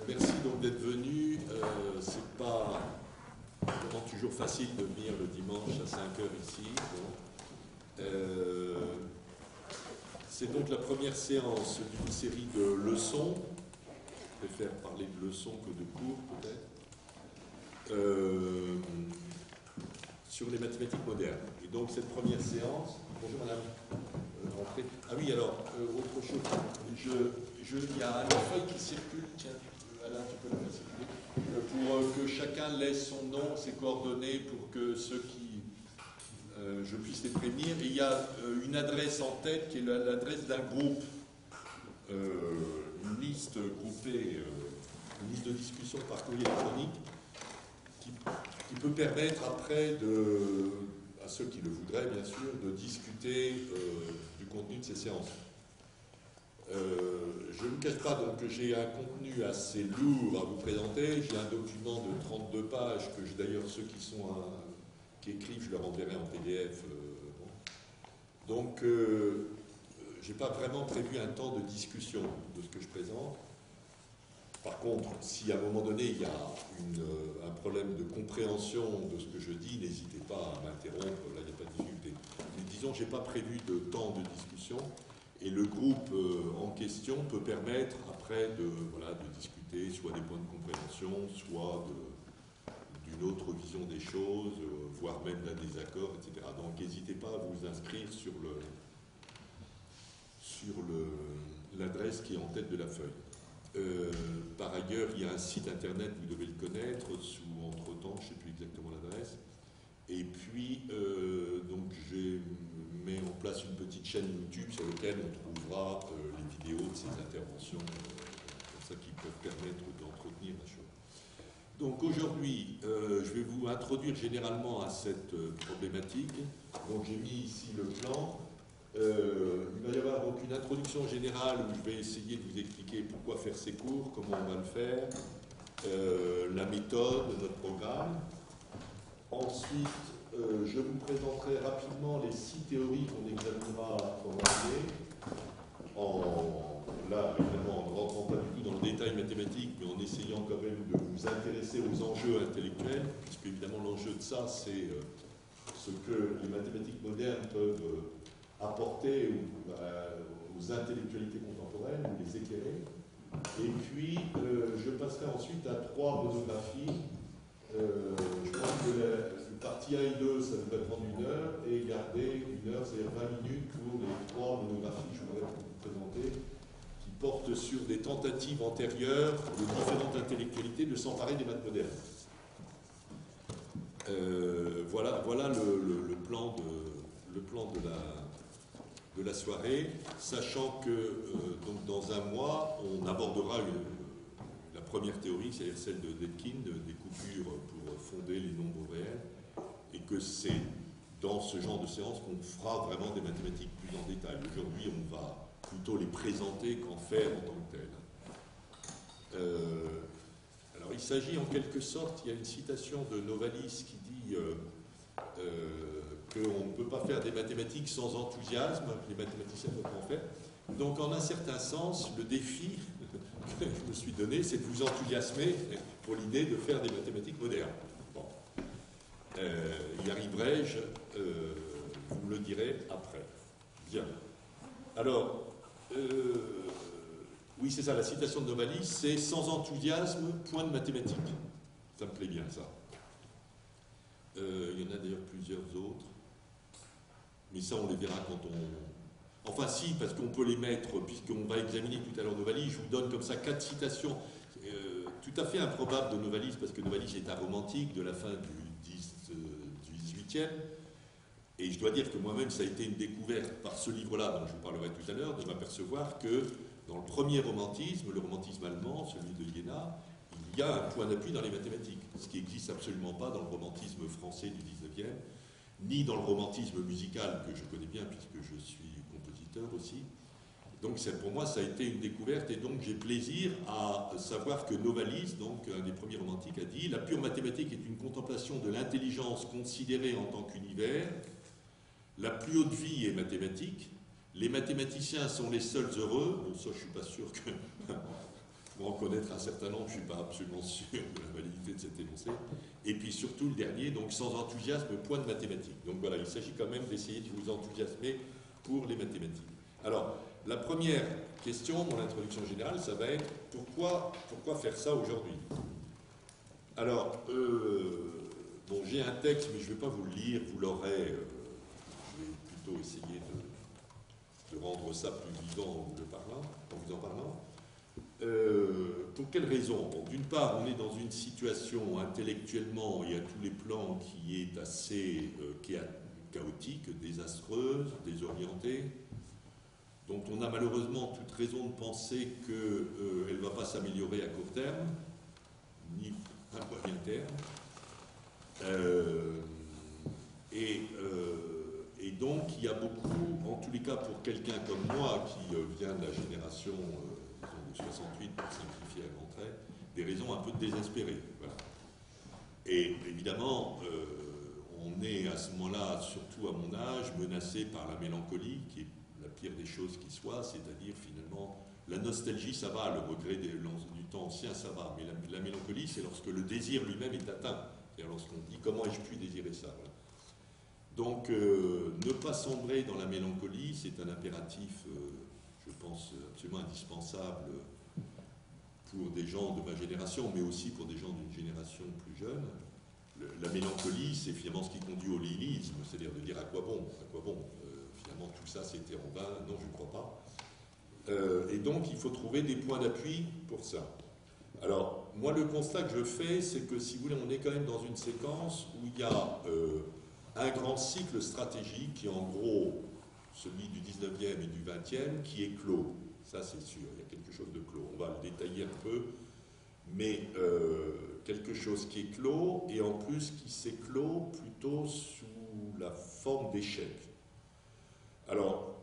Merci donc d'être venu. C'est pas vraiment toujours facile de venir le dimanche à 5 heures ici. C'est donc la première séance d'une série de leçons. Je préfère parler de leçons que de cours peut-être. Sur les mathématiques modernes. Et donc cette première séance. Bonjour madame. Rentrez. Ah oui, alors, autre chose. Il y a une feuille qui circule. Tiens, Alain, tu peux la faire circuler. Pour que chacun laisse son nom, ses coordonnées, pour que ceux qui. Je puisse les prévenir. Et il y a une adresse en tête qui est l'adresse d'un groupe. Une liste groupée, une liste de discussion par courrier électronique qui peut permettre après à ceux qui le voudraient bien sûr, de discuter du contenu de ces séances. Je ne vous cache pas donc que j'ai un contenu assez lourd à vous présenter. J'ai un document de 32 pages que d'ailleurs ceux qui écrivent, je leur enverrai en PDF. Donc, je n'ai pas vraiment prévu un temps de discussion de ce que je présente. Par contre, si à un moment donné il y a un problème de compréhension de ce que je dis, n'hésitez pas à m'interrompre, là il n'y a pas de difficulté. Mais disons, je n'ai pas prévu de temps de discussion et le groupe en question peut permettre après de discuter soit des points de compréhension, soit d'une autre vision des choses, voire même d'un désaccord, etc. Donc n'hésitez pas à vous inscrire sur l'adresse qui est en tête de la feuille. Par ailleurs, il y a un site internet, vous devez le connaître, entre-temps, je ne sais plus exactement l'adresse. Et puis, donc, je mets en place une petite chaîne YouTube sur laquelle on trouvera les vidéos de ces interventions, comme ça, qui peuvent permettre d'entretenir la chose. Donc, aujourd'hui, je vais vous introduire généralement à cette problématique. Donc, j'ai mis ici le plan. Il va y avoir donc une introduction générale où je vais essayer de vous expliquer pourquoi faire ces cours, comment on va le faire, la méthode de notre programme. Ensuite, je vous présenterai rapidement les 6 théories qu'on examinera en année. Là, évidemment, en ne rentrant pas du tout dans le détail mathématique, mais en essayant quand même de vous intéresser aux enjeux intellectuels, puisque évidemment l'enjeu de ça, c'est ce que les mathématiques modernes peuvent apporter aux intellectualités contemporaines, ou les éclairer. Et puis, je passerai ensuite à 3 monographies. Je pense que la partie 1 et 2, ça devrait prendre 1 heure, et garder 1 heure, c'est-à-dire 20 minutes pour les 3 monographies que je voudrais vous présenter, qui portent sur des tentatives antérieures de différentes intellectualités de s'emparer des maths modernes. Voilà le plan de la soirée, sachant que donc dans un mois, on abordera la première théorie, c'est-à-dire celle de Dedekind, des coupures pour fonder les nombres réels, et que c'est dans ce genre de séance qu'on fera vraiment des mathématiques plus en détail. Aujourd'hui, on va plutôt les présenter qu'en faire en tant que telles. Alors, il s'agit en quelque sorte, il y a une citation de Novalis qui dit qu'on ne peut pas faire des mathématiques sans enthousiasme, les mathématiciens peuvent en faire. Donc, en un certain sens, le défi que je me suis donné, c'est de vous enthousiasmer pour l'idée de faire des mathématiques modernes. Bon. Y arriverai-je? Vous me le direz après. Bien. Alors, oui, c'est ça, la citation de Novalis, c'est « sans enthousiasme, point de mathématiques ». Ça me plaît bien, ça. Il y en a d'ailleurs plusieurs autres. Mais ça, on les verra quand on... Enfin, si, parce qu'on peut les mettre, puisqu'on va examiner tout à l'heure Novalis, je vous donne comme ça 4 citations tout à fait improbables de Novalis, parce que Novalis est un romantique de la fin du XVIIIe. Et je dois dire que moi-même, ça a été une découverte par ce livre-là, dont je vous parlerai tout à l'heure, de m'apercevoir que dans le premier romantisme, le romantisme allemand, celui de Iéna, il y a un point d'appui dans les mathématiques, ce qui n'existe absolument pas dans le romantisme français du XIXe, ni dans le romantisme musical que je connais bien puisque je suis compositeur aussi. Donc pour moi ça a été une découverte et donc j'ai plaisir à savoir que Novalis, donc un des premiers romantiques, a dit « La pure mathématique est une contemplation de l'intelligence considérée en tant qu'univers. La plus haute vie est mathématique. Les mathématiciens sont les seuls heureux. » Bon, ça je ne suis pas sûr que pour en connaître un certain nombre, je ne suis pas absolument sûr de la validité de cet énoncé. Et puis surtout le dernier, donc sans enthousiasme, point de mathématiques. Donc voilà, il s'agit quand même d'essayer de vous enthousiasmer pour les mathématiques. Alors, la première question, mon introduction générale, ça va être pourquoi faire ça aujourd'hui? Alors, bon, j'ai un texte, mais je ne vais pas vous le lire, vous l'aurez, je vais plutôt essayer de rendre ça plus vivant en vous en parlant. Pour quelle raison? Bon, d'une part, on est dans une situation intellectuellement et à tous les plans qui est assez chaotique, désastreuse, désorientée, dont on a malheureusement toute raison de penser qu'elle ne va pas s'améliorer à court terme, ni à moyen terme. Et donc, il y a beaucoup, en tous les cas pour quelqu'un comme moi, qui vient de la génération de 68, pour simplifier à grands traits, des raisons un peu désespérées. Voilà. Et évidemment, on est à ce moment-là, surtout à mon âge, menacé par la mélancolie, qui est la pire des choses qui soit, c'est-à-dire finalement, la nostalgie, ça va, le regret du temps ancien, ça va, mais la mélancolie, c'est lorsque le désir lui-même est atteint. C'est-à-dire lorsqu'on dit comment ai-je pu désirer ça. Voilà. Donc, ne pas sombrer dans la mélancolie, c'est un impératif, je pense, absolument indispensable pour des gens de ma génération, mais aussi pour des gens d'une génération plus jeune. La mélancolie, c'est finalement ce qui conduit au nihilisme, c'est-à-dire de dire à quoi bon, finalement tout ça c'était en vain, non je ne crois pas. Et donc il faut trouver des points d'appui pour ça. Alors moi le constat que je fais, c'est que si vous voulez, on est quand même dans une séquence où il y a un grand cycle stratégique qui est en gros celui du 19e et du 20e qui est clos. Ça c'est sûr, il y a quelque chose de clos. On va le détailler un peu, mais quelque chose qui est clos et en plus qui s'éclot plutôt sous la forme d'échec. Alors,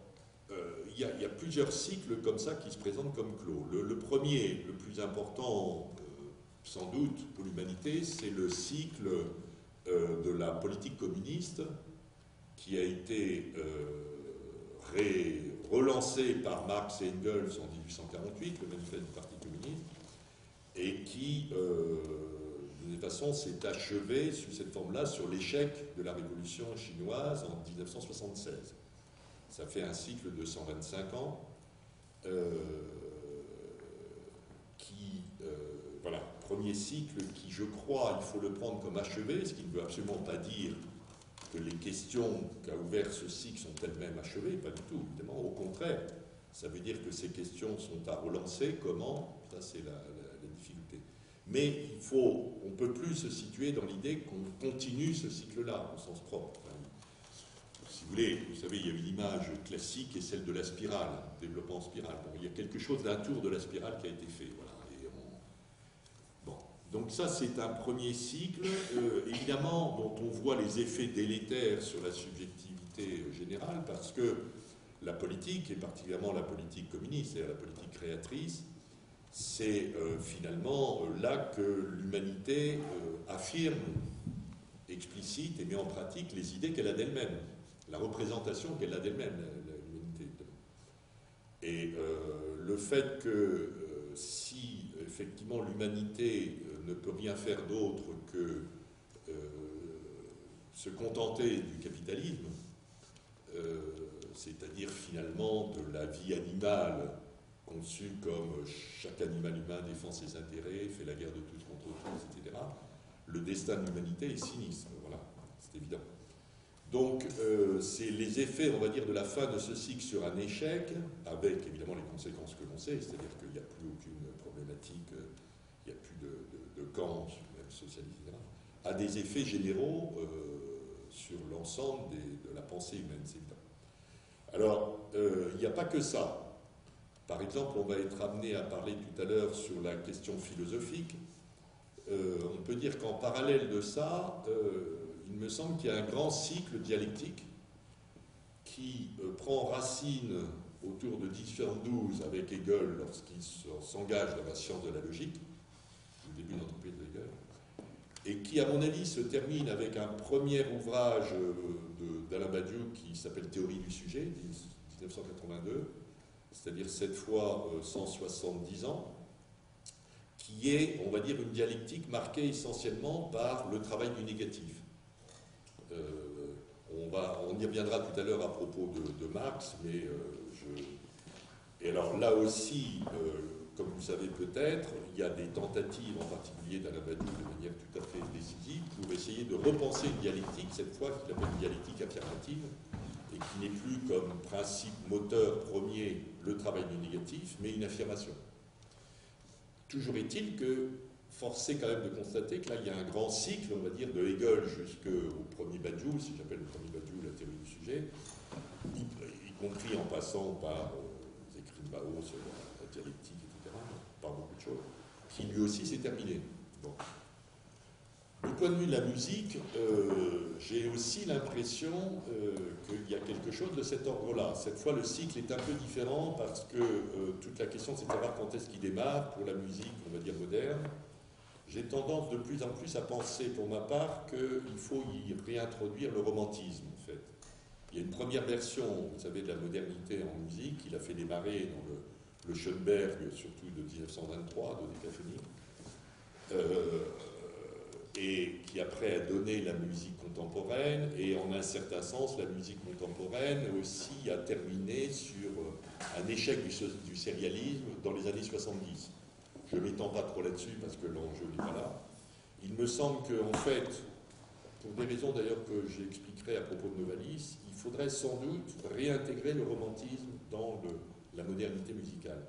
il y a plusieurs cycles comme ça qui se présentent comme clos. Le premier, le plus important, sans doute pour l'humanité, c'est le cycle de la politique communiste qui a été relancé par Marx et Engels en 1848, le manifeste du Parti communiste, et qui, de toute façon, s'est achevé sous cette forme-là sur l'échec de la révolution chinoise en 1976. Ça fait un cycle de 125 ans voilà, premier cycle qui, je crois, il faut le prendre comme achevé, ce qui ne veut absolument pas dire que les questions qu'a ouvert ce cycle sont elles-mêmes achevées, pas du tout, évidemment, au contraire. Ça veut dire que ces questions sont à relancer, comment? Ça, c'est la difficulté. Mais on ne peut plus se situer dans l'idée qu'on continue ce cycle-là, au sens propre. Enfin, si vous voulez, vous savez, il y a une image classique et celle de la spirale, développement en spirale. Bon, il y a quelque chose d'un tour de la spirale qui a été fait. Voilà. Donc ça, c'est un premier cycle, évidemment, dont on voit les effets délétères sur la subjectivité générale, parce que la politique, et particulièrement la politique communiste, c'est-à-dire la politique créatrice, c'est finalement là que l'humanité affirme, explicite et met en pratique les idées qu'elle a d'elle-même, la représentation qu'elle a d'elle-même, l'humanité. Et le fait que si effectivement l'humanité ne peut rien faire d'autre que se contenter du capitalisme, c'est-à-dire finalement de la vie animale conçue comme chaque animal humain défend ses intérêts, fait la guerre de tous contre tous, etc., le destin de l'humanité est sinistre, voilà, c'est évident. Donc, c'est les effets, on va dire, de la fin de ce cycle sur un échec, avec évidemment les conséquences que l'on sait, c'est-à-dire qu'il n'y a plus aucune problématique, il n'y a plus de camps, même socialistes, etc., a des effets généraux sur l'ensemble de la pensée humaine, c'est évident. Alors, il n'y a pas que ça. Par exemple, on va être amené à parler tout à l'heure sur la question philosophique. On peut dire qu'en parallèle de ça, il me semble qu'il y a un grand cycle dialectique qui prend racine autour de 1812 avec Hegel lorsqu'il s'engage dans la science de la logique, le début d'entreprise de Hegel, et qui, à mon avis, se termine avec un premier ouvrage d'Alain Badiou qui s'appelle Théorie du sujet, 1982, c'est-à-dire cette fois 170 ans, qui est, on va dire, une dialectique marquée essentiellement par le travail du négatif. On y reviendra tout à l'heure à propos de Marx, mais et alors là aussi, comme vous savez peut-être, il y a des tentatives, en particulier d'Alain Badiou, de manière tout à fait décisive, pour essayer de repenser une dialectique, cette fois qu'il appelle une dialectique affirmative, et qui n'est plus comme principe moteur premier le travail du négatif, mais une affirmation. Toujours est-il que, force est quand même de constater que là, il y a un grand cycle, on va dire, de Hegel jusqu'au premier Badiou, si j'appelle le premier Badiou la théorie du sujet, y compris en passant par les écrits de Mao sur la dialectique, etc., par beaucoup de choses, qui lui aussi s'est terminé. Bon. Du point de vue de la musique, j'ai aussi l'impression qu'il y a quelque chose de cet ordre-là. Cette fois, le cycle est un peu différent parce que toute la question, c'est de savoir quand est-ce qu'il démarre pour la musique, on va dire, moderne. J'ai tendance de plus en plus à penser, pour ma part, qu'il faut y réintroduire le romantisme, en fait. Il y a une première version, vous savez, de la modernité en musique, qu'il a fait démarrer dans le Schoenberg, surtout de 1923, de Decaphonie, et qui après a donné la musique contemporaine, et en un certain sens, la musique contemporaine aussi a terminé sur un échec du sérialisme dans les années 70. Je ne m'étends pas trop là-dessus parce que l'enjeu n'est pas là. Il me semble qu'en fait, pour des raisons d'ailleurs que j'expliquerai à propos de Novalis, il faudrait sans doute réintégrer le romantisme dans la modernité musicale,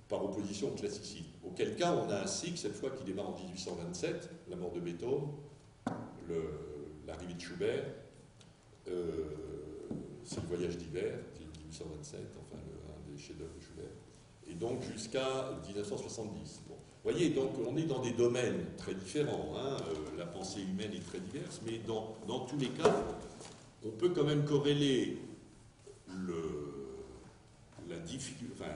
par opposition au classicisme. Auquel cas, on a un cycle, cette fois, qui démarre en 1827, la mort de Beethoven, l'arrivée de Schubert, c'est le voyage d'hiver, 1827, enfin, un des chefs-d'œuvre de Schubert, et donc jusqu'à 1970. Bon. Vous voyez, donc on est dans des domaines très différents, hein, la pensée humaine est très diverse, mais dans tous les cas, on peut quand même corréler la difficulté, enfin,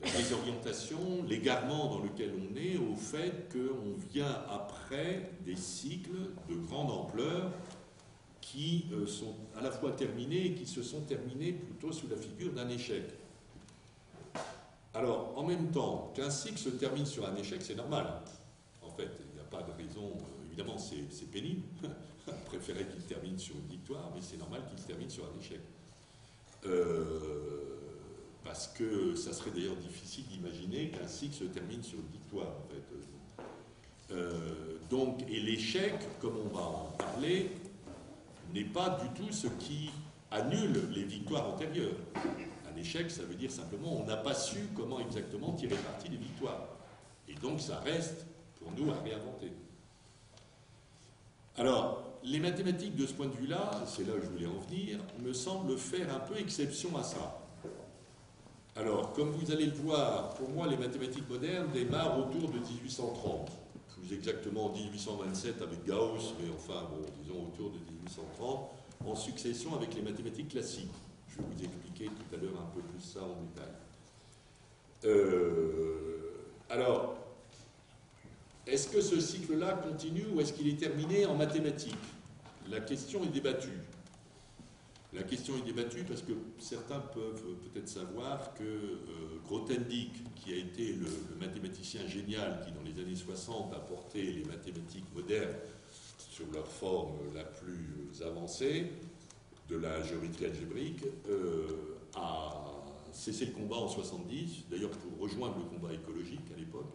la désorientation, l'égarement dans lequel on est, au fait qu'on vient après des cycles de grande ampleur qui sont à la fois terminés et qui se sont terminés plutôt sous la figure d'un échec. Alors, en même temps, qu'un cycle se termine sur un échec, c'est normal. En fait, il n'y a pas de raison, évidemment c'est pénible, on préférait qu'il termine sur une victoire, mais c'est normal qu'il se termine sur un échec. Parce que ça serait d'ailleurs difficile d'imaginer qu'un cycle se termine sur une victoire, en fait. Donc, et l'échec, comme on va en parler, n'est pas du tout ce qui annule les victoires antérieures. Un échec, ça veut dire simplement on n'a pas su comment exactement tirer parti des victoires. Et donc, ça reste, pour nous, à réinventer. Alors, les mathématiques, de ce point de vue-là, c'est là où je voulais en venir, me semblent faire un peu exception à ça. Alors, comme vous allez le voir, pour moi, les mathématiques modernes démarrent autour de 1830. Plus exactement en 1827 avec Gauss, mais enfin, bon, disons autour de 1830, en succession avec les mathématiques classiques. Je vais vous expliquer tout à l'heure un peu plus ça en détail. Alors, est-ce que ce cycle-là continue ou est-ce qu'il est terminé en mathématiques? La question est débattue. La question est débattue parce que certains peuvent peut-être savoir que Grothendieck, qui a été le mathématicien génial qui, dans les années 60, a porté les mathématiques modernes sur leur forme la plus avancée, de la géométrie algébrique, a cessé le combat en 70, d'ailleurs pour rejoindre le combat écologique à l'époque.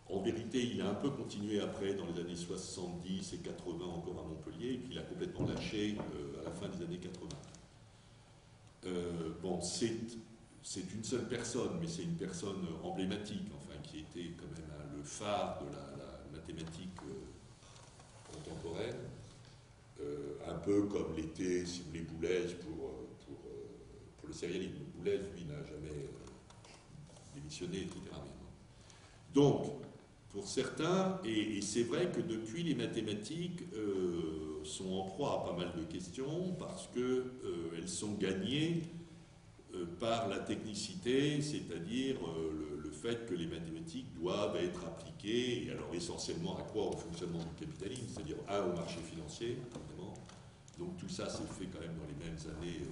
En vérité, il a un peu continué après, dans les années 70 et 80 encore à Montpellier, et puis il a complètement lâché à la fin des années 80. Bon, c'est une seule personne, mais c'est une personne emblématique, enfin, qui était quand même le phare de la mathématique contemporaine, un peu comme l'était, si vous voulez, Boulez pour le sérialisme. Boulez, lui, n'a jamais démissionné, etc. Donc, pour certains, et c'est vrai que depuis les mathématiques sont en proie à pas mal de questions parce qu'elles sont gagnées par la technicité, c'est-à-dire le fait que les mathématiques doivent être appliquées, et alors essentiellement à quoi? Au fonctionnement du capitalisme, c'est-à-dire au marché financier, évidemment. Donc tout ça s'est fait quand même dans les mêmes années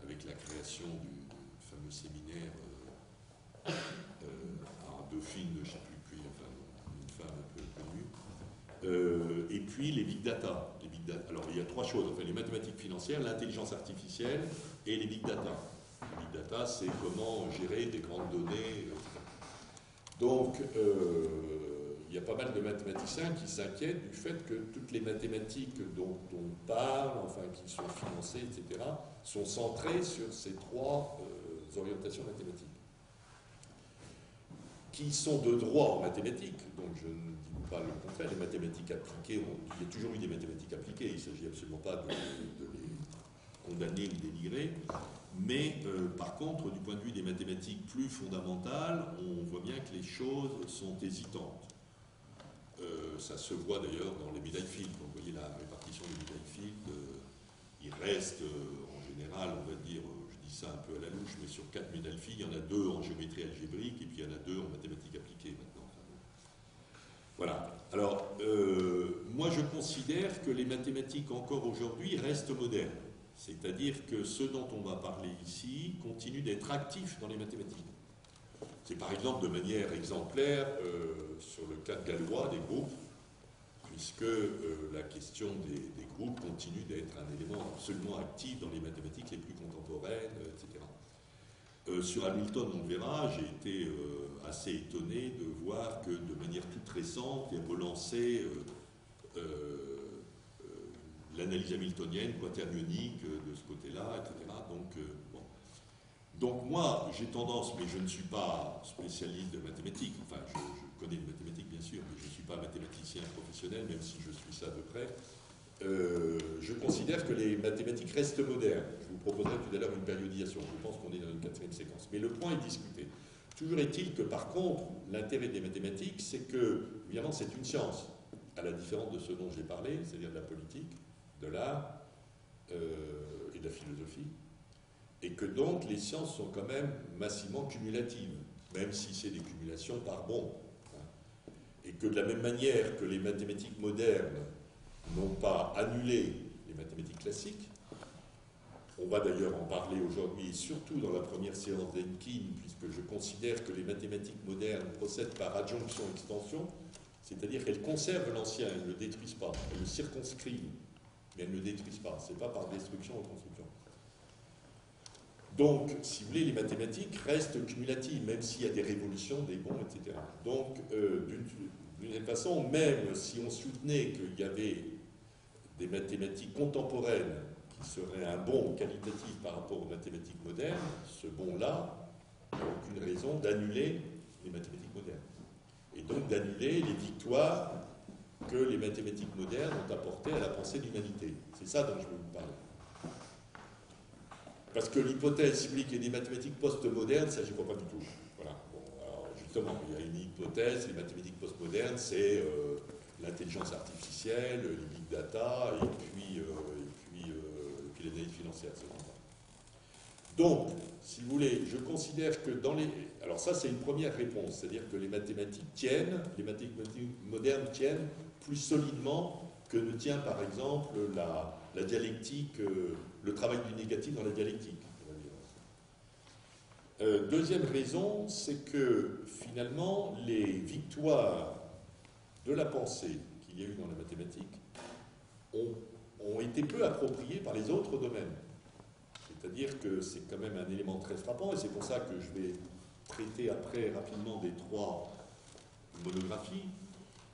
avec la création du fameux séminaire Dauphine, je ne sais plus qui, enfin, une femme un peu connue. Et puis les big data. Alors il y a trois choses, enfin, les mathématiques financières, l'intelligence artificielle et les big data. Les big data, c'est comment gérer des grandes données. Donc, il y a pas mal de mathématiciens qui s'inquiètent du fait que toutes les mathématiques dont on parle, enfin, qui sont financées, etc., sont centrées sur ces trois orientations mathématiques, qui sont de droit en mathématiques. Donc, je ne dis pas le contraire, les mathématiques appliquées, il y a toujours eu des mathématiques appliquées, il ne s'agit absolument pas de les condamner ou dénigrer. Mais par contre, du point de vue des mathématiques plus fondamentales, on voit bien que les choses sont hésitantes. Ça se voit d'ailleurs dans les médailles Fields. Vous voyez la répartition des médailles Fields. Il reste, en général, on va dire, je dis ça un peu à la louche, mais sur 4 médailles Fields, il y en a 2 en géométrie algébrique et puis il y en a 2 en mathématiques appliquées maintenant. Voilà. Alors, moi je considère que les mathématiques encore aujourd'hui restent modernes. C'est-à-dire que ce dont on va parler ici continue d'être actif dans les mathématiques. C'est par exemple de manière exemplaire sur le cas de Galois des groupes, puisque la question des groupes continue d'être un élément absolument actif dans les mathématiques les plus contemporaines, etc. Sur Hamilton, on le verra, j'ai été assez étonné de voir que de manière toute récente, il a relancé l'analyse hamiltonienne, quaternionique de ce côté-là, etc. Bon. Donc moi, j'ai tendance, mais je ne suis pas spécialiste de mathématiques, enfin je connais les mathématiques bien sûr, mais je ne suis pas mathématicien professionnel, même si je suis ça de près. Je considère que les mathématiques restent modernes. Je vous proposerai tout à l'heure une périodisation, je pense qu'on est dans une 4e séquence. Mais le point est discuté. Toujours est-il que par contre, l'intérêt des mathématiques, c'est que, évidemment, c'est une science, à la différence de ce dont j'ai parlé, c'est-à-dire de la politique, de l'art et de la philosophie, et que donc les sciences sont quand même massivement cumulatives, même si c'est des cumulations par bond. Et que de la même manière que les mathématiques modernes n'ont pas annulé les mathématiques classiques, on va d'ailleurs en parler aujourd'hui, et surtout dans la première séance d'Henkin, puisque je considère que les mathématiques modernes procèdent par adjonction-extension, c'est-à-dire qu'elles conservent l'ancien, elles ne le détruisent pas, elles le circonscrivent, mais elles ne le détruisent pas, ce n'est pas par destruction ou construction. Donc, si vous voulez, les mathématiques restent cumulatives, même s'il y a des révolutions, des bons, etc. Donc, d'une façon, même si on soutenait qu'il y avait des mathématiques contemporaines qui seraient un bond qualitatif par rapport aux mathématiques modernes, ce bond-là n'a aucune raison d'annuler les mathématiques modernes. Et donc d'annuler les victoires que les mathématiques modernes ont apportées à la pensée de l'humanité. C'est ça dont je veux vous parler. Parce que l'hypothèse, si vous voulez, qu'il y ait des mathématiques post-modernes, ça, je ne crois pas du tout. Voilà. Bon, alors, justement, il y a une hypothèse, les mathématiques post-modernes, c'est l'intelligence artificielle, les big data, et puis l'analyse financière. Donc, si vous voulez, je considère que dans les... Alors ça, c'est une première réponse, c'est-à-dire que les mathématiques tiennent, les mathématiques modernes tiennent plus solidement que ne tient, par exemple, la dialectique, le travail du négatif dans la dialectique. Deuxième raison, c'est que finalement, les victoires de la pensée qu'il y a eu dans la mathématique ont été peu appropriées par les autres domaines. C'est-à-dire que c'est quand même un élément très frappant, et c'est pour ça que je vais traiter après rapidement des 3 monographies.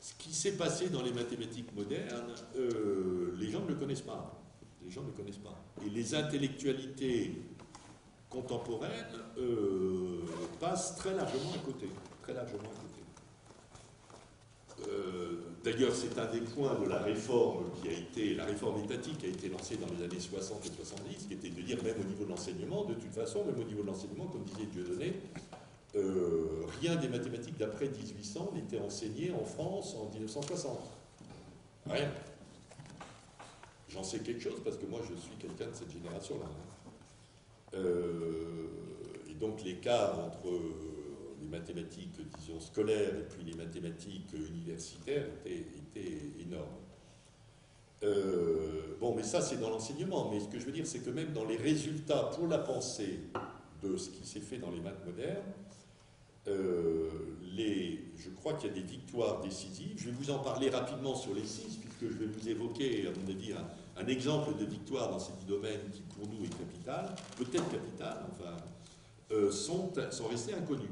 Ce qui s'est passé dans les mathématiques modernes, les gens ne le connaissent pas. Les gens ne le connaissent pas. Et les intellectualités contemporaines passent très largement à côté. Très largement à côté. D'ailleurs, c'est un des points de la réforme la réforme étatique qui a été lancée dans les années 60 et 70, qui était de dire, même au niveau de l'enseignement, de toute façon, même au niveau de l'enseignement, comme disait Dieudonné, rien des mathématiques d'après 1800 n'était enseigné en France en 1960. Rien. J'en sais quelque chose parce que moi, je suis quelqu'un de cette génération-là. Et donc, l'écart entre les mathématiques, disons, scolaires et puis les mathématiques universitaires était énorme. Bon, mais ça, c'est dans l'enseignement. Mais ce que je veux dire, c'est que même dans les résultats pour la pensée de ce qui s'est fait dans les maths modernes, je crois qu'il y a des victoires décisives. Je vais vous en parler rapidement sur les 6, puisque je vais vous évoquer, à mon avis, un exemple de victoire dans ces 10 domaines qui, pour nous, est capital, peut-être capital, enfin, sont restés inconnus.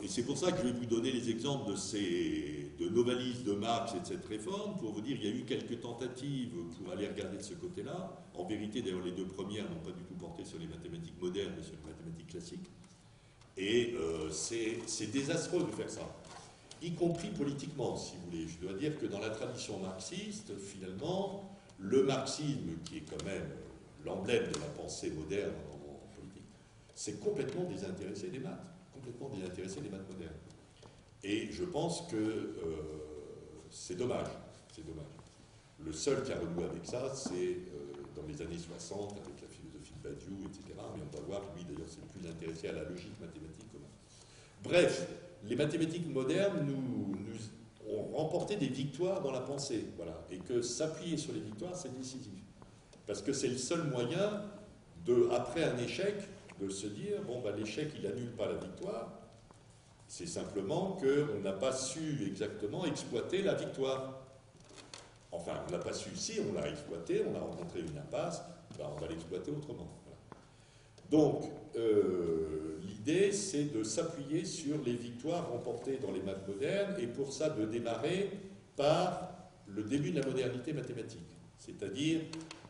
Et c'est pour ça que je vais vous donner les exemples de Novalis, de Marx et de cette réforme, pour vous dire qu'il y a eu quelques tentatives pour aller regarder de ce côté-là. En vérité, d'ailleurs, les 2 premières n'ont pas du tout porté sur les mathématiques modernes, mais sur les mathématiques classiques. Et c'est désastreux de faire ça, y compris politiquement, si vous voulez. Je dois dire que dans la tradition marxiste, finalement, le marxisme, qui est quand même l'emblème de la pensée moderne en politique, c'est complètement désintéressé des maths. Complètement désintéressé des maths modernes. Et je pense que c'est dommage. C'est dommage. Le seul qui a renoué avec ça, c'est dans les années 60, avec la philosophie de Badiou, etc. Mais on va voir, lui d'ailleurs, c'est le plus intéressé à la logique mathématique. Bref, les mathématiques modernes ont remporté des victoires dans la pensée. Voilà. Et que s'appuyer sur les victoires, c'est décisif. Parce que c'est le seul moyen, après un échec, de se dire, bon, ben, l'échec, il annule pas la victoire, c'est simplement qu'on n'a pas su exactement exploiter la victoire. Enfin, on n'a pas su, si on l'a exploité, on a rencontré une impasse, ben, on va l'exploiter autrement. Voilà. Donc, l'idée, c'est de s'appuyer sur les victoires remportées dans les maths modernes, et pour ça, de démarrer par le début de la modernité mathématique. C'est-à-dire,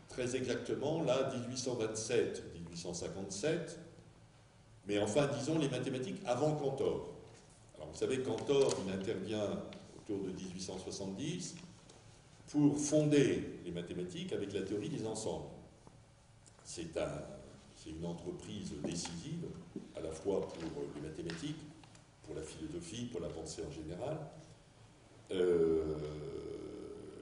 très exactement, là, 1827, 1857, mais enfin, disons les mathématiques avant Cantor. Alors, vous savez, Cantor, il intervient autour de 1870 pour fonder les mathématiques avec la théorie des ensembles. C'est une entreprise décisive, à la fois pour les mathématiques, pour la philosophie, pour la pensée en général.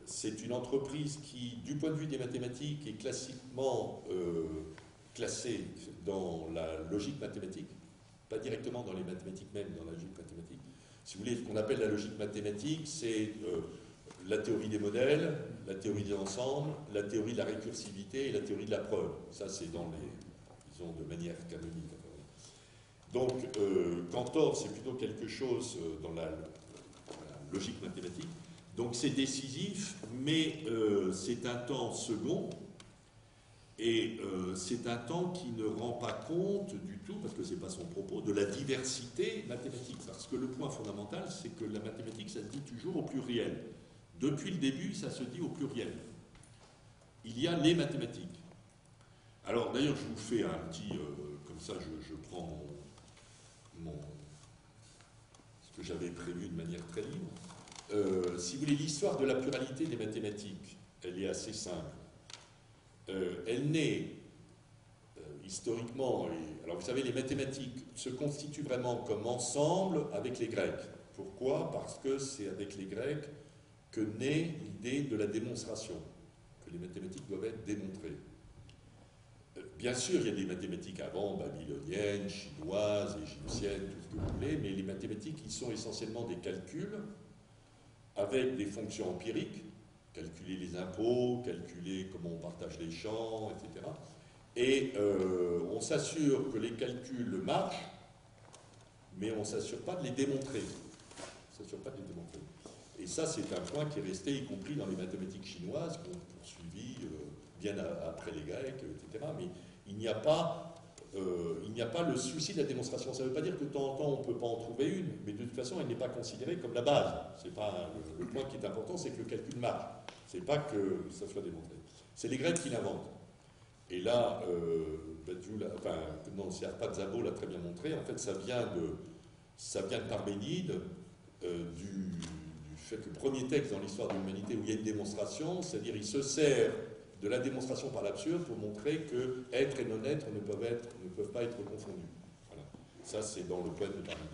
C'est une entreprise qui, du point de vue des mathématiques, est classiquement classée dans la logique mathématique, pas directement dans les mathématiques même, dans la logique mathématique. Si vous voulez, ce qu'on appelle la logique mathématique, c'est la théorie des modèles, la théorie des ensembles, la théorie de la récursivité et la théorie de la preuve. Ça, c'est dans disons, de manière canonique. Donc, Cantor, c'est plutôt quelque chose dans la logique mathématique. Donc c'est décisif, mais c'est un temps second, et c'est un temps qui ne rend pas compte du tout, parce que ce n'est pas son propos, de la diversité mathématique. Parce que le point fondamental, c'est que la mathématique, ça se dit toujours au pluriel. Depuis le début, ça se dit au pluriel. Il y a les mathématiques. Alors d'ailleurs, je vous fais un petit, comme ça je prends ce que j'avais prévu de manière très libre. Si vous voulez, l'histoire de la pluralité des mathématiques, elle est assez simple. Elle naît historiquement, alors vous savez, les mathématiques se constituent vraiment comme ensemble avec les Grecs. Pourquoi? Parce que c'est avec les Grecs que naît l'idée de la démonstration, que les mathématiques doivent être démontrées. Bien sûr, il y a des mathématiques avant, babyloniennes, chinoises, égyptiennes, tout ce que vous voulez, mais les mathématiques, ils sont essentiellement des calculs avec des fonctions empiriques, calculer les impôts, calculer comment on partage les champs, etc. Et on s'assure que les calculs marchent, mais on ne s'assure pas de les démontrer. On s'assure pas de les démontrer. Et ça, c'est un point qui est resté, y compris dans les mathématiques chinoises, qu'on poursuivit bien après les Grecs, etc. Mais il n'y a pas le souci de la démonstration. Ça ne veut pas dire que de temps en temps, on ne peut pas en trouver une, mais de toute façon, elle n'est pas considérée comme la base. C'est pas, le point qui est important, c'est que le calcul marche. Ce n'est pas que ça soit démontré. C'est les Grecs qui l'inventent. Et là, c'est Arpad Szabo l'a très bien montré. En fait, ça vient de Parménide, du fait que le premier texte dans l'histoire de l'humanité où il y a une démonstration, c'est-à-dire il se sert de la démonstration par l'absurde pour montrer que être et non-être ne peuvent pas être confondus. Voilà. Ça, c'est dans le poème de Parménide.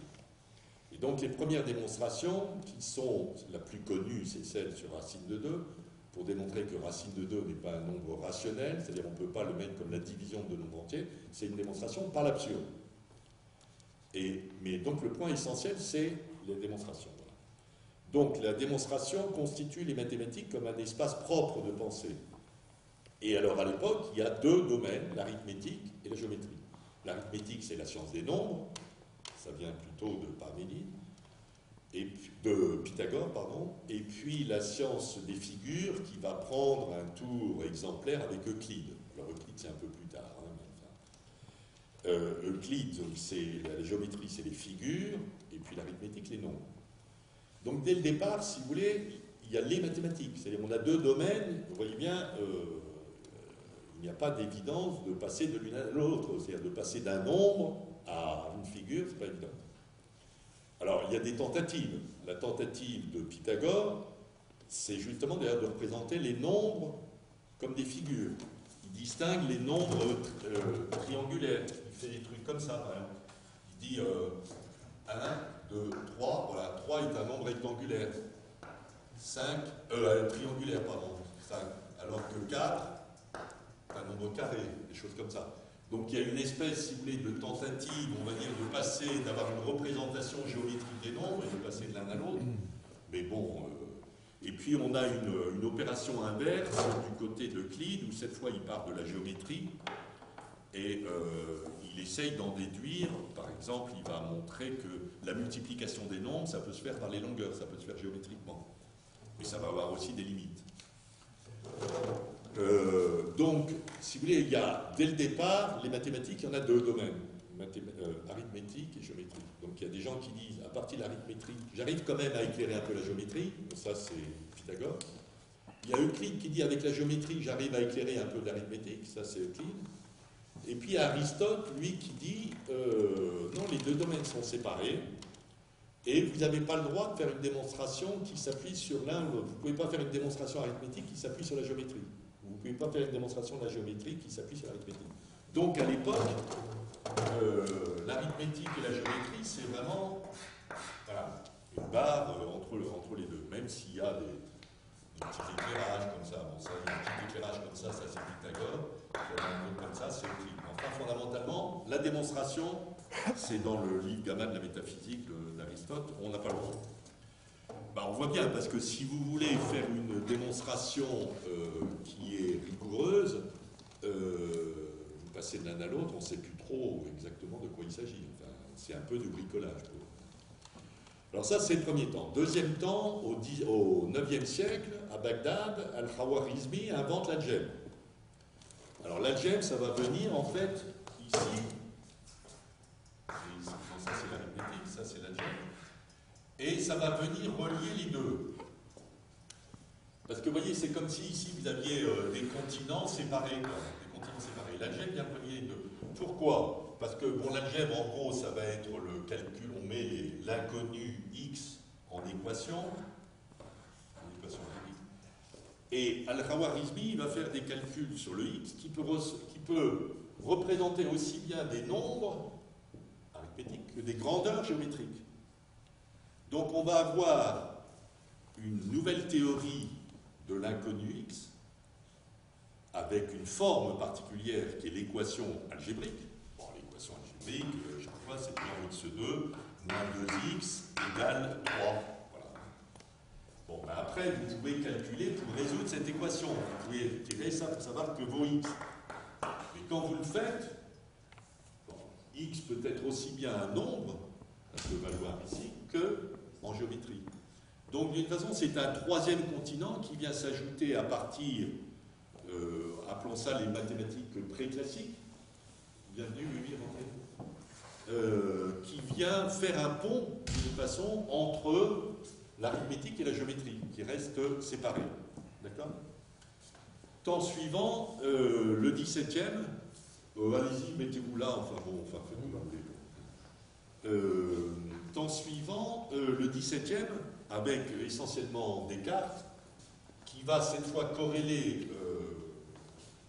Et donc, les premières démonstrations, qui sont la plus connue, c'est celle sur racine de 2, pour démontrer que racine de 2 n'est pas un nombre rationnel, c'est-à-dire on ne peut pas le mettre comme la division de nombres entiers, c'est une démonstration par l'absurde. Mais donc, le point essentiel, c'est les démonstrations. Voilà. Donc, la démonstration constitue les mathématiques comme un espace propre de pensée. Et alors, à l'époque, il y a deux domaines, l'arithmétique et la géométrie. L'arithmétique, c'est la science des nombres, ça vient plutôt de Parménide, et puis, de Pythagore, pardon, et puis la science des figures qui va prendre un tour exemplaire avec Euclide. Alors Euclide, c'est un peu plus tard. Hein, Euclide, c'est la géométrie, c'est les figures, et puis l'arithmétique, les nombres. Donc dès le départ, si vous voulez, il y a les mathématiques. C'est-à-dire on a deux domaines, vous voyez bien, il n'y a pas d'évidence de passer de l'une à l'autre, c'est-à-dire de passer d'un nombre à une figure, c'est pas évident. Alors, il y a des tentatives. La tentative de Pythagore, c'est justement d'ailleurs de représenter les nombres comme des figures. Il distingue les nombres triangulaires. Il fait des trucs comme ça, par exemple. Il dit 1, 2, 3. Voilà, 3 est un nombre rectangulaire. 5, triangulaire, pardon. 5. Alors que 4, c'est un nombre carré, des choses comme ça. Donc il y a une espèce, si vous voulez, de tentative, on va dire, de passer, d'avoir une représentation géométrique des nombres et de passer de l'un à l'autre. Mais bon, et puis on a une opération inverse du côté d'Euclide, où cette fois il part de la géométrie, et il essaye d'en déduire, par exemple, il va montrer que la multiplication des nombres, ça peut se faire par les longueurs, ça peut se faire géométriquement. Mais ça va avoir aussi des limites. Donc, si vous voulez, il y a, dès le départ, les mathématiques, il y en a deux domaines, arithmétique et géométrie. Donc il y a des gens qui disent, à partir de l'arithmétique, j'arrive quand même à éclairer un peu la géométrie, ça c'est Pythagore. Il y a Euclide qui dit, avec la géométrie, j'arrive à éclairer un peu l'arithmétique, ça c'est Euclide. Et puis Aristote, lui, qui dit, non, les deux domaines sont séparés, et vous n'avez pas le droit de faire une démonstration qui s'appuie sur l'un ou l'autre. Vous ne pouvez pas faire une démonstration arithmétique qui s'appuie sur la géométrie. Vous ne pouvez pas faire une démonstration de la géométrie qui s'appuie sur l'arithmétique. Donc à l'époque, l'arithmétique et la géométrie, c'est vraiment voilà, une barre entre les deux, même s'il y a des petits éclairages comme ça. Bon, ça, il y a un petit éclairage comme ça c'est Pythagore. Il y a un autre comme ça, c'est Euclide. Enfin, fondamentalement, la démonstration, c'est dans le livre Gamma de la métaphysique d'Aristote, on n'a pas le droit. Ben, on voit bien, parce que si vous voulez faire une démonstration qui est rigoureuse, vous passez de l'un à l'autre, on ne sait plus trop exactement de quoi il s'agit. Enfin, c'est un peu du bricolage. Alors ça, c'est le premier temps. Deuxième temps, au IXe siècle, à Bagdad, Al-Khawarizmi invente l'algèbre. Alors l'algèbre, ça va venir en fait ici. Ça c'est l'arithmétique, ça c'est l'algèbre. Et ça va venir relier les deux. Parce que vous voyez, c'est comme si ici vous aviez des continents séparés. Des continents séparés. L'algèbre vient relier les deux. Pourquoi? Parce que bon, l'algèbre, en gros, ça va être le calcul, on met l'inconnu x en équation. Et Al-Khawarizmi va faire des calculs sur le x qui peut représenter aussi bien des nombres arithmétiques que des grandeurs géométriques. Donc on va avoir une nouvelle théorie de l'inconnu x avec une forme particulière qui est l'équation algébrique. Bon, l'équation algébrique, chaque fois c'est 1x2 moins 2x égale 3. Bon, ben après, vous pouvez calculer pour résoudre cette équation. Vous pouvez tirer ça pour savoir que vos x. Mais quand vous le faites, bon, x peut être aussi bien un nombre, ça peut valoir ici, que en géométrie. Donc, d'une façon, c'est un troisième continent qui vient s'ajouter à partir, appelons ça les mathématiques préclassiques. Bienvenue, Mimi, rentrez. Qui vient faire un pont, d'une façon, entre l'arithmétique et la géométrie, qui restent séparés. D'accord? Temps suivant, le 17e, allez-y, mettez-vous là, enfin bon, enfin faites-vous l'appeler. Temps suivant, le 17e, avec essentiellement Descartes, qui va cette fois corréler,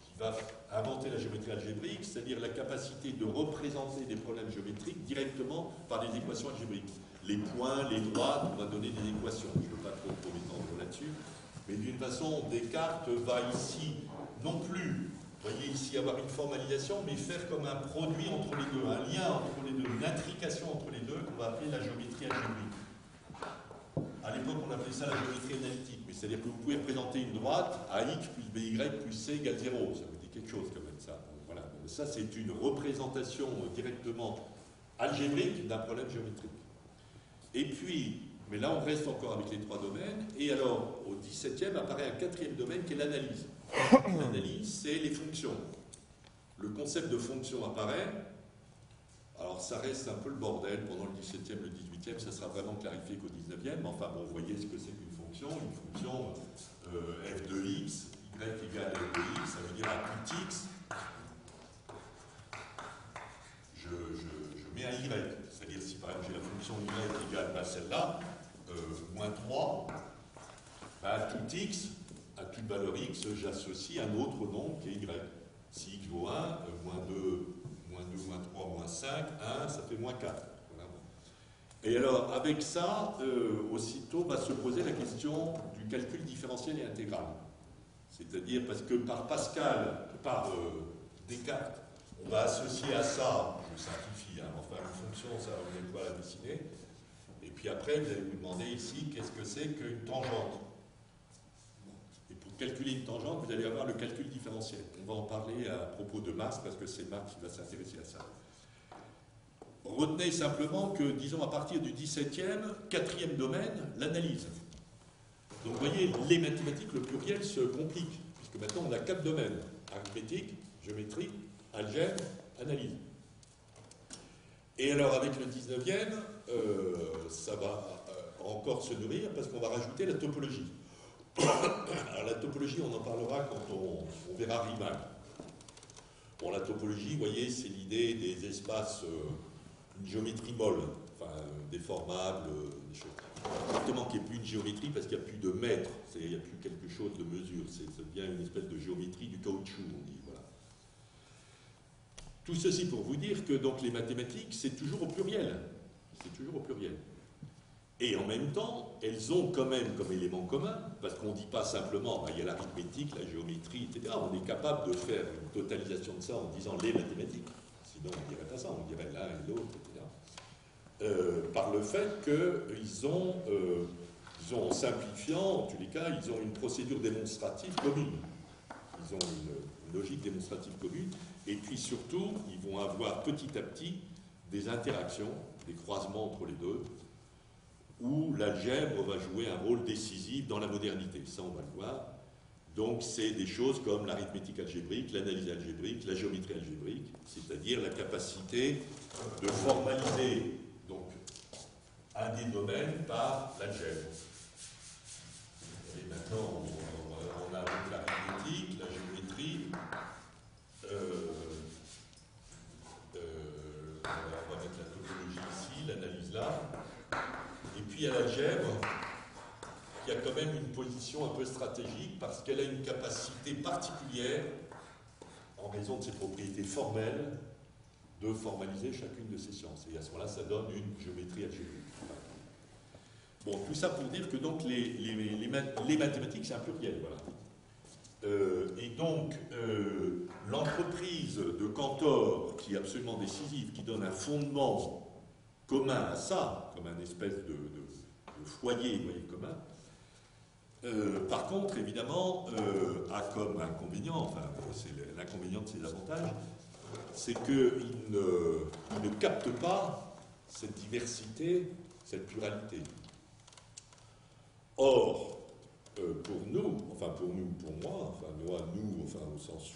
qui va inventer la géométrie algébrique, c'est-à-dire la capacité de représenter des problèmes géométriques directement par des équations algébriques. Les points, les droites, on va donner des équations. Je ne veux pas trop m'étendre là-dessus. Mais d'une façon, Descartes va ici, non plus, vous voyez ici, avoir une formalisation, mais faire comme un produit entre les deux, un lien entre les deux, une intrication entre les deux, qu'on va appeler la géométrie algébrique. À l'époque, on appelait ça la géométrie analytique. Mais c'est-à-dire que vous pouvez représenter une droite à x plus by plus c égale 0. Ça vous dit quelque chose quand même, ça. Voilà. Ça, c'est une représentation directement algébrique d'un problème géométrique. Et puis, mais là on reste encore avec les trois domaines, et alors au 17e apparaît un quatrième domaine qui est l'analyse. L'analyse, c'est les fonctions. Le concept de fonction apparaît, alors ça reste un peu le bordel pendant le 17e, le 18e, ça sera vraiment clarifié qu'au 19e, mais enfin bon, vous voyez ce que c'est qu'une fonction. Une fonction f de x, y égale f de x, ça veut dire à tout x, je mets un y. C'est-à-dire si par exemple j'ai la fonction y égale celle-là, moins 3, à tout x, à toute valeur x, j'associe un autre nom qui est y. Si x vaut 1, moins 2, moins 3, moins 5, 1, ça fait moins 4. Voilà. Et alors, avec ça, aussitôt va se poser la question du calcul différentiel et intégral. C'est-à-dire, parce que par Pascal, par Descartes, on va associer à ça, je simplifie, hein, enfin une fonction, ça vous allez pouvoir la dessiner, et puis après vous allez vous demander ici qu'est-ce que c'est qu'une tangente. Et pour calculer une tangente, vous allez avoir le calcul différentiel. On va en parler à propos de Marx, parce que c'est Marx qui va s'intéresser à ça. Retenez simplement que, disons, à partir du 17e, quatrième domaine, l'analyse. Donc vous voyez, les mathématiques, le pluriel se complique, puisque maintenant on a 4 domaines: arithmétique, géométrie, algèbre, analyse. Et alors avec le 19e, ça va encore se nourrir parce qu'on va rajouter la topologie. Alors la topologie, on en parlera quand on verra Riemann. Bon, la topologie, vous voyez, c'est l'idée des espaces, une géométrie molle, enfin déformable, des choses. Justement, qu'il n'y ait plus une géométrie parce qu'il n'y a plus de mètre, il n'y a plus quelque chose de mesure, ça devient une espèce de géométrie du caoutchouc, on dit. Voilà. Tout ceci pour vous dire que donc les mathématiques, c'est toujours au pluriel. C'est toujours au pluriel. Et en même temps, elles ont quand même comme élément commun, parce qu'on ne dit pas simplement, il y a l'arithmétique, la géométrie, etc. On est capable de faire une totalisation de ça en disant les mathématiques. Sinon, on ne dirait pas ça, on dirait l'un et l'autre, etc. Par le fait qu'ils ont, en simplifiant, en tous les cas, ils ont une procédure démonstrative commune. Ils ont une logique démonstrative commune. Et puis surtout, ils vont avoir petit à petit des interactions, des croisements entre les deux, où l'algèbre va jouer un rôle décisif dans la modernité. Ça, on va le voir. Donc, c'est des choses comme l'arithmétique algébrique, l'analyse algébrique, la géométrie algébrique, c'est-à-dire la capacité de formaliser donc, un des domaines par l'algèbre. Et maintenant, on a donc l'arithmétique, la géométrie, on va mettre la topologie ici, l'analyse là. Et puis il y a l'algèbre qui a quand même une position un peu stratégique parce qu'elle a une capacité particulière, en raison de ses propriétés formelles, de formaliser chacune de ces sciences. Et à ce moment-là, ça donne une géométrie algébrique. Bon, tout ça pour dire que donc les mathématiques, c'est un pluriel, voilà. Et donc, l'entreprise de Cantor, qui est absolument décisive, qui donne un fondement commun à ça, comme un espèce de foyer, vous voyez, commun, par contre, évidemment, a comme inconvénient, enfin, c'est l'inconvénient de ses avantages, c'est qu'il ne capte pas cette diversité, cette pluralité. Or, pour nous, pour moi, au sens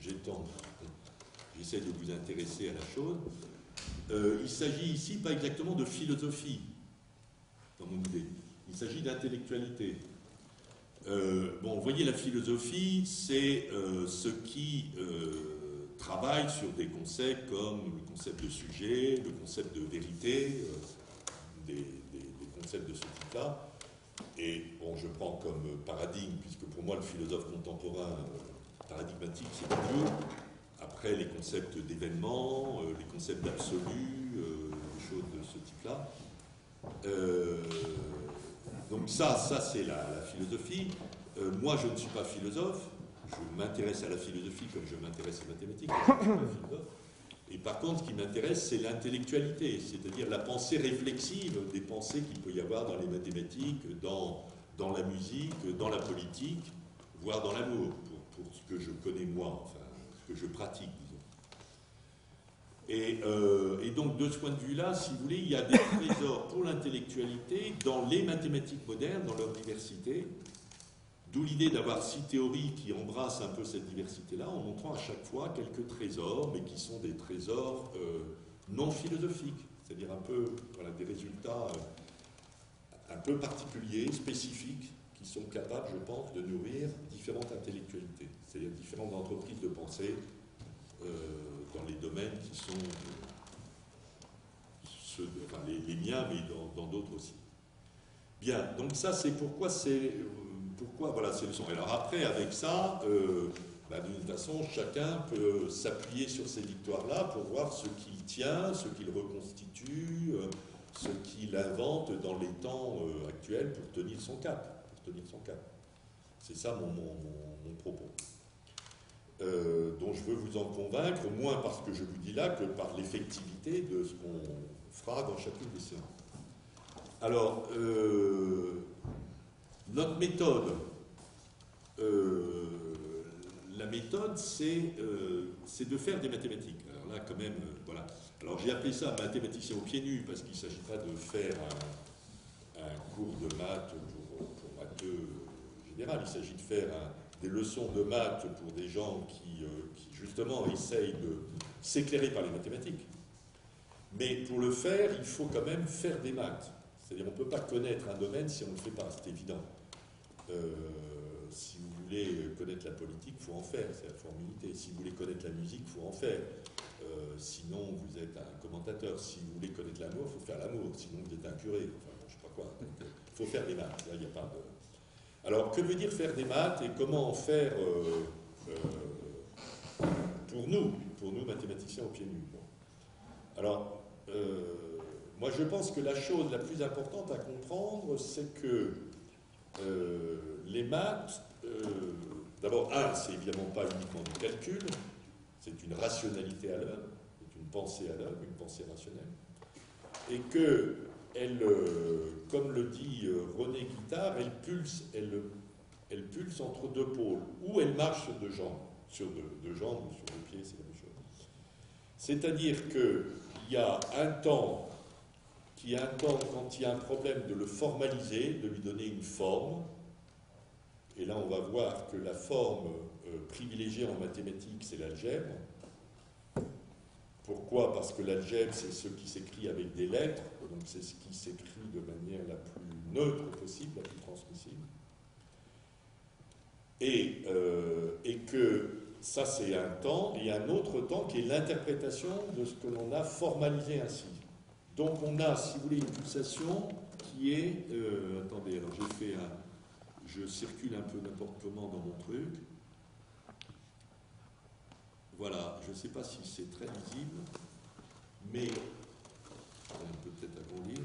j'essaie de vous intéresser à la chose, il s'agit ici pas exactement de philosophie, dans mon idée, il s'agit d'intellectualité. Vous voyez, la philosophie, c'est ce qui travaille sur des concepts comme le concept de sujet, le concept de vérité, des concepts de ce type-là. Et bon, je prends comme paradigme, puisque pour moi le philosophe contemporain paradigmatique, c'est Dieu. Après, les concepts d'événement, les concepts d'absolu, des choses de ce type-là. Donc ça c'est la philosophie. Moi, je ne suis pas philosophe. Je m'intéresse à la philosophie comme je m'intéresse aux mathématiques. Je ne suis pas philosophe. Et par contre, ce qui m'intéresse, c'est l'intellectualité, c'est-à-dire la pensée réflexive des pensées qu'il peut y avoir dans les mathématiques, dans la musique, dans la politique, voire dans l'amour, pour ce que je connais moi, enfin, ce que je pratique, Et donc, de ce point de vue-là, si vous voulez, il y a des trésors pour l'intellectualité dans les mathématiques modernes, dans leur diversité, d'où l'idée d'avoir 6 théories qui embrassent un peu cette diversité-là, en montrant à chaque fois quelques trésors, mais qui sont des trésors non philosophiques, c'est-à-dire un peu, voilà, des résultats un peu particuliers, spécifiques, qui sont capables, je pense, de nourrir différentes intellectualités, c'est-à-dire différentes entreprises de pensée dans les domaines qui sont ceux, enfin, les miens, mais dans d'autres aussi. Bien, donc ça c'est pourquoi voilà, c'est le son. Alors après, avec ça, d'une toute façon, chacun peut s'appuyer sur ces victoires-là pour voir ce qu'il tient, ce qu'il reconstitue, ce qu'il invente dans les temps actuels pour tenir son cap. C'est ça mon propos. Dont je veux vous en convaincre, moins parce que je vous dis là que par l'effectivité de ce qu'on fera dans chacune des séances. Alors, notre méthode, la méthode, c'est de faire des mathématiques. Alors là, quand même, voilà. Alors j'ai appelé ça mathématicien au pieds nus parce qu'il ne s'agit pas de faire un cours de maths pour matheux général. Il s'agit de faire des leçons de maths pour des gens qui justement essayent de s'éclairer par les mathématiques. Mais pour le faire, il faut quand même faire des maths. C'est-à-dire on ne peut pas connaître un domaine si on ne le fait pas, c'est évident. Si vous voulez connaître la politique, il faut en faire, c'est la formalité. Si vous voulez connaître la musique, il faut en faire. Sinon, vous êtes un commentateur. Si vous voulez connaître l'amour, il faut faire l'amour. Sinon, vous êtes un curé. Enfin, bon, je ne sais pas quoi. Il faut faire des maths. Là, il n'y a pas de... Alors, que veut dire faire des maths et comment en faire pour nous, mathématiciens au pied nus? Bon. Alors, moi, je pense que la chose la plus importante à comprendre, c'est que les maths, d'abord, c'est évidemment pas uniquement du calcul, c'est une rationalité à l'œuvre, c'est une pensée à l'œuvre, une pensée rationnelle, et que elle, comme le dit René Guittard, elle pulse entre deux pôles, ou elle marche sur deux jambes, ou sur deux pieds, c'est la même chose. C'est-à-dire qu'il y a un temps quand il y a un problème de le formaliser, de lui donner une forme, et là on va voir que la forme privilégiée en mathématiques, c'est l'algèbre. Pourquoi? Parce que l'algèbre, c'est ce qui s'écrit avec des lettres, donc c'est ce qui s'écrit de manière la plus neutre possible, la plus transmissible. Et que ça, c'est un temps, et un autre temps qui est l'interprétation de ce que l'on a formalisé ainsi. Donc on a, si vous voulez, une pulsation qui est... attendez, alors je circule un peu n'importe comment dans mon truc. Voilà, je ne sais pas si c'est très visible, mais on peut peut-être agrandir.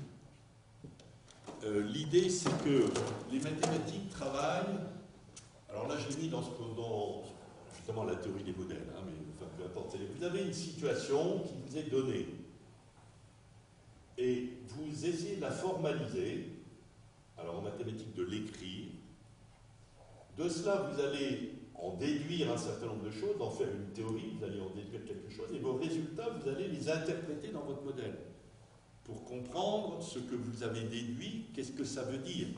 L'idée, c'est que les mathématiques travaillent... Alors là, je l'ai mis dans justement la théorie des modèles, hein, mais enfin, peu importe. Vous avez une situation qui vous est donnée, et vous essayez de la formaliser, alors en mathématiques de l'écrire. De cela, vous allez en déduire un certain nombre de choses, en faire une théorie, vous allez en déduire quelque chose, et vos résultats, vous allez les interpréter dans votre modèle. Pour comprendre ce que vous avez déduit, qu'est-ce que ça veut dire.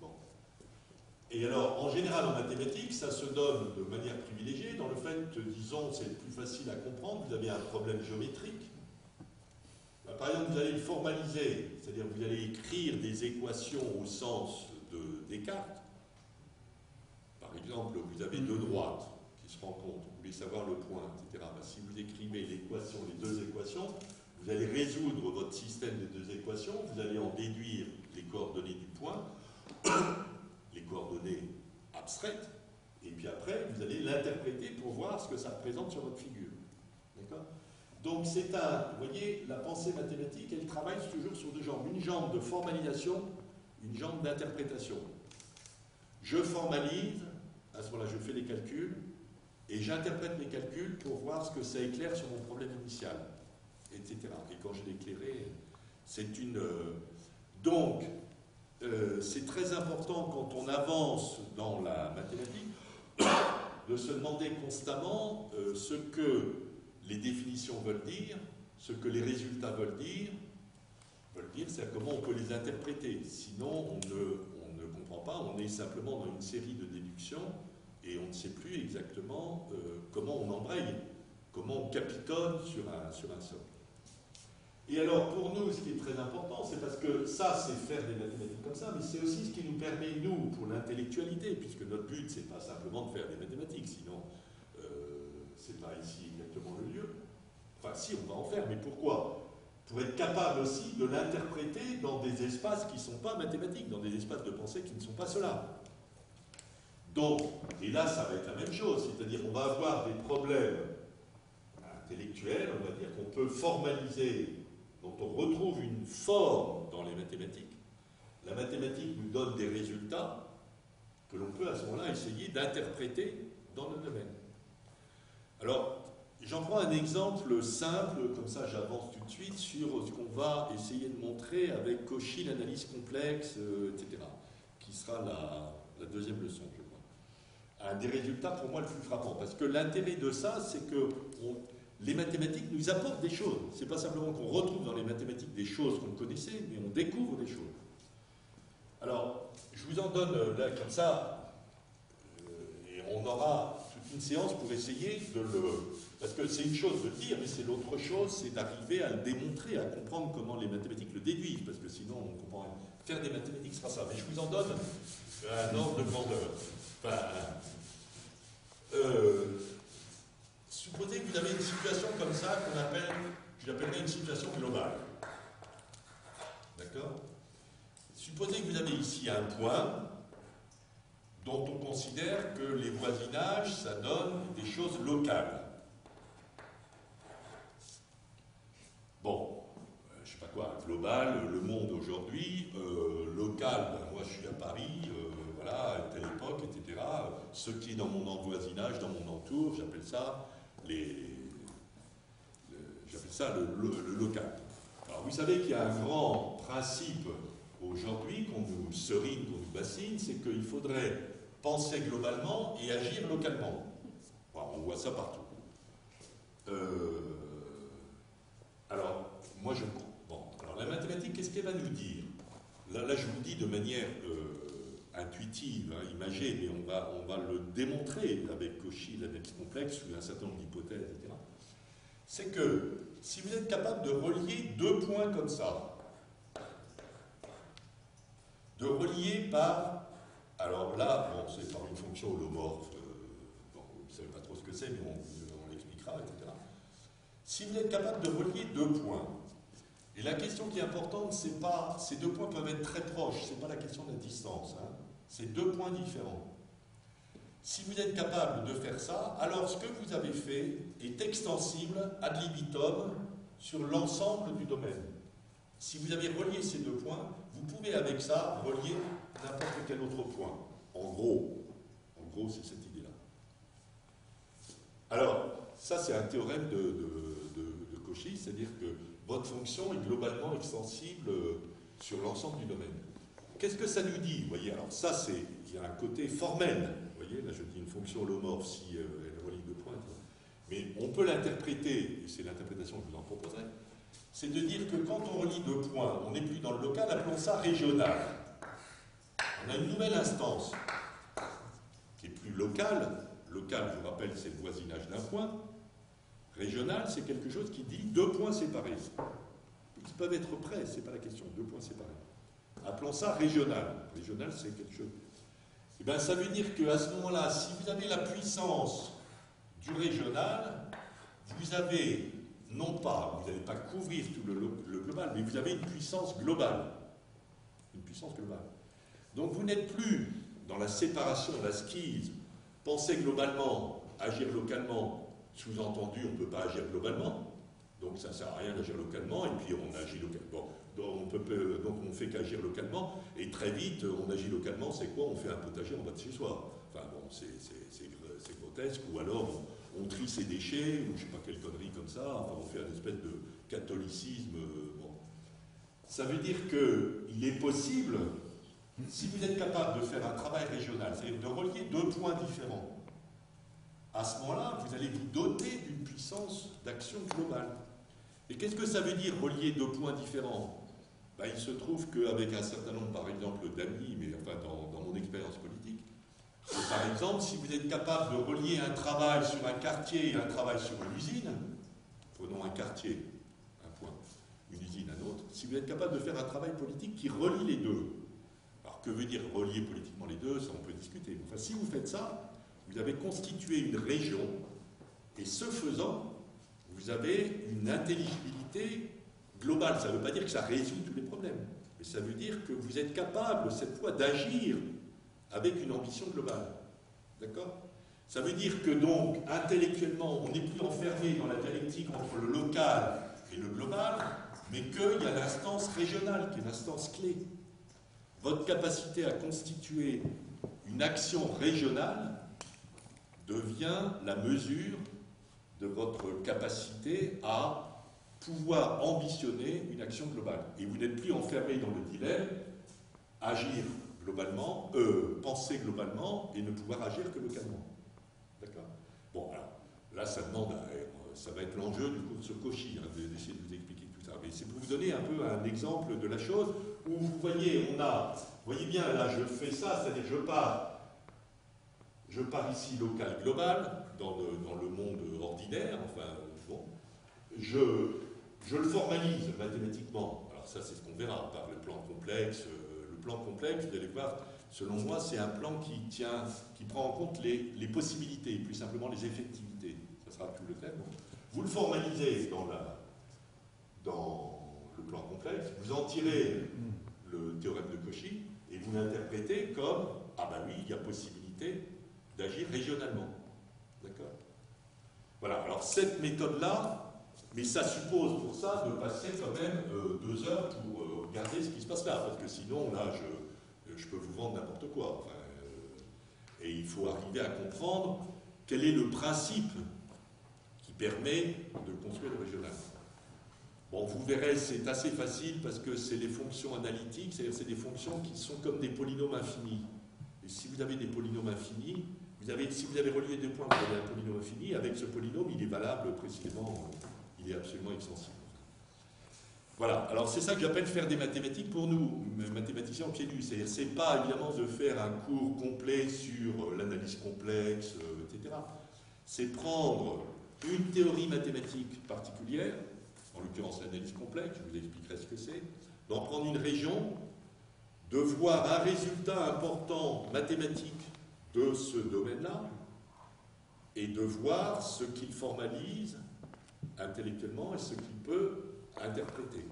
Bon. Et alors, en général, en mathématiques, ça se donne de manière privilégiée, dans le fait, disons, c'est le plus facile à comprendre, vous avez un problème géométrique. Par exemple, vous allez le formaliser, c'est-à-dire vous allez écrire des équations au sens de Descartes. Par exemple, vous avez deux droites qui se rencontrent, vous voulez savoir le point, etc. Si vous écrivez les deux équations, vous allez résoudre votre système de deux équations, vous allez en déduire les coordonnées du point, les coordonnées abstraites, et puis après, vous allez l'interpréter pour voir ce que ça représente sur votre figure. D'accord ? Donc c'est vous voyez, la pensée mathématique, elle travaille toujours sur deux jambes. Une jambe de formalisation, une jambe d'interprétation. Je formalise, à ce moment-là je fais des calculs, et j'interprète mes calculs pour voir ce que ça éclaire sur mon problème initial, etc. Et quand je l'ai éclairé, c'est une... Donc, c'est très important quand on avance dans la mathématique de se demander constamment ce que les définitions veulent dire, ce que les résultats veulent dire, c'est comment on peut les interpréter. Sinon, on ne comprend pas, on est simplement dans une série de déductions et on ne sait plus exactement comment on embraye, comment on capitonne sur un socle. Et alors, pour nous, ce qui est très important, c'est parce que ça, c'est faire des mathématiques comme ça, mais c'est aussi ce qui nous permet, nous, pour l'intellectualité, puisque notre but, c'est pas simplement de faire des mathématiques, sinon, c'est pas ici exactement le lieu. Enfin, si, on va en faire, mais pourquoi? Pour être capable aussi de l'interpréter dans des espaces qui ne sont pas mathématiques, dans des espaces de pensée qui ne sont pas cela. Donc, et là, ça va être la même chose, c'est-à-dire qu'on va avoir des problèmes intellectuels, on va dire, qu'on peut formaliser, dont on retrouve une forme dans les mathématiques. La mathématique nous donne des résultats que l'on peut à ce moment-là essayer d'interpréter dans le domaine. Alors, j'en prends un exemple simple, comme ça j'avance tout de suite, sur ce qu'on va essayer de montrer avec Cauchy, l'analyse complexe, etc., qui sera la deuxième leçon, je crois. Un des résultats pour moi le plus frappant, parce que l'intérêt de ça, c'est que les mathématiques nous apportent des choses. C'est pas simplement qu'on retrouve dans les mathématiques des choses qu'on connaissait, mais on découvre des choses. Alors, je vous en donne là comme ça, et on aura toute une séance pour essayer de le... Parce que c'est une chose de le dire, mais c'est l'autre chose, c'est d'arriver à le démontrer, à comprendre comment les mathématiques le déduisent, parce que sinon on ne comprend rien. Faire des mathématiques, ce sera ça. Mais je vous en donne un ordre de grandeur. Enfin, supposez que vous avez une situation comme ça qu'on appelle, je l'appellerais une situation globale. D'accord? Supposez que vous avez ici un point dont on considère que les voisinages, ça donne des choses locales. Bon, je sais pas quoi, global, le monde aujourd'hui, local, ben moi je suis à Paris, voilà, à telle époque, etc. Ce qui est dans mon voisinage, dans mon entour, j'appelle ça le local. Alors vous savez qu'il y a un grand principe aujourd'hui qu'on nous serine, qu'on nous bassine, c'est qu'il faudrait penser globalement et agir localement. Bon, on voit ça partout. Alors, moi je... Bon, alors la mathématique, qu'est-ce qu'elle va nous dire? Là, je vous le dis de manière intuitive, hein, imagée, mais on va le démontrer avec Cauchy, l'analyse complexe, sous un certain nombre d'hypothèses, etc. C'est que si vous êtes capable de relier deux points comme ça, de relier par... Alors là, bon, c'est par une fonction holomorphe, bon, vous ne savez pas trop ce que c'est, mais on l'expliquera, etc. Si vous êtes capable de relier deux points, et la question qui est importante, c'est pas... Ces deux points peuvent être très proches, c'est pas la question de la distance, hein, c'est deux points différents. Si vous êtes capable de faire ça, alors ce que vous avez fait est extensible ad libitum sur l'ensemble du domaine. Si vous avez relié ces deux points, vous pouvez avec ça relier n'importe quel autre point. En gros, c'est cette idée-là. Alors, ça c'est un théorème de Cauchy, c'est-à-dire que votre fonction est globalement extensible sur l'ensemble du domaine. Qu'est-ce que ça nous dit? Vous voyez, alors ça c'est, il y a un côté formel. Vous voyez, là je dis une fonction holomorphe si elle relie deux points. Mais on peut l'interpréter, et c'est l'interprétation que je vous en proposerai, c'est de dire que quand on relie deux points, on n'est plus dans le local, appelons ça régional. On a une nouvelle instance qui est plus locale. Local, je vous rappelle, c'est le voisinage d'un point. Régional, c'est quelque chose qui dit deux points séparés. Ils peuvent être près, c'est pas la question, deux points séparés. Appelons ça régional. Régional, c'est quelque chose. Et bien, ça veut dire qu'à ce moment-là, si vous avez la puissance du régional, vous avez, non pas, vous n'allez pas couvrir tout le global, mais vous avez une puissance globale. Une puissance globale. Donc vous n'êtes plus dans la séparation, la skise, penser globalement, agir localement, sous-entendu, on ne peut pas agir globalement, donc ça ne sert à rien d'agir localement, et puis on agit localement. Bon, donc on ne fait qu'agir localement, et très vite, on agit localement, c'est quoi? On fait un potager en bas de chez soi. Enfin bon, c'est grotesque, ou alors on trie ses déchets, ou je ne sais pas quelle connerie comme ça, enfin on fait une espèce de catholicisme. Bon. Ça veut dire qu'il est possible, si vous êtes capable de faire un travail régional, c'est-à-dire de relier deux points différents, à ce moment-là, vous allez vous doter d'une puissance d'action globale. Et qu'est-ce que ça veut dire relier deux points différents? Ben, il se trouve qu'avec un certain nombre, par exemple, d'amis, mais enfin dans mon expérience politique, par exemple, si vous êtes capable de relier un travail sur un quartier et un travail sur une usine, prenons un quartier, un point, une usine, un autre, si vous êtes capable de faire un travail politique qui relie les deux, alors que veut dire relier politiquement les deux, ça on peut discuter. Enfin, si vous faites ça, vous avez constitué une région, et ce faisant, vous avez une intelligibilité globale. Ça ne veut pas dire que ça résout tous les problèmes, mais ça veut dire que vous êtes capable, cette fois, d'agir avec une ambition globale. D'accord? Ça veut dire que donc, intellectuellement, on n'est plus enfermé dans la dialectique entre le local et le global, mais qu'il y a l'instance régionale, qui est l'instance clé. Votre capacité à constituer une action régionale devient la mesure de votre capacité à pouvoir ambitionner une action globale. Et vous n'êtes plus enfermé dans le dilemme agir globalement, penser globalement et ne pouvoir agir que localement. D'accord? Bon, alors, là, ça demande, ça va être l'enjeu du cours de ce Cauchy, hein, d'essayer de vous expliquer tout ça. Mais c'est pour vous donner un peu un exemple de la chose où vous voyez, vous voyez bien, là, je fais ça, c'est-à-dire je pars ici local global, dans le monde ordinaire, enfin, bon, je le formalise mathématiquement. Alors ça, c'est ce qu'on verra par le plan complexe. Le plan complexe, vous allez voir, selon moi, c'est un plan qui prend en compte les possibilités, plus simplement les effectivités. Ça sera tout le thème. Vous le formalisez dans le plan complexe, vous en tirez le théorème de Cauchy, et vous l'interprétez comme, ah ben oui, il y a possibilité d'agir régionalement. D'accord? Voilà, alors cette méthode-là, mais ça suppose pour ça de passer quand même 2 heures pour regarder ce qui se passe là, parce que sinon, là, je peux vous vendre n'importe quoi. Enfin, et il faut arriver à comprendre quel est le principe qui permet de construire le régional. Bon, vous verrez, c'est assez facile parce que c'est des fonctions analytiques, c'est-à-dire c'est des fonctions qui sont comme des polynômes infinis. Et si vous avez des polynômes infinis, si vous avez relié 2 points, vous avez un polynôme infini, avec ce polynôme, il est valable précisément, il est absolument extensible. Voilà, alors c'est ça que j'appelle faire des mathématiques pour nous, mathématiciens au pied nus. C'est-à-dire, c'est pas évidemment de faire un cours complet sur l'analyse complexe, etc. C'est prendre une théorie mathématique particulière, en l'occurrence l'analyse complexe, je vous expliquerai ce que c'est, d'en prendre une région, de voir un résultat important mathématique de ce domaine-là, et de voir ce qu'il formalise intellectuellement et ce qu'il peut interpréter.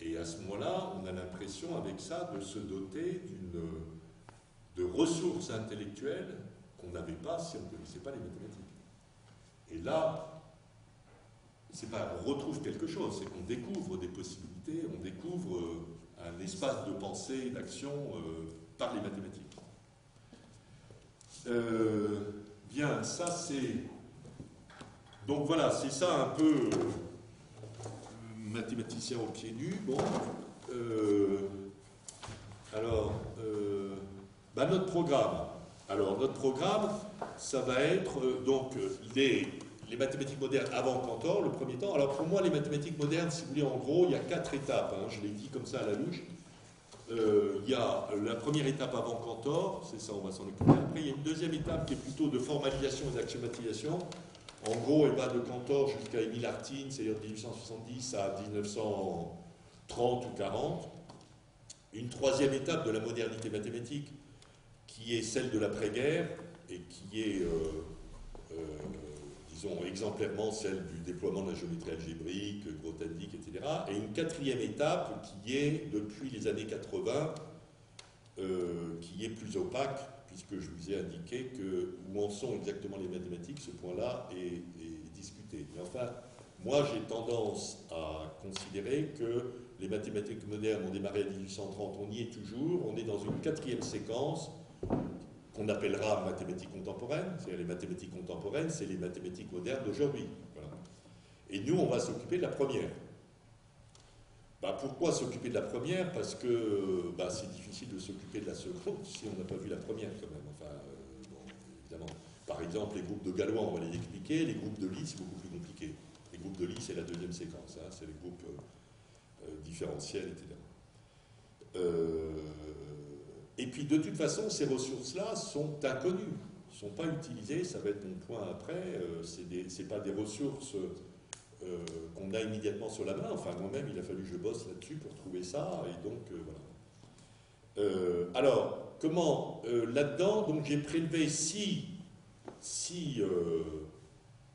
Et à ce moment-là, on a l'impression avec ça de se doter de ressources intellectuelles qu'on n'avait pas si on ne connaissait pas les mathématiques. Et là, c'est pas on retrouve quelque chose, c'est qu'on découvre des possibilités, on découvre un espace de pensée, d'action par les mathématiques. Bien, ça c'est... Donc voilà, c'est ça un peu mathématicien au pied nu. Bon, notre programme. Alors, notre programme, ça va être donc les mathématiques modernes avant Cantor, le premier temps. Alors, pour moi, les mathématiques modernes, si vous voulez, en gros, il y a 4 étapes. Hein, je l'ai dit comme ça à la louche. Il y a la première étape avant Cantor, c'est ça, on va s'en occuper. Après, il y a une deuxième étape qui est plutôt de formalisation et d'axiomatisation. En gros, elle va de Cantor jusqu'à Émile Artin, c'est-à-dire 1870 à 1930 ou 40. Une troisième étape de la modernité mathématique, qui est celle de l'après-guerre, et qui est, disons, exemplairement celle du déploiement de la géométrie algébrique, Grothendieck, etc. Et une quatrième étape qui est, depuis les années 80, qui est plus opaque, puisque je vous ai indiqué où en sont exactement les mathématiques, ce point-là est discuté. Mais enfin, moi j'ai tendance à considérer que les mathématiques modernes ont démarré en 1830, on y est toujours, on est dans une quatrième séquence qu'on appellera mathématiques contemporaines, c'est-à-dire les mathématiques contemporaines, c'est les mathématiques modernes d'aujourd'hui. Voilà. Et nous, on va s'occuper de la première. Pourquoi s'occuper de la première? Parce que c'est difficile de s'occuper de la seconde si on n'a pas vu la première quand même. Enfin, bon, évidemment. Par exemple, les groupes de Galois, on va les expliquer. Les groupes de Lie, c'est beaucoup plus compliqué. Les groupes de Lie, c'est la deuxième séquence. Hein, c'est les groupes différentiels, etc. Et puis, de toute façon, ces ressources-là sont inconnues. Ne sont pas utilisées. Ça va être mon point après. C'est pas des ressources qu'on a immédiatement sur la main. Enfin, moi-même, il a fallu que je bosse là-dessus pour trouver ça. Et donc, voilà. Alors, comment là-dedans, donc j'ai prélevé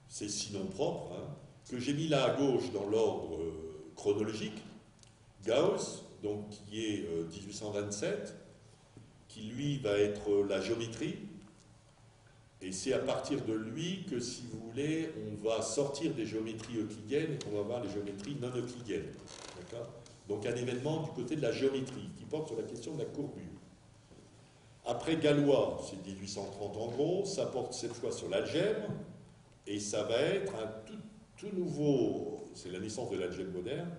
c'est sinon propre, hein, que j'ai mis là à gauche dans l'ordre chronologique. Gauss, donc qui est 1827, qui lui va être la géométrie. Et c'est à partir de lui que, si vous voulez, on va sortir des géométries euclidiennes et qu'on va voir les géométries non euclidiennes. Donc un événement du côté de la géométrie qui porte sur la question de la courbure. Après Galois, c'est 1830 en gros, ça porte cette fois sur l'algèbre et ça va être un tout nouveau, c'est la naissance de l'algèbre moderne,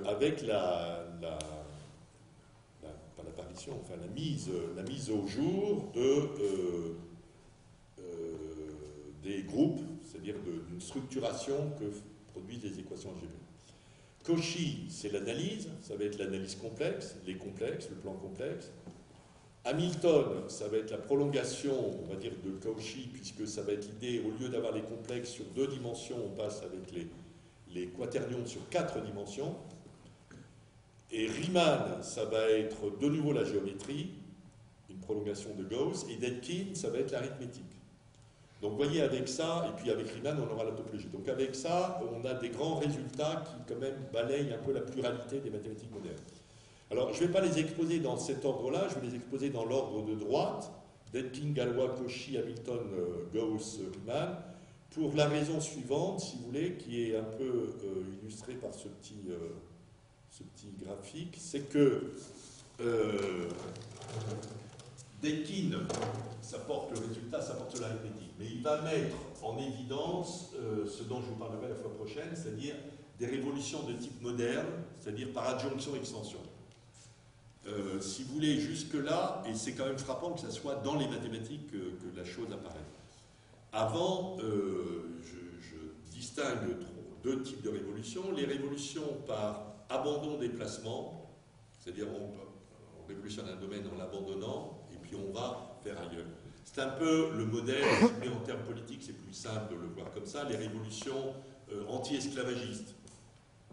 avec pas l'apparition, enfin la mise au jour des groupes, c'est-à-dire d'une structuration que produisent les équations algébriques. Cauchy, c'est l'analyse, ça va être l'analyse complexe, les complexes, le plan complexe. Hamilton, ça va être la prolongation, on va dire, de Cauchy, puisque ça va être l'idée, au lieu d'avoir les complexes sur 2 dimensions, on passe avec les quaternions sur 4 dimensions. Et Riemann, ça va être de nouveau la géométrie, une prolongation de Gauss, et Dedekind, ça va être l'arithmétique. Donc vous voyez, avec ça, et puis avec Riemann, on aura la topologie. Donc avec ça, on a des grands résultats qui quand même balayent un peu la pluralité des mathématiques modernes. Alors je ne vais pas les exposer dans cet ordre-là, je vais les exposer dans l'ordre de droite, Dedekind, Galois, Cauchy, Hamilton, Gauss, Riemann, pour la raison suivante, si vous voulez, qui est un peu illustrée par ce petit graphique, c'est que Dedekind, ça porte le résultat, ça porte l'arithmétique, mais il va mettre en évidence ce dont je vous parlerai la fois prochaine, c'est-à-dire des révolutions de type moderne, c'est-à-dire par adjonction-extension. Si vous voulez, jusque-là, et c'est quand même frappant que ça soit dans les mathématiques que la chose apparaît. Avant, je distingue 2 types de révolutions. Les révolutions par abandon des placements, c'est-à-dire on révolutionne un domaine en l'abandonnant, et puis on va faire ailleurs. C'est un peu le modèle, mais en termes politiques, c'est plus simple de le voir comme ça, les révolutions anti-esclavagistes.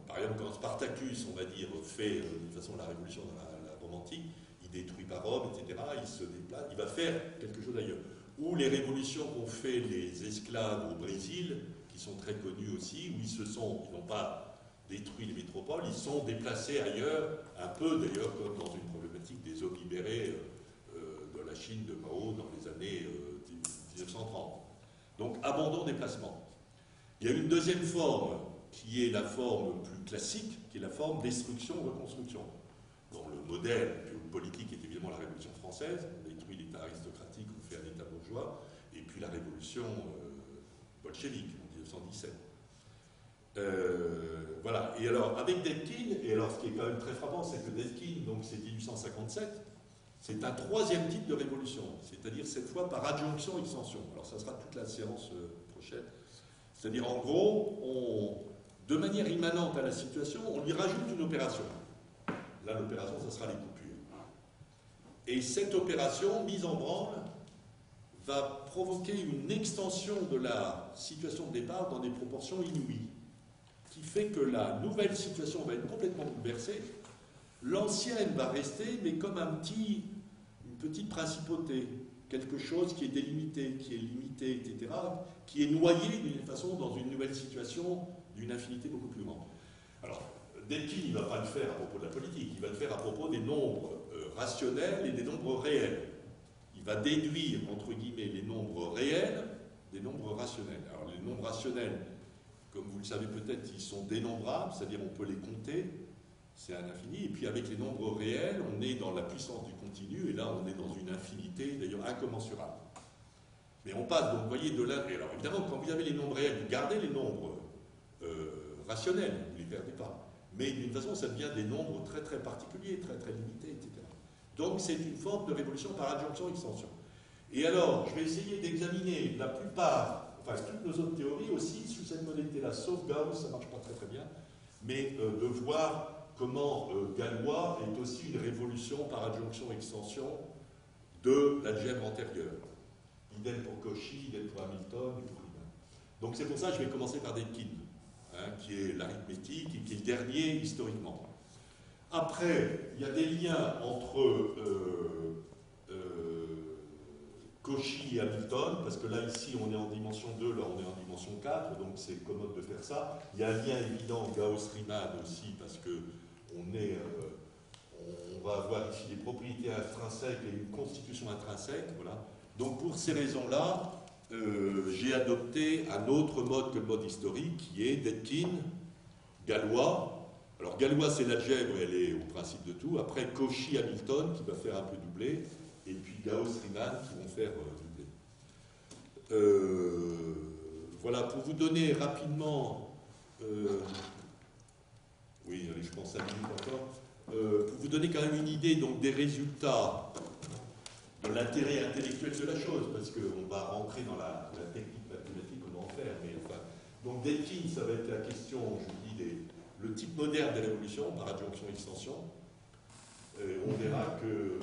Par exemple, quand Spartacus, on va dire, fait de toute façon la révolution dans la Rome antique, il détruit pas Rome, etc., il se déplace, il va faire quelque chose ailleurs. Ou les révolutions qu'ont fait les esclaves au Brésil, qui sont très connues aussi, où ils n'ont pas détruit les métropoles, ils sont déplacés ailleurs, un peu d'ailleurs comme dans une problématique des hommes libérés de la Chine de Mao dans les années 1930. Donc, abandon des placements. Il y a une deuxième forme qui est la forme plus classique, qui est la forme destruction-reconstruction. Donc, le modèle politique est évidemment la Révolution française, on détruit l'État aristocratique, on fait un État bourgeois, et puis la Révolution bolchevique en 1917. Voilà. Et alors, avec Dedekind, et alors ce qui est quand même très frappant, c'est que Dedekind, donc c'est 1857, c'est un 3e type de révolution, c'est-à-dire cette fois par adjonction-extension. Alors ça sera toute la séance prochaine. C'est-à-dire en gros, de manière immanente à la situation, on lui rajoute une opération. Là, l'opération, ça sera les coupures. Et cette opération, mise en branle, va provoquer une extension de la situation de départ dans des proportions inouïes, qui fait que la nouvelle situation va être complètement bouleversée. L'ancienne va rester, mais comme une petite principauté, quelque chose qui est délimité, qui est limité, etc., qui est noyé d'une façon dans une nouvelle situation d'une infinité beaucoup plus grande. Alors, Dedekind, il ne va pas le faire à propos de la politique, il va le faire à propos des nombres rationnels et des nombres réels. Il va déduire, entre guillemets, les nombres réels des nombres rationnels. Alors, les nombres rationnels, comme vous le savez peut-être, ils sont dénombrables, c'est-à-dire on peut les compter, c'est un infini, et puis avec les nombres réels, on est dans la puissance du continu, et là on est dans une infinité, d'ailleurs incommensurable. Mais on passe, donc vous voyez, de là, et alors évidemment, quand vous avez les nombres réels, vous gardez les nombres rationnels, vous ne les perdez pas, mais d'une façon, ça devient des nombres très très particuliers, très très limités, etc. Donc c'est une forme de révolution par adjonction-extension. Et alors, je vais essayer d'examiner la plupart, enfin toutes nos autres théories aussi sous cette modalité-là, sauf Gauss, ça ne marche pas très très bien, mais de voir comment Galois est aussi une révolution par adjonction-extension de l'algèbre antérieure. Idem pour Cauchy, idem pour Hamilton et pour Riemann. Donc c'est pour ça que je vais commencer par Dedekind, hein, qui est l'arithmétique et qui est le dernier historiquement. Après, il y a des liens entre Cauchy et Hamilton, parce que là, ici, on est en dimension 2, là, on est en dimension 4, donc c'est commode de faire ça. Il y a un lien évident Gauss-Riemann aussi, parce que on va avoir ici des propriétés intrinsèques et une constitution intrinsèque, voilà. Donc pour ces raisons-là, j'ai adopté un autre mode que le mode historique, qui est Dedekind, Galois. Alors Galois, c'est l'algèbre, elle est au principe de tout. Après, Cauchy, Hamilton, qui va faire un peu doubler. Et puis Gauss-Riemann qui vont faire doubler. Voilà, pour vous donner rapidement... oui, allez, je pense 5 minutes encore. Pour vous donner quand même une idée donc, des résultats de l'intérêt intellectuel de la chose, parce qu'on va rentrer dans la technique mathématique qu'on va en faire. Mais enfin, donc Dedekind, ça va être la question, je vous dis, le type moderne des révolutions par adjonction-extension. On verra que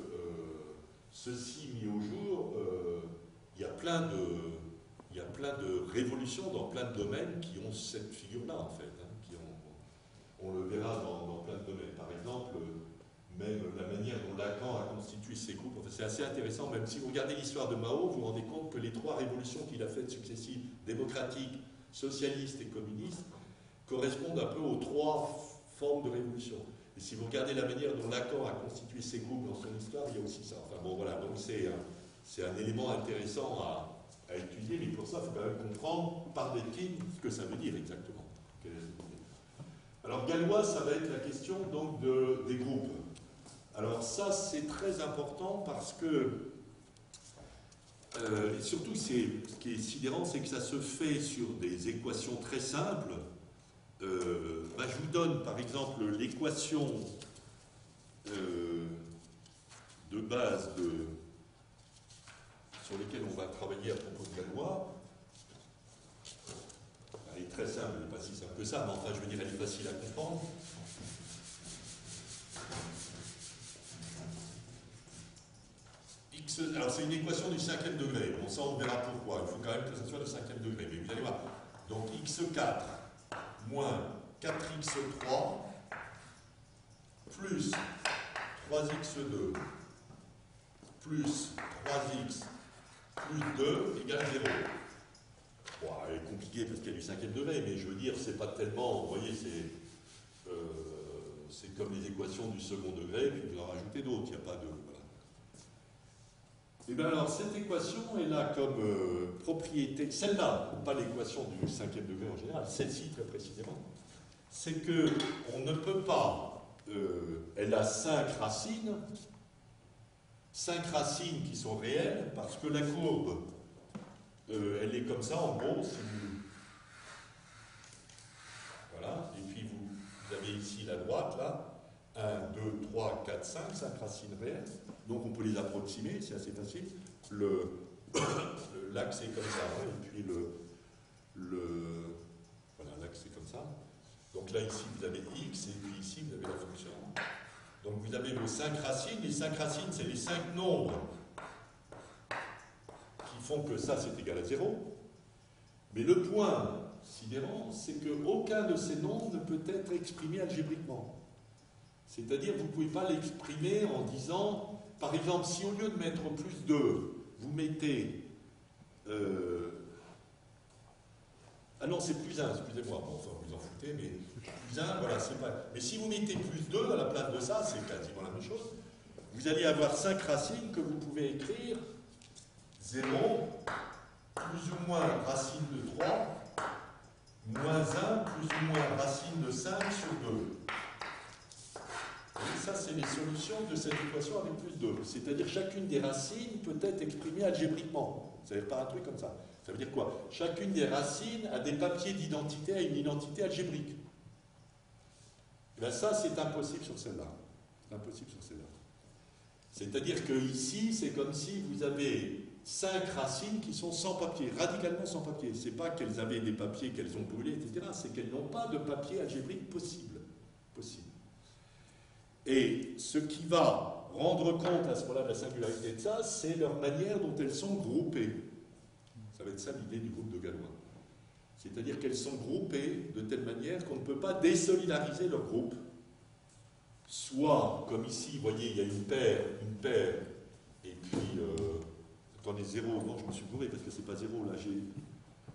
ceci mis au jour, il y a plein de révolutions dans plein de domaines qui ont cette figure-là, en fait. Hein, on le verra dans plein de domaines. Par exemple, même la manière dont Lacan a constitué ses groupes, enfin, c'est assez intéressant. Même si vous regardez l'histoire de Mao, vous vous rendez compte que les 3 révolutions qu'il a faites successives, démocratiques, socialistes et communistes, correspondent un peu aux 3 formes de révolution. Et si vous regardez la manière dont Lacan a constitué ses groupes dans son histoire, il y a aussi ça. Enfin bon, voilà, donc c'est un élément intéressant à étudier, mais pour ça, il faut quand même comprendre par Dedekind ce que ça veut dire exactement. Alors, Galois, ça va être la question donc des groupes. Alors ça, c'est très important parce que, et surtout, ce qui est sidérant, c'est que ça se fait sur des équations très simples. Je vous donne par exemple l'équation de base sur lesquelles on va travailler à propos de Galois. Elle est très simple, elle n'est pas si simple que ça, mais enfin je veux dire elle est facile à comprendre. Alors c'est une équation du 5e degré, bon ça on verra pourquoi, il faut quand même que ça soit le 5e degré, mais vous allez voir. Donc x4 moins 4x3 plus 3x2 plus 3x plus 2 égale 0. Bon, elle est compliquée parce qu'il y a du 5e degré, mais je veux dire, c'est pas tellement, vous voyez, c'est comme les équations du second degré, puis vous en rajoutez d'autres, il n'y a pas de... Voilà. Et bien alors, cette équation est là comme propriété, celle-là, pas l'équation du 5e degré en général, celle-ci très précisément, c'est qu'on ne peut pas, elle a 5 racines qui sont réelles, parce que la courbe, elle est comme ça, en gros, si vous... Voilà, et puis vous avez ici la droite, là, 1, 2, 3, 4, 5 racines réelles, donc on peut les approximer, c'est assez facile. L'axe est comme ça, hein, et puis voilà, l'axe est comme ça. Donc là, ici, vous avez x, et puis ici, vous avez la fonction. Donc vous avez vos 5 racines. Les 5 racines, c'est les 5 nombres qui font que ça, c'est égal à 0. Mais le point sidérant, c'est qu'aucun de ces nombres ne peut être exprimé algébriquement. C'est-à-dire, vous ne pouvez pas l'exprimer en disant, par exemple, si au lieu de mettre plus 2, vous mettez... Ah non, c'est plus 1, excusez-moi, bon, enfin, vous en foutez, mais plus 1, voilà, c'est pas... Mais si vous mettez plus 2 à la place de ça, c'est quasiment la même chose. Vous allez avoir 5 racines que vous pouvez écrire 0, plus ou moins racine de 3, moins 1, plus ou moins racine de 5 sur 2. Et ça, c'est les solutions de cette équation avec plus 2. C'est-à-dire chacune des racines peut être exprimée algébriquement. Vous savez pas un truc comme ça. Ça veut dire quoi? Chacune des racines a des papiers d'identité à une identité algébrique. Et bien ça, c'est impossible sur celle-là. C'est impossible sur celle-là. C'est-à-dire que ici, c'est comme si vous avez 5 racines qui sont sans papier, radicalement sans papier. Ce n'est pas qu'elles avaient des papiers qu'elles ont brûlés, etc. C'est qu'elles n'ont pas de papier algébrique possible. Et ce qui va rendre compte à ce moment-là de la singularité de ça, c'est leur manière dont elles sont groupées. Ça va être ça l'idée du groupe de Galois. C'est-à-dire qu'elles sont groupées de telle manière qu'on ne peut pas désolidariser leur groupe. Soit, comme ici, vous voyez, il y a une paire, et puis... attendez, 0, non, je me suis gouré parce que c'est pas 0, là, j'ai...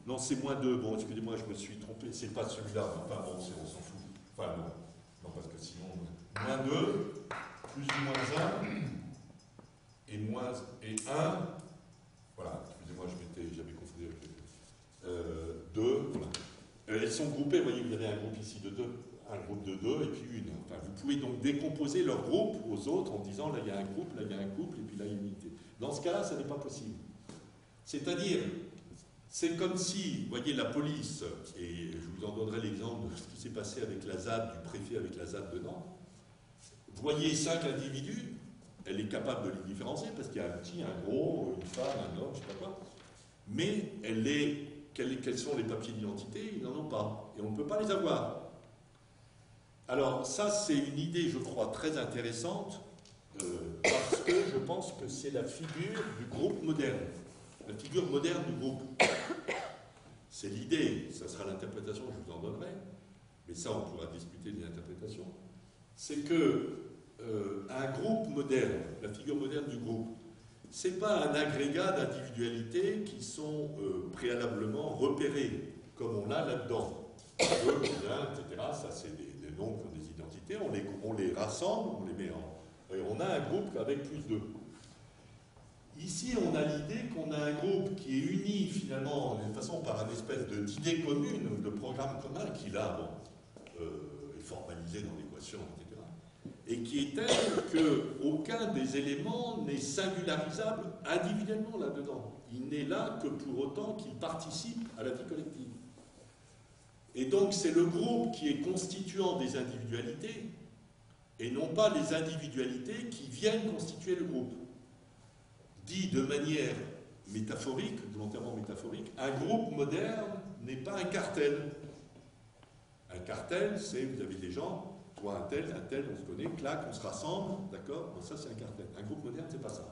Non, c'est -2, bon, excusez-moi, je me suis trompé, c'est pas celui-là, enfin bon, on s'en fout. Enfin non, non, parce que sinon... -2, plus ou moins 1, et 1, voilà, excusez-moi, j'avais confondu avec 2, voilà. Elles sont groupées, vous voyez, vous avez un groupe ici de 2, un groupe de 2 et puis une. Enfin, vous pouvez donc décomposer leur groupe aux autres en disant, là il y a un groupe, là il y a un couple, et puis là il y a une unité. Dans ce cas-là, ça n'est pas possible. C'est-à-dire, c'est comme si, vous voyez, la police, et je vous en donnerai l'exemple de ce qui s'est passé avec la ZAD, du préfet avec la ZAD de Nantes, vous voyez 5 individus, elle est capable de les différencier parce qu'il y a un petit, un gros, une femme, un homme, je ne sais pas quoi, mais quels sont les papiers d'identité? Ils n'en ont pas, et on ne peut pas les avoir. Alors ça, c'est une idée, je crois, très intéressante, parce que je pense que c'est la figure du groupe moderne, la figure moderne du groupe. C'est l'idée, ça sera l'interprétation, je vous en donnerai, mais ça on pourra discuter des interprétations. C'est que un groupe moderne, la figure moderne du groupe, c'est pas un agrégat d'individualités qui sont préalablement repérées, comme on l'a là-dedans. Le cousin, etc., ça c'est des noms comme des identités, on les rassemble, on les met en... Et on a un groupe avec plus d'eux. Ici, on a l'idée qu'on a un groupe qui est uni finalement, de toute façon, par une espèce d'idée commune, de programme commun, qui là, bon, est formalisé dans l'équation, etc. Et qui est tel qu'aucun des éléments n'est singularisable individuellement là-dedans. Il n'est là que pour autant qu'il participe à la vie collective. Et donc, c'est le groupe qui est constituant des individualités, et non pas les individualités qui viennent constituer le groupe. Dit de manière métaphorique, volontairement métaphorique, un groupe moderne n'est pas un cartel. Un cartel, c'est, vous avez des gens, toi un tel, on se connaît, clac, on se rassemble, d'accord? Bon, ça c'est un cartel. Un groupe moderne, c'est pas ça.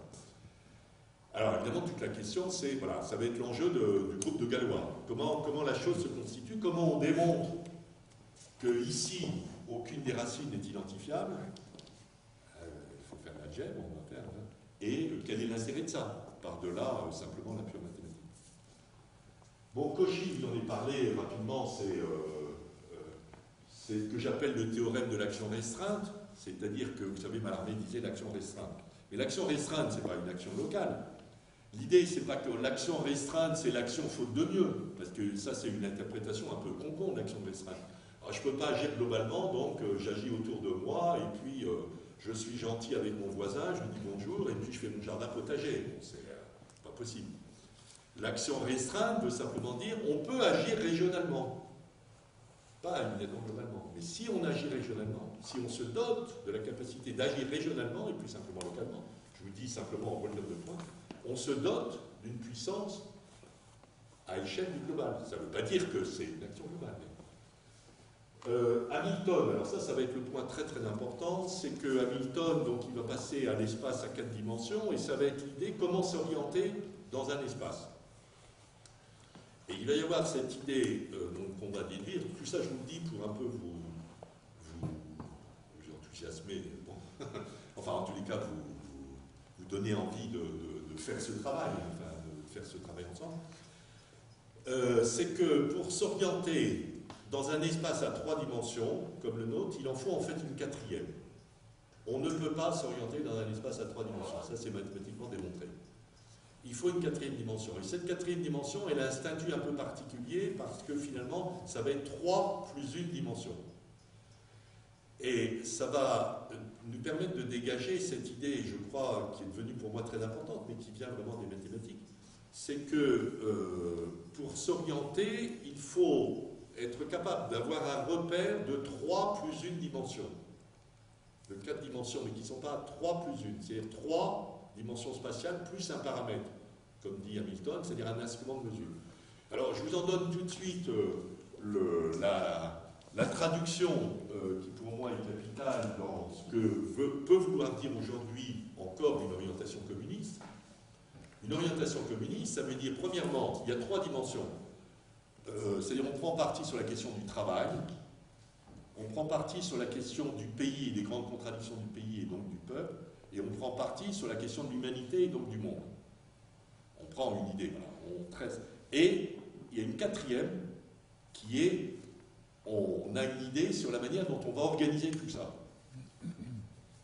Alors évidemment, toute la question, c'est, voilà, ça va être l'enjeu du groupe de Galois. Comment la chose se constitue, comment on démontre que ici, aucune des racines n'est identifiable. Il faut faire l'algèbre, on va faire... Et quel est l'intérêt de ça? Par-delà simplement la pure mathématique. Bon, Cauchy, j'en ai parlé rapidement, c'est ce que j'appelle le théorème de l'action restreinte, c'est-à-dire que, vous savez, Mallarmé disait l'action restreinte. Mais l'action restreinte, ce n'est pas une action locale. L'idée, c'est pas que l'action restreinte, c'est l'action faute de mieux, parce que ça, c'est une interprétation un peu con-con de l'action restreinte. Alors, je ne peux pas agir globalement, donc j'agis autour de moi, et puis... je suis gentil avec mon voisin, je lui dis bonjour, et puis je fais mon jardin potager. Bon, c'est pas possible. L'action restreinte veut simplement dire on peut agir régionalement. Pas immédiatement globalement. Mais si on agit régionalement, si on se dote de la capacité d'agir régionalement, et plus simplement localement, je vous dis simplement en volume de points, on se dote d'une puissance à échelle du global. Ça ne veut pas dire que c'est une action globale. Hamilton, alors ça va être le point très très important, c'est que Hamilton, donc il va passer à l'espace à 4 dimensions, et ça va être l'idée comment s'orienter dans un espace. Et il va y avoir cette idée qu'on va déduire, tout ça je vous le dis pour un peu vous enthousiasmer, bon. Enfin en tous les cas vous donner envie de faire ce travail, enfin de faire ce travail ensemble. C'est que pour s'orienter dans un espace à 3 dimensions, comme le nôtre, il en faut en fait une 4e. On ne peut pas s'orienter dans un espace à 3 dimensions. Ça, c'est mathématiquement démontré. Il faut une 4e dimension. Et cette 4e dimension, elle a un statut un peu particulier parce que finalement, ça va être 3 plus 1 dimension. Et ça va nous permettre de dégager cette idée, je crois, qui est devenue pour moi très importante, mais qui vient vraiment des mathématiques. C'est que pour s'orienter, il faut être capable d'avoir un repère de 3 plus 1 dimension. De 4 dimensions, mais qui ne sont pas 3 plus 1. C'est-à-dire 3 dimensions spatiales plus un paramètre. comme dit Hamilton, c'est-à-dire un instrument de mesure. Alors, je vous en donne tout de suite la traduction qui, pour moi, est capitale dans ce que peut vouloir dire aujourd'hui encore une orientation communiste. Une orientation communiste, ça veut dire, premièrement, il y a 3 dimensions. C'est-à-dire, on prend parti sur la question du travail, on prend parti sur la question du pays et des grandes contradictions du pays et donc du peuple, et on prend parti sur la question de l'humanité et donc du monde. On prend une idée, voilà, on trace. Et il y a une 4e qui est, on a une idée sur la manière dont on va organiser tout ça.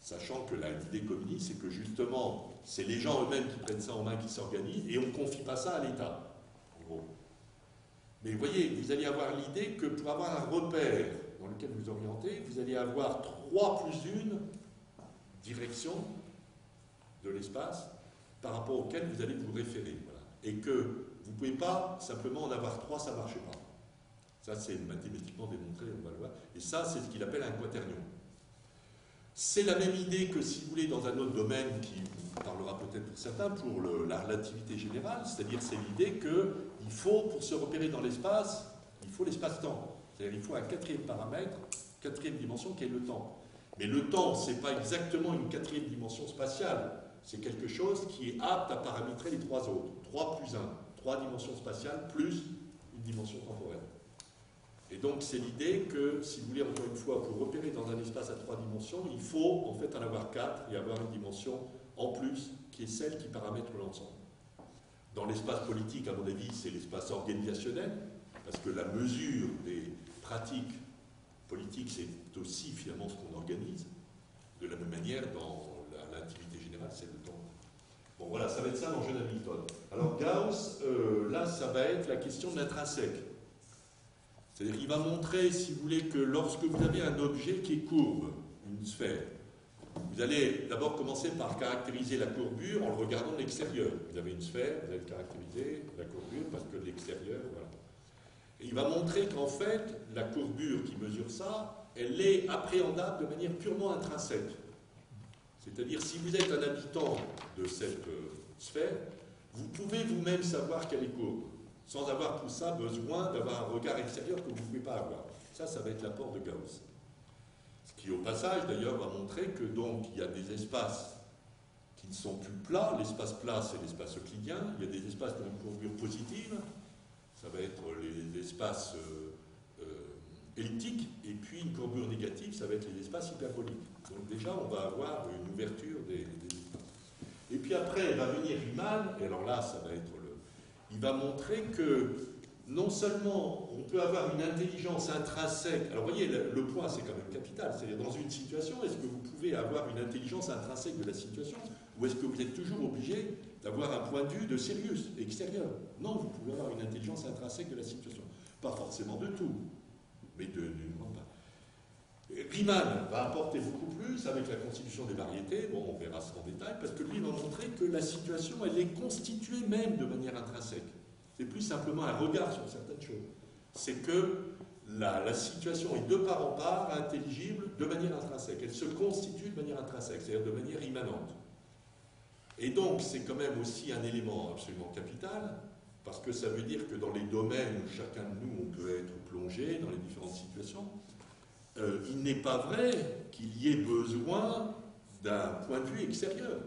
Sachant que l'idée communiste, c'est que justement, c'est les gens eux-mêmes qui prennent ça en main, qui s'organisent, et on ne confie pas ça à l'État, en gros. Mais vous voyez, vous allez avoir l'idée que pour avoir un repère dans lequel vous orientez, vous allez avoir 3 plus 1 directions de l'espace par rapport auquel vous allez vous référer. Voilà. Et que vous ne pouvez pas simplement en avoir 3, ça ne marche pas. Ça, c'est mathématiquement démontré, on va le voir. Et ça, c'est ce qu'il appelle un quaternion. C'est la même idée que, si vous voulez, dans un autre domaine qui vous parlera peut-être pour certains, pour la relativité générale, c'est-à-dire c'est l'idée qu'il faut, pour se repérer dans l'espace, il faut l'espace-temps. C'est-à-dire qu'il faut un 4e paramètre, 4e dimension qui est le temps. Mais le temps, ce n'est pas exactement une 4e dimension spatiale, c'est quelque chose qui est apte à paramétrer les 3 autres. 3 plus 1, 3 dimensions spatiales plus une dimension temporelle. Et donc c'est l'idée que, si vous voulez, encore une fois, pour repérer dans un espace à 3 dimensions, il faut en fait en avoir 4 et avoir une dimension en plus qui est celle qui paramètre l'ensemble. Dans l'espace politique, à mon avis, c'est l'espace organisationnel, parce que la mesure des pratiques politiques, c'est aussi finalement ce qu'on organise. De la même manière, dans l'activité générale, c'est le temps. Bon voilà, ça va être ça l'enjeu d'Hamilton. Alors Gauss, là, ça va être la question de l'intrinsèque. C'est-à-dire qu'il va montrer, si vous voulez, que lorsque vous avez un objet qui est courbe, une sphère, vous allez d'abord commencer par caractériser la courbure en le regardant de l'extérieur. Vous avez une sphère, vous allez caractériser la courbure parce que de l'extérieur, voilà. Et il va montrer qu'en fait, la courbure qui mesure ça, elle est appréhendable de manière purement intrinsèque. C'est-à-dire, si vous êtes un habitant de cette sphère, vous pouvez vous-même savoir qu'elle est courbe, sans avoir pour ça besoin d'avoir un regard extérieur que vous ne pouvez pas avoir. Ça va être l'apport de Gauss. Ce qui, au passage, d'ailleurs, va montrer que donc il y a des espaces qui ne sont plus plats. L'espace plat, c'est l'espace euclidien. Il y a des espaces qui ont une courbure positive. Ça va être les espaces elliptiques. Et puis, une courbure négative, ça va être les espaces hyperboliques. Donc déjà, on va avoir une ouverture des espaces. Et puis après, va venir Riemann, et alors là, ça va être il va montrer que non seulement on peut avoir une intelligence intrinsèque, alors vous voyez, le point c'est quand même capital, c'est-à-dire dans une situation, est-ce que vous pouvez avoir une intelligence intrinsèque de la situation, ou est-ce que vous êtes toujours obligé d'avoir un point de vue de Sirius, extérieur? Non, vous pouvez avoir une intelligence intrinsèque de la situation. Pas forcément de tout, mais d'une grande part. Riemann va apporter beaucoup plus avec la constitution des variétés, bon, on verra ça en détail, parce que lui va montrer que la situation, elle est constituée même de manière intrinsèque. C'est plus simplement un regard sur certaines choses. C'est que la situation est de part en part intelligible de manière intrinsèque. Elle se constitue de manière intrinsèque, c'est-à-dire de manière immanente. Et donc, c'est quand même aussi un élément absolument capital, parce que ça veut dire que dans les domaines où chacun de nous, on peut être plongé, dans les différentes situations, il n'est pas vrai qu'il y ait besoin d'un point de vue extérieur.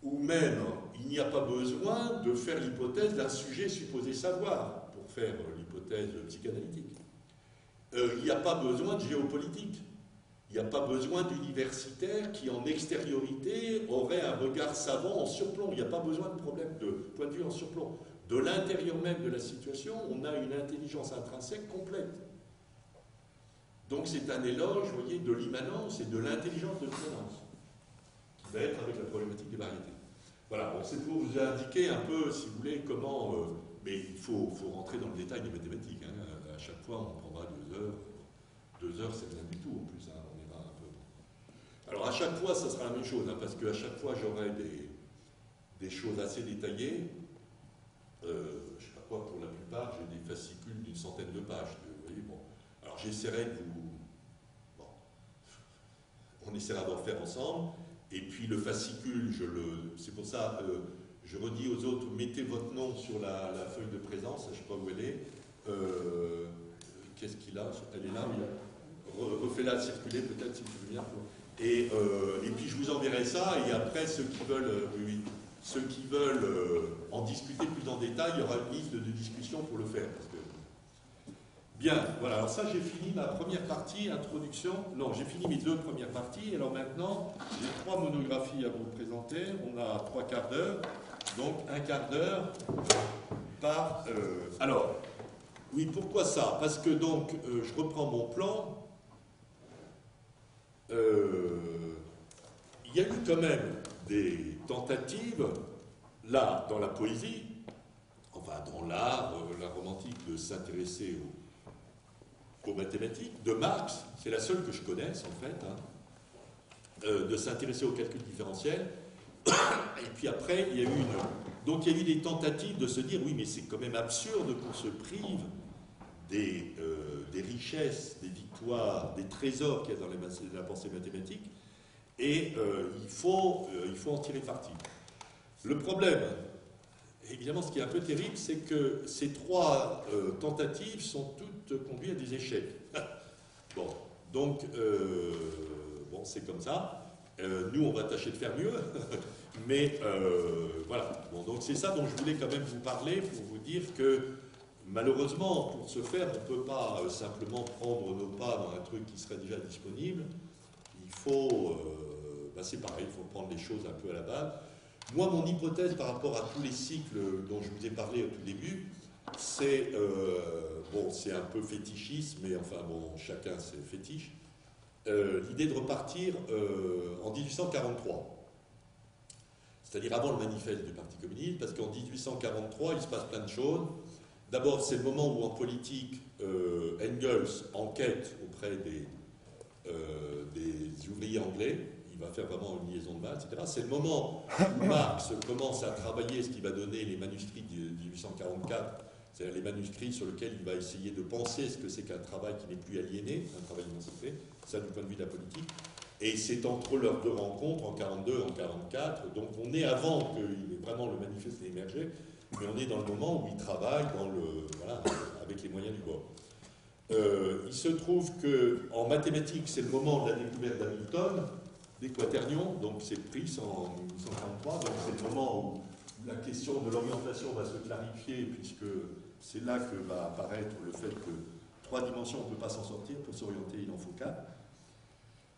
Ou même, il n'y a pas besoin de faire l'hypothèse d'un sujet supposé savoir, pour faire l'hypothèse psychanalytique. Il n'y a pas besoin de géopolitique. Il n'y a pas besoin d'universitaires qui, en extériorité, auraient un regard savant en surplomb. Il n'y a pas besoin de problème de point de vue en surplomb. De l'intérieur même de la situation, on a une intelligence intrinsèque complète. Donc c'est un éloge, vous voyez, de l'immanence et de l'intelligence de l'immanence, qui va être avec la problématique des variétés. Voilà, bon, c'est pour vous indiquer un peu, si vous voulez, comment... mais il faut rentrer dans le détail des mathématiques. Hein. À chaque fois, on prendra 2 heures. 2 heures, c'est rien du tout, en plus. Hein, on ira un peu... Alors à chaque fois, ça sera la même chose, hein, parce qu'à chaque fois, j'aurai des choses assez détaillées. Je ne sais pas quoi, pour la plupart, j'ai des fascicules d'une centaine de pages. Vous voyez, bon. Alors j'essaierai de vous... Bon. On essaiera d'en faire ensemble. Et puis le fascicule, c'est pour ça, je redis aux autres, mettez votre nom sur la feuille de présence, je ne sais pas où elle est. Qu'est-ce qu'il a? Elle est là, refais-la circuler peut-être si tu veux bien. Et puis je vous enverrai ça, et après ceux qui veulent, en discuter plus en détail, il y aura une liste de discussion pour le faire. Parce que... Bien, voilà, alors ça j'ai fini ma première partie, introduction. Non, j'ai fini mes 2 premières parties, alors maintenant j'ai 3 monographies à vous présenter, on a 3 quarts d'heure, donc 1 quart d'heure par... Alors, oui, pourquoi ça? Parce que donc, je reprends mon plan. Il y a eu quand même des tentatives, là, dans la poésie, enfin dans l'art, la romantique, de s'intéresser aux mathématiques. De Marx, c'est la seule que je connaisse en fait, hein, de s'intéresser au calcul différentiel. Et puis après, il y a eu donc il y a eu des tentatives de se dire, oui, mais c'est quand même absurde qu'on se prive des richesses, des victoires, des trésors qu'il y a dans la pensée mathématique, et il faut en tirer parti. Le problème, évidemment, ce qui est un peu terrible, c'est que ces 3 tentatives sont toutes conduites à des échecs. Bon, donc, bon, c'est comme ça. Nous, on va tâcher de faire mieux, mais voilà. Bon, donc c'est ça dont je voulais quand même vous parler, pour vous dire que malheureusement, pour ce faire, on ne peut pas simplement prendre nos pas dans un truc qui serait déjà disponible. Il faut, c'est pareil, il faut prendre les choses un peu à la base. Moi, mon hypothèse par rapport à tous les cycles dont je vous ai parlé au tout début, c'est, bon, c'est un peu fétichiste, mais enfin, bon, chacun ses fétiches, l'idée de repartir en 1843. C'est-à-dire avant le manifeste du Parti communiste, parce qu'en 1843, il se passe plein de choses. D'abord, c'est le moment où, en politique, Engels enquête auprès des ouvriers anglais. Il va faire vraiment une liaison de maths, etc. C'est le moment où Marx commence à travailler ce qui va donner les manuscrits de 1844, c'est-à-dire les manuscrits sur lesquels il va essayer de penser ce que c'est qu'un travail qui n'est plus aliéné, un travail émancipé, ça du point de vue de la politique. Et c'est entre leurs 2 rencontres, en 42 en 44, donc on est avant que vraiment le manifeste ait émergé, mais on est dans le moment où il travaille voilà, avec les moyens du bord. Il se trouve qu'en mathématiques, c'est le moment de la découverte d'Hamilton, des quaternions, donc c'est pris en 1843, donc c'est le moment où la question de l'orientation va se clarifier, puisque c'est là que va apparaître le fait que 3 dimensions, on ne peut pas s'en sortir, pour s'orienter, il en faut 4.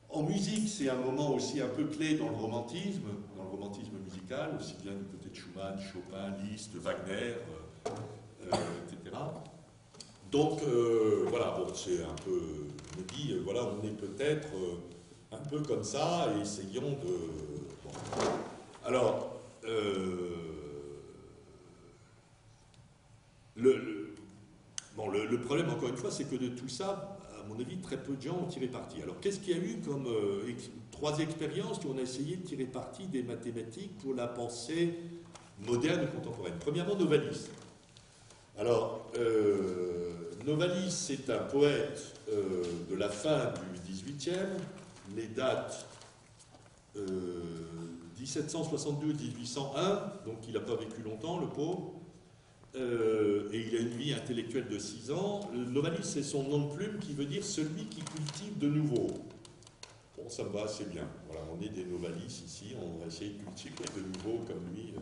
En musique, c'est un moment aussi un peu clé dans le romantisme musical, aussi bien du côté de Schumann, Chopin, Liszt, Wagner, etc. Donc, voilà, bon, c'est un peu, je me dis, voilà, on est peut-être un peu comme ça, et essayons de... Bon. Alors, le problème, encore une fois, c'est que de tout ça, à mon avis, très peu de gens ont tiré parti. Alors, qu'est-ce qu'il y a eu comme 3 expériences qui ont essayé de tirer parti des mathématiques pour la pensée moderne et contemporaine? Premièrement, Novalis. Alors, Novalis, c'est un poète de la fin du XVIIIe. Les dates 1772-1801, donc il n'a pas vécu longtemps, le pauvre. Et il a une vie intellectuelle de 6 ans. Novalis, c'est son nom de plume qui veut dire celui qui cultive de nouveau. Bon, ça me va assez bien. Voilà, on est des Novalis ici, on va essayer de cultiver de nouveau comme lui.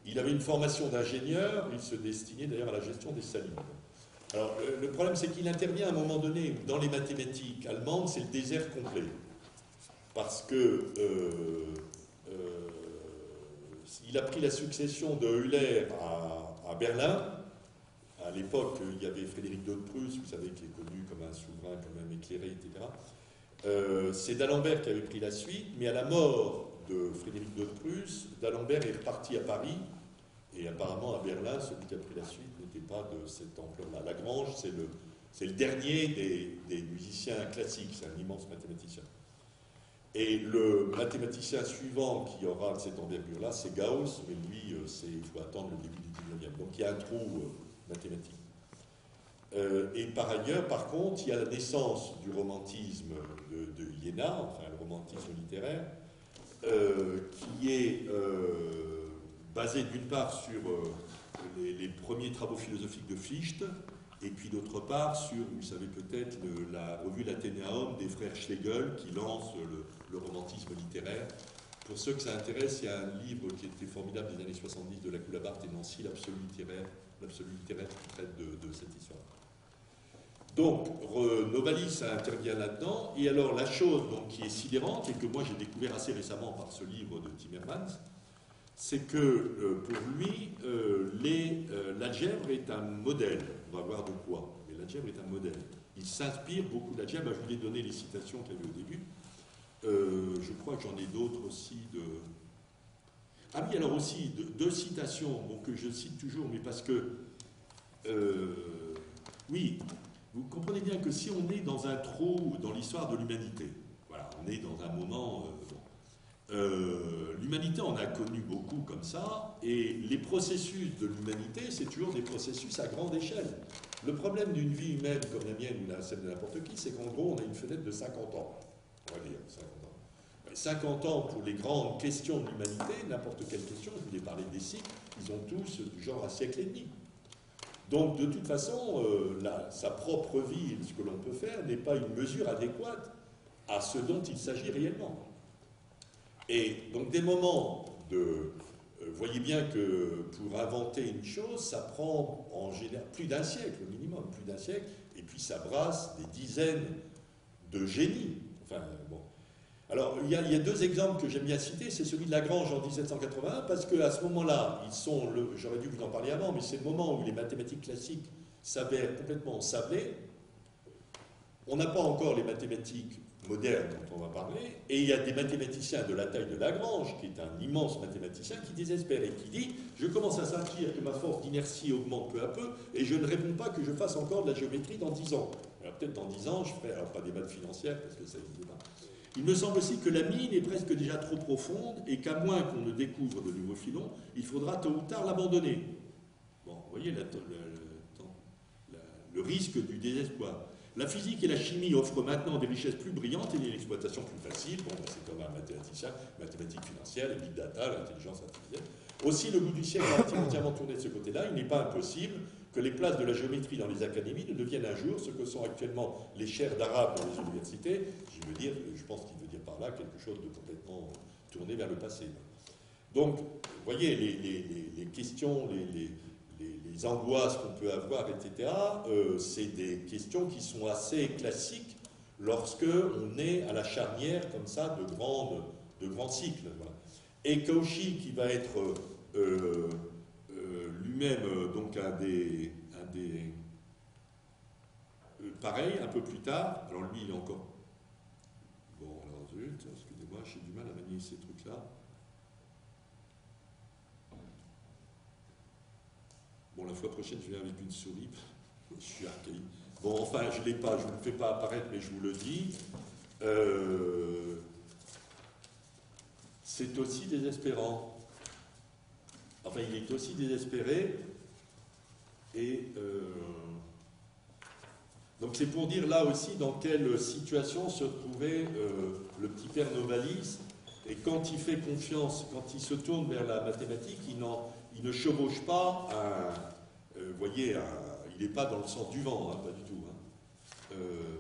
Il avait une formation d'ingénieur, il se destinait d'ailleurs à la gestion des salines. Alors, le problème, c'est qu'il intervient à un moment donné où, dans les mathématiques allemandes, c'est le désert complet. Parce que il a pris la succession de Euler à Berlin. À l'époque, il y avait Frédéric II de Prusse, vous savez, qui est connu comme un souverain quand même éclairé, etc. C'est d'Alembert qui avait pris la suite, mais à la mort de Frédéric II de Prusse, d'Alembert est reparti à Paris, et apparemment à Berlin, celui qui a pris la suite n'était pas de cette ampleur-là. Lagrange, c'est le dernier des musiciens classiques, c'est un immense mathématicien. Et le mathématicien suivant qui aura cette envergure-là, c'est Gauss, mais lui, il faut attendre le début du 19e. Donc il y a un trou mathématique. Et par ailleurs, par contre, il y a la naissance du romantisme de Iéna, enfin le romantisme littéraire, qui est basé d'une part sur les premiers travaux philosophiques de Fichte, et puis d'autre part sur, vous savez peut-être, la revue L'Athénéum des frères Schlegel qui lance le romantisme littéraire. Pour ceux que ça intéresse, il y a un livre qui était formidable des années 70 de Lacoue-Labarthe et Nancy, l'absolu littéraire qui traite de cette histoire. Donc, Novalis intervient là-dedans, et alors la chose donc, qui est sidérante, et que moi j'ai découvert assez récemment par ce livre de Timmermans, c'est que pour lui, l'algèbre est un modèle. On va voir de quoi, mais l'algèbre est un modèle. Il s'inspire beaucoup de l'algèbre. Je vous ai donné les citations qu'il y avait au début. Je crois que j'en ai d'autres aussi de... Ah oui, alors aussi, deux citations bon, que je cite toujours, mais parce que... oui, vous comprenez bien que si on est dans un trou dans l'histoire de l'humanité, voilà, on est dans un moment... l'humanité en a connu beaucoup comme ça, et les processus de l'humanité, c'est toujours des processus à grande échelle. Le problème d'une vie humaine comme la mienne ou celle de n'importe qui, c'est qu'en gros, on a une fenêtre de 50 ans. On va dire 50 ans. 50 ans pour les grandes questions de l'humanité, n'importe quelle question, je vous ai parlé des cycles, ils ont tous du genre un siècle et demi. Donc, de toute façon, sa propre vie, ce que l'on peut faire, n'est pas une mesure adéquate à ce dont il s'agit réellement. Et donc des moments de... voyez bien que pour inventer une chose, ça prend en général plus d'un siècle au minimum, plus d'un siècle, et puis ça brasse des dizaines de génies. Enfin, bon. Alors, il y a deux exemples que j'aime bien citer, c'est celui de Lagrange en 1781, parce qu'à ce moment-là, j'aurais dû vous en parler avant, mais c'est le moment où les mathématiques classiques s'avèrent complètement sablées. On n'a pas encore les mathématiques moderne dont on va parler, et il y a des mathématiciens de la taille de Lagrange, qui est un immense mathématicien, qui désespère et qui dit « Je commence à sentir que ma force d'inertie augmente peu à peu, et je ne réponds pas que je fasse encore de la géométrie dans 10 ans. » Alors peut-être dans 10 ans, je ferai, alors pas des maths financières, parce que ça n'existe pas. Il me semble aussi que la mine est presque déjà trop profonde, et qu'à moins qu'on ne découvre de nouveaux filons, il faudra tôt ou tard l'abandonner. Bon, vous voyez le risque du désespoir. La physique et la chimie offrent maintenant des richesses plus brillantes et une exploitation plus facile. Bon, c'est comme un mathématicien, mathématiques financières, les big data, l'intelligence artificielle. Aussi, le bout du siècle a entièrement tourné de ce côté-là. Il n'est pas impossible que les places de la géométrie dans les académies ne deviennent un jour ce que sont actuellement les chaires d'arabe dans les universités. Je pense qu'il veut dire par là quelque chose de complètement tourné vers le passé. Donc, vous voyez, les questions, les angoisses qu'on peut avoir, etc., c'est des questions qui sont assez classiques lorsque on est à la charnière comme ça de grands cycles. Voilà. Et Cauchy, qui va être lui-même donc un des pareil, un peu plus tard, alors lui il est encore... Bon, alors zut, excusez-moi, j'ai du mal à manier ces trucs-là. Bon, la fois prochaine, je viens avec une souris. Je suis archaïque. Bon, enfin, je ne l'ai pas, je ne vous le fais pas apparaître, mais je vous le dis. C'est aussi désespérant. Enfin, il est aussi désespéré. Et donc, c'est pour dire là aussi dans quelle situation se trouvait le petit père Novalis. Et quand il fait confiance, quand il se tourne vers la mathématique, il ne chevauche pas vous voyez, il n'est pas dans le sens du vent, hein, pas du tout. Hein.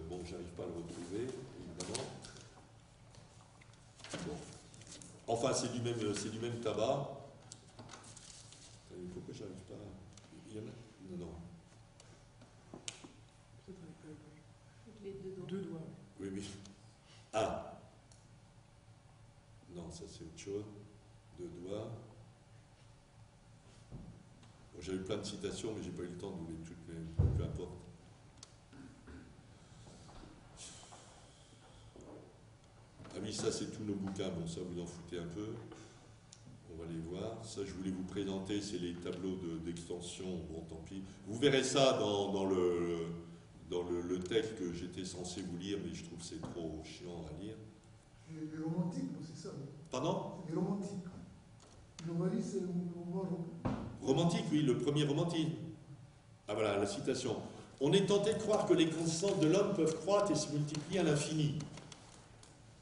Bon, j'arrive pas à le retrouver, évidemment. Bon. Enfin, c'est du même tabac. Pourquoi j'arrive pas il y en a... Non. Avec les deux doigts. Oui, oui. Ah. Non, ça c'est autre chose. 2 doigts. Bon, j'avais plein de citations, mais j'ai pas eu le temps de vous les toutes, mais peu importe. Ah oui, ça c'est tous nos bouquins. Bon, ça vous en foutez un peu. On va les voir. Ça, je voulais vous présenter, c'est les tableaux d'extension. Bon, tant pis. Vous verrez ça dans le texte que j'étais censé vous lire, mais je trouve que c'est trop chiant à lire. Les romantiques, c'est ça. Pardon? Les romantiques. Novalis, c'est le mouvement romantique, oui, le premier romantisme. Ah voilà, la citation. On est tenté de croire que les connaissances de l'homme peuvent croître et se multiplier à l'infini.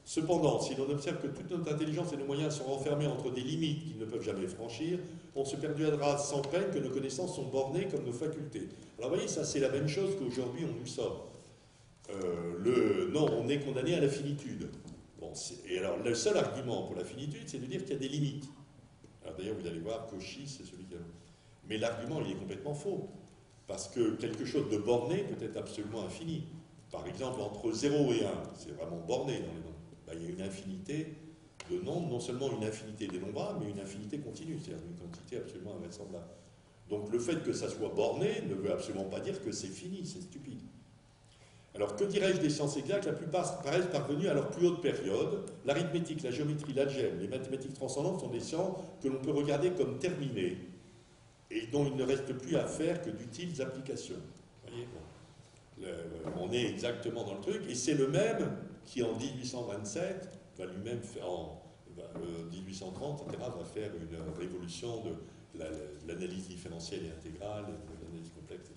Cependant, si l'on observe que toute notre intelligence et nos moyens sont renfermés entre des limites qu'ils ne peuvent jamais franchir, on se persuadera sans peine que nos connaissances sont bornées comme nos facultés. Alors vous voyez, ça c'est la même chose qu'aujourd'hui on nous sort. Non, on est condamné à la finitude. Bon, et alors le seul argument pour la finitude, c'est de dire qu'il y a des limites. Alors d'ailleurs, vous allez voir, Cauchy, c'est celui qui a... Mais l'argument, il est complètement faux. Parce que quelque chose de borné peut être absolument infini. Par exemple, entre 0 et 1, c'est vraiment borné dans les nombres. Ben, il y a une infinité de nombres, non seulement une infinité dénombrable, mais une infinité continue, c'est-à-dire une quantité absolument invraisemblable. Donc le fait que ça soit borné ne veut absolument pas dire que c'est fini, c'est stupide. Alors que dirais-je des sciences exactes? La plupart paraissent parvenues à leur plus haute période. L'arithmétique, la géométrie, l'algèbre, les mathématiques transcendantes sont des sciences que l'on peut regarder comme terminées et dont il ne reste plus à faire que d'utiles applications. Vous voyez, bon. On est exactement dans le truc, et c'est le même qui en 1827 va lui-même faire, en 1830, etc., va faire une révolution de l'analyse différentielle et intégrale, de l'analyse complexe, etc.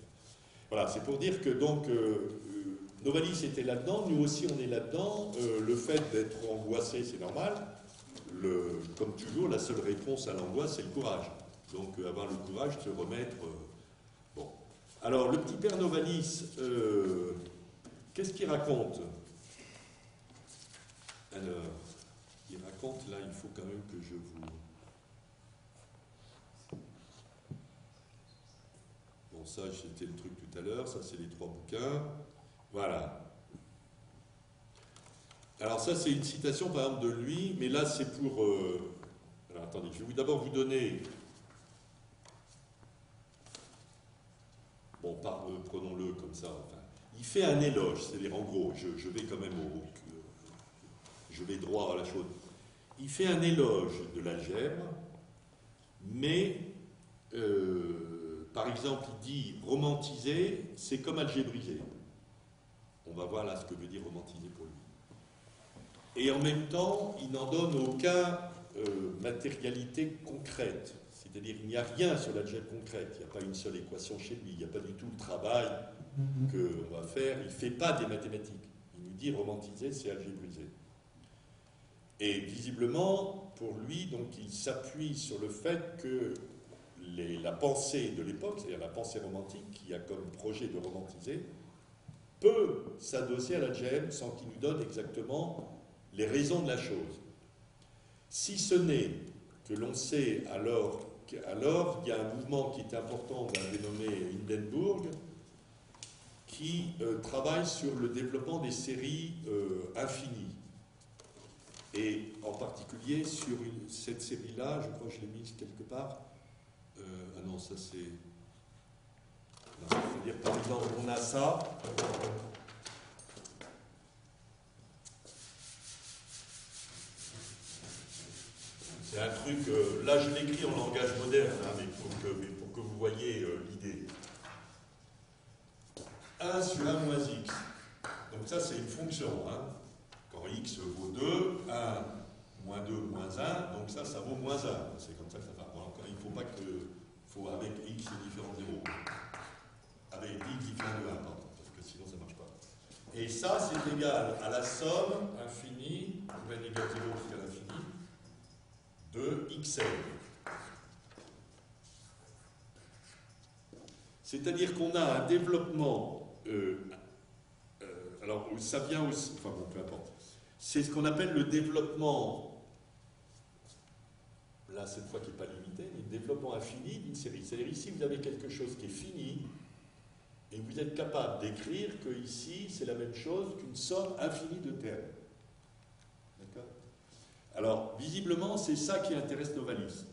Voilà, c'est pour dire que donc Novalis était là-dedans, nous aussi on est là-dedans. Le fait d'être angoissé, c'est normal. Comme toujours, la seule réponse à l'angoisse, c'est le courage. Donc avoir le courage de se remettre... Bon. Alors, le petit père Novalis, qu'est-ce qu'il raconte? Alors, il raconte, là, il faut quand même que je vous... Bon, ça, c'était le truc tout à l'heure, ça, c'est les 3 bouquins. Voilà. Alors ça, c'est une citation, par exemple, de lui, mais là, c'est pour... Alors, attendez, je vais d'abord vous donner... Bon, prenons-le comme ça. Enfin, il fait un éloge, c'est-à-dire, en gros, je vais quand même je vais droit à la chose. Il fait un éloge de l'algèbre, mais... par exemple, il dit romantiser, c'est comme algébriser. On va voir là ce que veut dire romantiser pour lui. Et en même temps, il n'en donne aucun matérialité concrète. C'est-à-dire qu'il n'y a rien sur l'algèbre concrète. Il n'y a pas une seule équation chez lui. Il n'y a pas du tout le travail qu'on va faire. Il ne fait pas des mathématiques. Il nous dit romantiser, c'est algébriser. Et visiblement, pour lui, donc, il s'appuie sur le fait que la pensée de l'époque, c'est-à-dire la pensée romantique, qui a comme projet de romantiser, peut s'adosser à l'algèbre sans qu'il nous donne exactement les raisons de la chose. Si ce n'est que l'on sait alors il y a un mouvement qui est important, on va le dénommer Hindenburg, qui travaille sur le développement des séries infinies. Et en particulier sur cette série-là, je crois que je l'ai mise quelque part. Ah non, ça c'est... C'est-à-dire, par exemple, on a ça. C'est un truc, là je l'écris en langage moderne, hein, mais pour que vous voyez l'idée. 1 sur 1 moins x. Donc ça c'est une fonction. Hein. Quand x vaut 2, 1 moins 2 moins 1, donc ça vaut moins 1. C'est comme ça que ça va. Bon, il ne faut pas que... Il faut avec x différent de 0. Avec x différent de 1, pardon, parce que sinon ça ne marche pas. Et ça c'est égal à la somme infinie, n égale 0 jusqu'à l'infini, de xn. C'est-à-dire qu'on a un développement, alors ça vient aussi, enfin bon, peu importe, c'est ce qu'on appelle le développement, là cette fois qui n'est pas limité, mais le développement infini d'une série. C'est-à-dire ici vous avez quelque chose qui est fini, et vous êtes capable d'écrire que ici c'est la même chose qu'une somme infinie de termes. D'accord ? Alors, visiblement, c'est ça qui intéresse Novalis.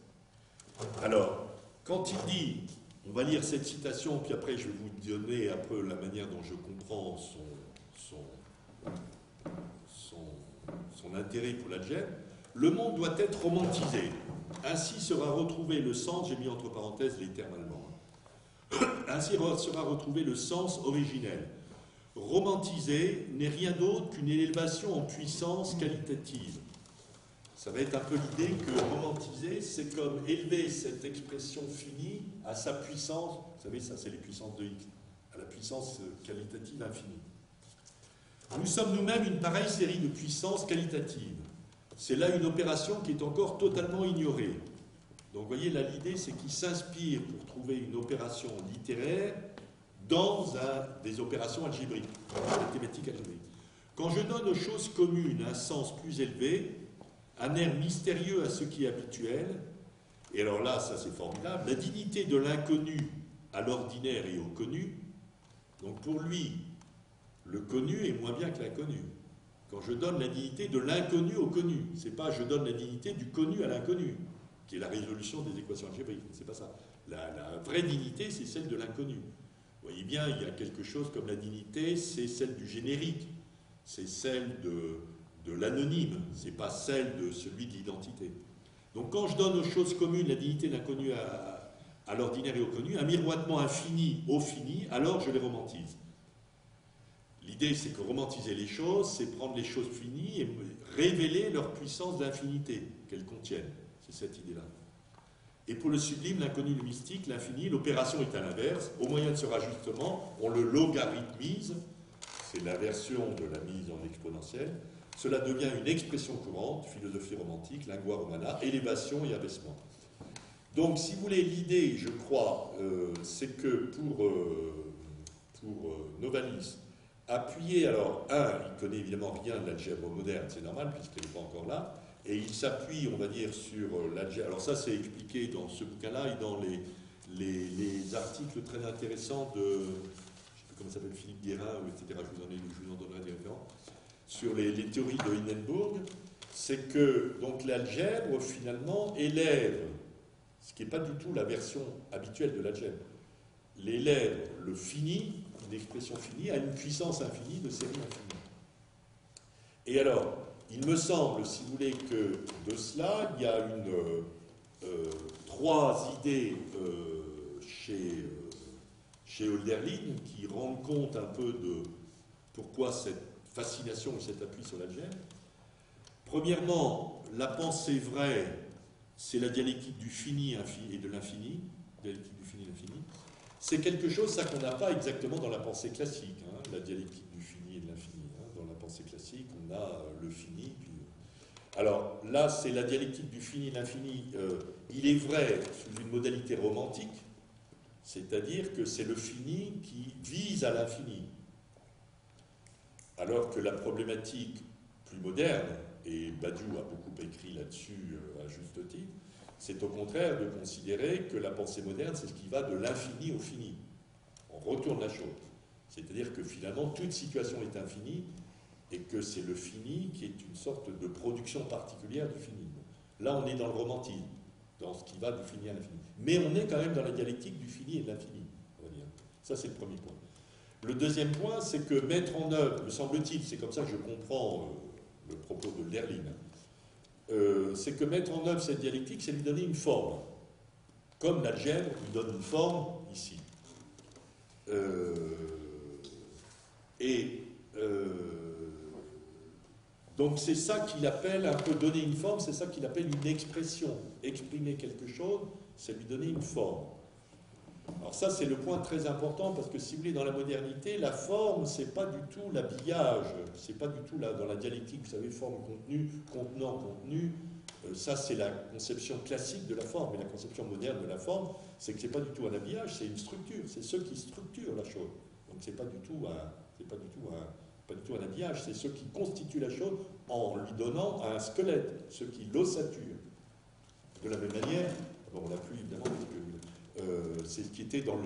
Alors, quand il dit, on va lire cette citation, puis après je vais vous donner un peu la manière dont je comprends son intérêt pour l'algèbre. Le monde doit être romantisé. Ainsi sera retrouvé le sens, j'ai mis entre parenthèses les termes allemands. Ainsi sera retrouvé le sens originel. Romantiser n'est rien d'autre qu'une élévation en puissance qualitative. Ça va être un peu l'idée que romantiser, c'est comme élever cette expression finie à sa puissance, vous savez, ça c'est les puissances de x, à la puissance qualitative infinie. Nous sommes nous-mêmes une pareille série de puissances qualitatives. C'est là une opération qui est encore totalement ignorée. Donc vous voyez, là l'idée c'est qu'il s'inspire pour trouver une opération littéraire dans des opérations algébriques, des thématiques algébriques. Quand je donne aux choses communes un sens plus élevé, un air mystérieux à ce qui est habituel, et alors là, ça c'est formidable, la dignité de l'inconnu à l'ordinaire et au connu, donc pour lui, le connu est moins bien que l'inconnu. Quand je donne la dignité de l'inconnu au connu, c'est pas je donne la dignité du connu à l'inconnu, qui est la résolution des équations algébriques, c'est pas ça. La vraie dignité, c'est celle de l'inconnu. Vous voyez bien, il y a quelque chose comme la dignité, c'est celle du générique, c'est celle de l'anonyme, c'est pas celle de celui de l'identité. Donc quand je donne aux choses communes la dignité de l'inconnu à l'ordinaire et au connu, un miroitement infini au fini, alors je les romantise. L'idée, c'est que romantiser les choses, c'est prendre les choses finies et révéler leur puissance d'infinité qu'elles contiennent. C'est cette idée-là. Et pour le sublime, l'inconnu, le mystique, l'infini, l'opération est à l'inverse. Au moyen de ce rajustement, on le logarithmise, c'est l'inversion de la mise en exponentielle. Cela devient une expression courante, philosophie romantique, lingua romana, élévation et abaissement. Donc, si vous voulez, l'idée, je crois, c'est que pour Novalis, appuyer, alors, il connaît évidemment rien de l'algèbre moderne, c'est normal, puisqu'elle n'est pas encore là, et il s'appuie, on va dire, sur l'algèbre. Alors ça, c'est expliqué dans ce bouquin-là et dans les articles très intéressants de, je ne sais plus comment s'appelle, Philippe Guérin, etc., je vous en donnerai des références, sur les théories de Hindenburg, c'est que donc l'algèbre, finalement, élève, ce qui n'est pas du tout la version habituelle de l'algèbre, l'élève, le fini, une expression finie, à une puissance infinie de série infinie. Et alors, il me semble, si vous voulez, que de cela, il y a trois idées chez Hölderlin qui rendent compte un peu de pourquoi cette fascination ou cet appui sur l'algèbre. Premièrement, la pensée vraie, c'est la dialectique du fini et de l'infini, dialectique du fini et de l'infini. C'est quelque chose, ça, qu'on n'a pas exactement dans la pensée classique, hein, la dialectique du fini et de l'infini. Hein. Dans la pensée classique, on a le fini. Puis... Alors là, c'est la dialectique du fini et de l'infini. Il est vrai sous une modalité romantique, c'est-à-dire que c'est le fini qui vise à l'infini. Alors que la problématique plus moderne, et Badiou a beaucoup écrit là-dessus à juste titre, c'est au contraire de considérer que la pensée moderne, c'est ce qui va de l'infini au fini. On retourne la chose. C'est-à-dire que finalement, toute situation est infinie et que c'est le fini qui est une sorte de production particulière du fini. Là, on est dans le romantisme, dans ce qui va du fini à l'infini. Mais on est quand même dans la dialectique du fini et de l'infini, on va dire. Ça, c'est le premier point. Le deuxième point, c'est que mettre en œuvre, me semble-t-il, c'est comme ça que je comprends le propos de Hölderlin, c'est que mettre en œuvre cette dialectique, c'est lui donner une forme. Comme l'algèbre lui donne une forme ici. Donc c'est ça qu'il appelle un peu donner une forme, c'est ça qu'il appelle une expression. Exprimer quelque chose, c'est lui donner une forme. Alors ça, c'est le point très important, parce que si vous voulez, dans la modernité, la forme, c'est pas du tout l'habillage, c'est pas du tout dans la dialectique, vous savez, forme, contenu, contenant, contenu, ça c'est la conception classique de la forme, et la conception moderne de la forme, c'est que c'est pas du tout un habillage, c'est une structure, c'est ce qui structure la chose. Donc c'est pas du tout un habillage, c'est ce qui constitue la chose en lui donnant un squelette, ce qui l'ossature. De la même manière, bon, on l'a plus évidemment, c'est ce qui était dans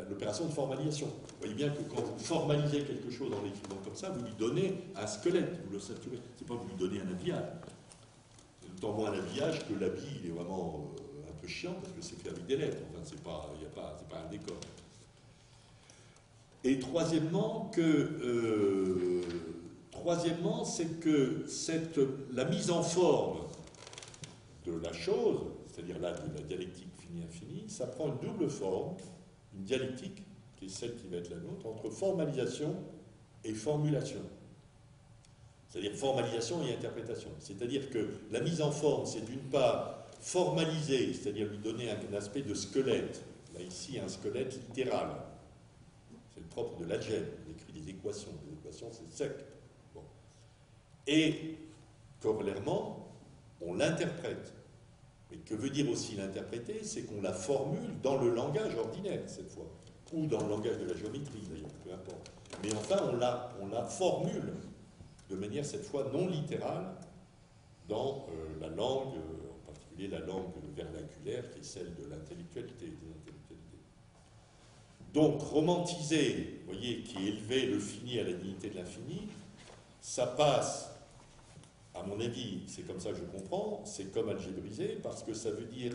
l'opération de formalisation. Vous voyez bien que quand vous formalisez quelque chose en l'écrivant comme ça, vous lui donnez un squelette, vous l'ossaturez. C'est pas vous lui donnez un habillage. C'est d'autant moins un habillage que l'habit, il est vraiment un peu chiant, parce que c'est fait avec des lettres. Enfin, c'est pas un décor. Et troisièmement, c'est que la mise en forme de la chose, c'est-à-dire là de la dialectique finie-infinie, ça prend une double forme, une dialectique, qui est celle qui va être la nôtre, entre formalisation et formulation. C'est-à-dire formalisation et interprétation. C'est-à-dire que la mise en forme, c'est d'une part formaliser, c'est-à-dire lui donner un aspect de squelette. Là, ici, un squelette littéral. C'est le propre de l'algèbre. On écrit des équations. Les équations, c'est sec. Et, corollairement, on l'interprète. Mais que veut dire aussi l'interpréter? C'est qu'on la formule dans le langage ordinaire, cette fois. Ou dans le langage de la géométrie, d'ailleurs, peu importe. Mais enfin, on la formule de manière, cette fois, non littérale dans la langue, en particulier la langue vernaculaire, qui est celle de l'intellectualité, des intellectualités. Donc, romantiser, vous voyez, qui élevait le fini à la dignité de l'infini, ça passe, à mon avis, c'est comme ça que je comprends, c'est comme algébriser, parce que ça veut dire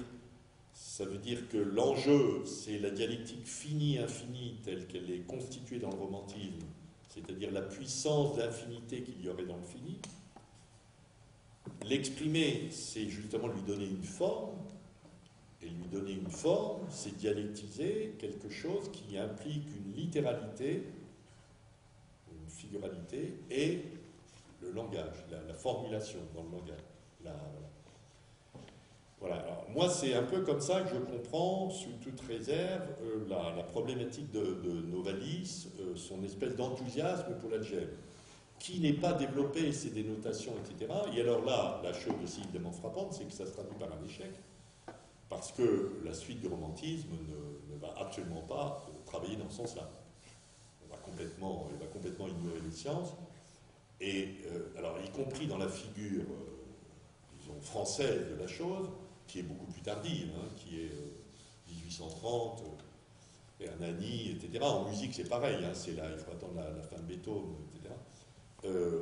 que l'enjeu, c'est la dialectique finie-infinie telle qu'elle est constituée dans le romantisme, c'est-à-dire la puissance d'infinité qu'il y aurait dans le fini. L'exprimer, c'est justement lui donner une forme, et lui donner une forme, c'est dialectiser quelque chose qui implique une littéralité, une figuralité, et le langage, la formulation dans le langage. Voilà. Alors, moi, c'est un peu comme ça que je comprends, sous toute réserve, la problématique de Novalis, son espèce d'enthousiasme pour l'algèbre, qui n'est pas développé, ses dénotations, etc. Et alors là, la chose aussi évidemment frappante, c'est que ça se traduit par un échec, parce que la suite du romantisme ne va absolument pas travailler dans ce sens-là. Il va complètement ignorer les sciences, et alors y compris dans la figure, disons, française de la chose, qui est beaucoup plus tardive, hein, qui est 1830, Hernani, etc. En musique, c'est pareil, hein, il faut attendre la fin de Beethoven, etc.